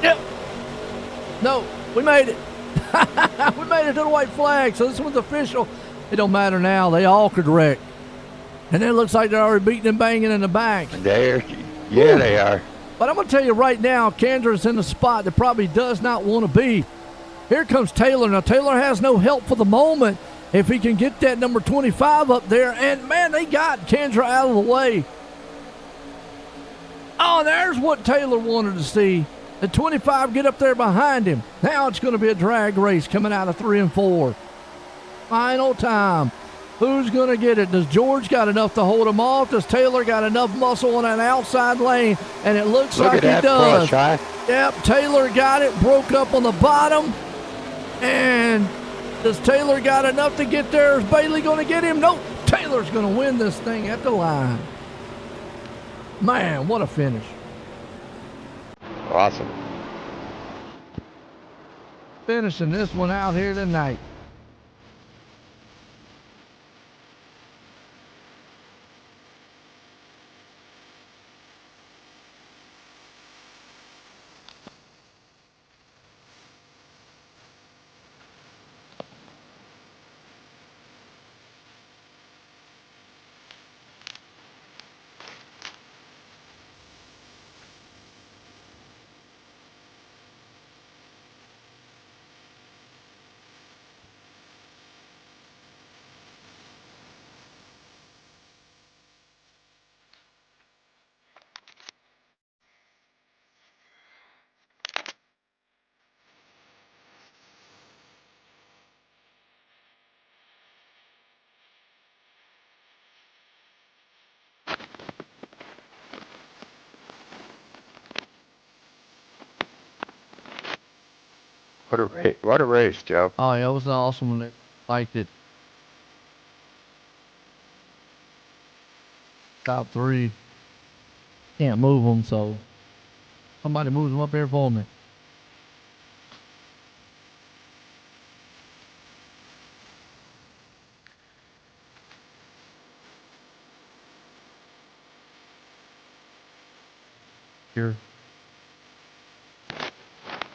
Yep. No, we made it. We made it to the white flag. So this one's official. It don't matter now. They all could wreck. And it looks like they're already beating and banging in the back. They are. But I'm going to tell you right now, Kansas is in a spot that probably does not want to be. Here comes Taylor. Now, Taylor has no help for the moment. If he can get that number 25 up there. And, man, they got Kansas out of the way. Oh, there's what Taylor wanted to see. The 25 get up there behind him. Now it's going to be a drag race coming out of 3 and 4. Final time. Who's going to get it? Does George got enough to hold him off? Does Taylor got enough muscle on that outside lane? And it looks like he does. Crush, huh? Yep, Taylor got it. Broke up on the bottom. And does Taylor got enough to get there? Is Bailey going to get him? Nope. Taylor's going to win this thing at the line. Man, what a finish. Awesome. Finishing this one out here tonight. What a race, Joe. Oh, yeah, it was an awesome one. Liked it. Top 3. Can't move them, so somebody moves them up here for me. Here.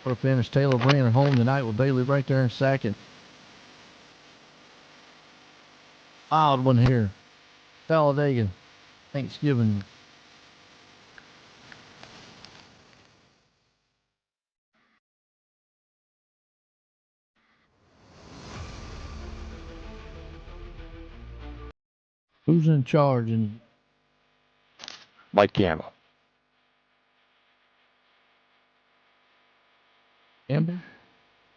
What a finish. Taylor bringing it home tonight with Bailey right there in second. Wild one here. Talladega. Thanksgiving. Who's in charge? And Mike Campbell. Campbell?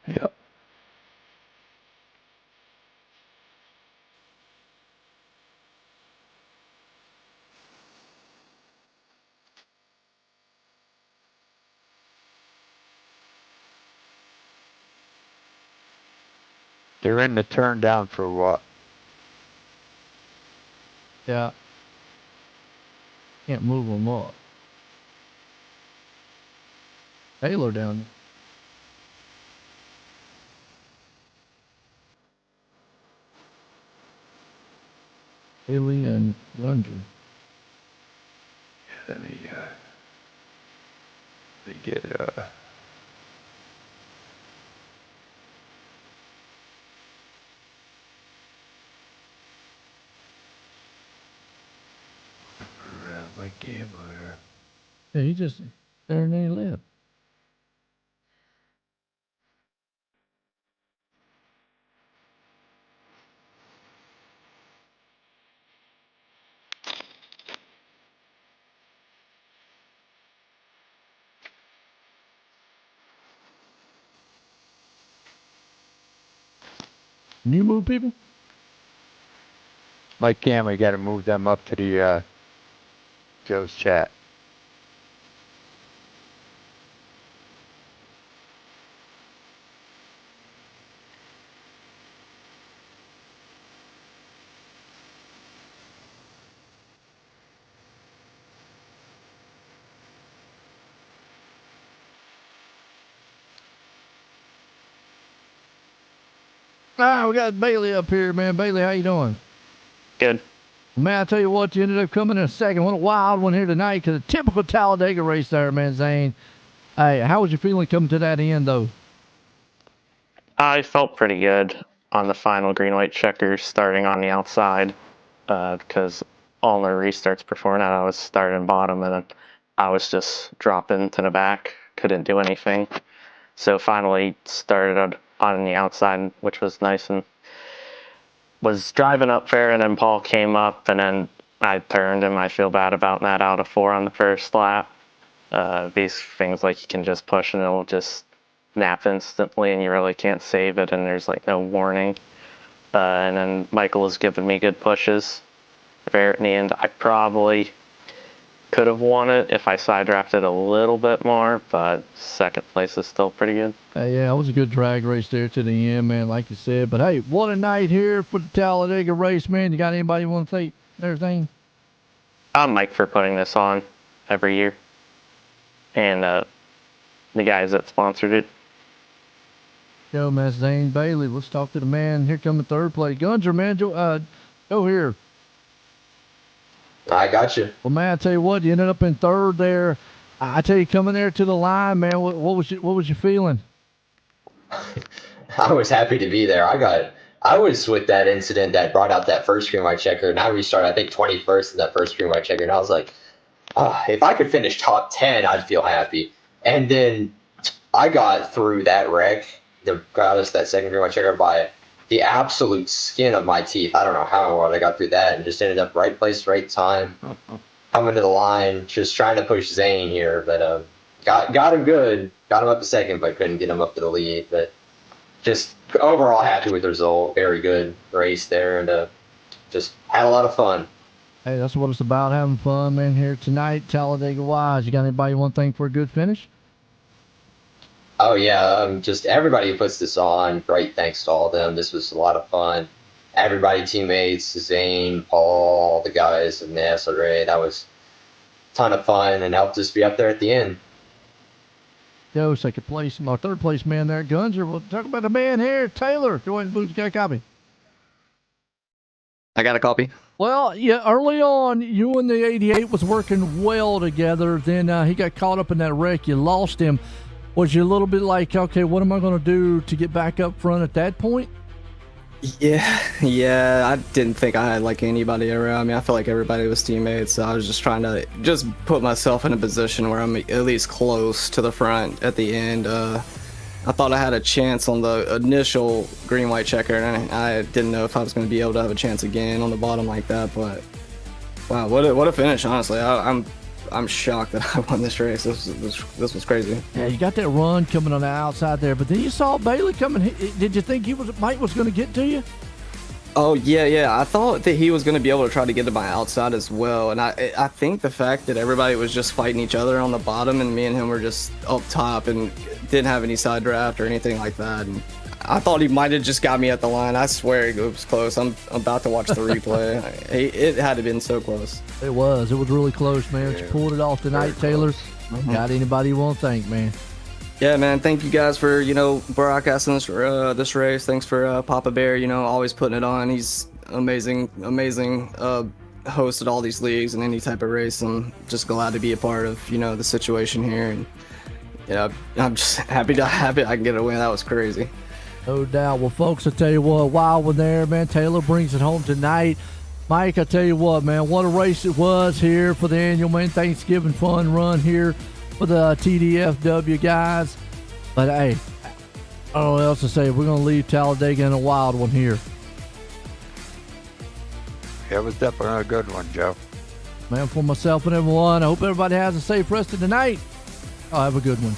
Yep. They're in the turn down for what? Yeah. Can't move them up. Taylor down. Haley and Lunger. Let me, They get my gambler. Yeah, he just there and then he left. Can you move people? Mike Cam, we got to move them up to the Joe's chat. We got Bailey up here, man. Bailey, how you doing? Good. Man, I tell you what, you ended up coming in a second. What a wild one here tonight, because a typical Talladega race there, man, Zane. Hey, how was you feeling coming to that end, though? I felt pretty good on the final green white checker starting on the outside because all the restarts before that I was starting bottom and then I was just dropping to the back, couldn't do anything. So finally started on the outside, which was nice, and was driving up there, and then Paul came up and then I turned him. I feel bad about that out of 4 on the first lap. These things like you can just push and it'll just snap instantly and you really can't save it and there's like no warning. And then Michael was giving me good pushes there in the end. I probably could have won it if I side drafted a little bit more, but second place is still pretty good. Yeah, it was a good drag race there to the end, man, like you said. But hey, what a night here for the Talladega race, man. You got anybody you want to say there, Zane? I'm Mike for putting this on every year. And the guys that sponsored it. Yo, man, Zane Bailey. Let's talk to the man. Here coming third place. Gunzer, man. Go here. I got you. Well, man, I tell you what, you ended up in third there. I tell you, coming there to the line, man, what was you feeling? I was happy to be there. I was with that incident that brought out that first green white checker, and I restarted, I think, 21st in that first green white checker, and I was like, if I could finish top 10, I'd feel happy. And then I got through that wreck, got us that second green white checker by the absolute skin of my teeth. I don't know how I got through that and just ended up right place, right time, coming to the line, just trying to push Zane here, but got him good, got him up to second, but couldn't get him up to the lead. But just overall happy with the result. Very good race there, and just had a lot of fun. Hey, that's what it's about, having fun, man, here tonight, Talladega Wise. You got anybody you want to thank for a good finish? Oh, yeah, just everybody who puts this on, great thanks to all of them. This was a lot of fun. Everybody, teammates, Zane, Paul, the guys, and Nessa, Ray, that was a ton of fun and helped us be up there at the end. Yo, second place, my third place man there, Gunzer. We'll talk about the man here, Taylor. Go ahead and boost, got a copy. I got a copy. Well, yeah, early on, you and the 88 was working well together. Then he got caught up in that wreck. You lost him. Was you a little bit like, okay, what am I going to do to get back up front at that point? Yeah, I didn't think I had like anybody around me. I felt like everybody was teammates, so I was just trying to just put myself in a position where I'm at least close to the front at the end. I thought I had a chance on the initial green-white checker, and I didn't know if I was going to be able to have a chance again on the bottom like that, but wow, what a finish, honestly. I'm shocked that I won this race. This was crazy. Yeah, you got that run coming on the outside there, but then you saw Bailey coming. Did you think Mike was going to get to you? Oh, yeah. I thought that he was going to be able to try to get to my outside as well. And I think the fact that everybody was just fighting each other on the bottom and me and him were just up top and didn't have any side draft or anything like that. And I thought he might have just got me at the line. I swear it was close. I'm about to watch the replay. It had to have been so close. It was really close, man. Yeah, you pulled it off tonight, Taylor. Mm-hmm. Got anybody you want to thank, man? Yeah, man. Thank you guys for, broadcasting this race. Thanks for Papa Bear, always putting it on. He's amazing host at all these leagues and any type of race. I'm just glad to be a part of, the situation here. And Yeah, I'm just happy I can get a win. That was crazy. No doubt. Well, folks, I tell you what, wild one there, man. Taylor brings it home tonight. Mike, I tell you what, man, what a race it was here for the annual, man, Thanksgiving fun run here for the TDFW guys. But, hey, I don't know what else to say. We're going to leave Talladega in a wild one here. It was definitely a good one, Joe. Man, for myself and everyone, I hope everybody has a safe rest of the night. I'll have a good one.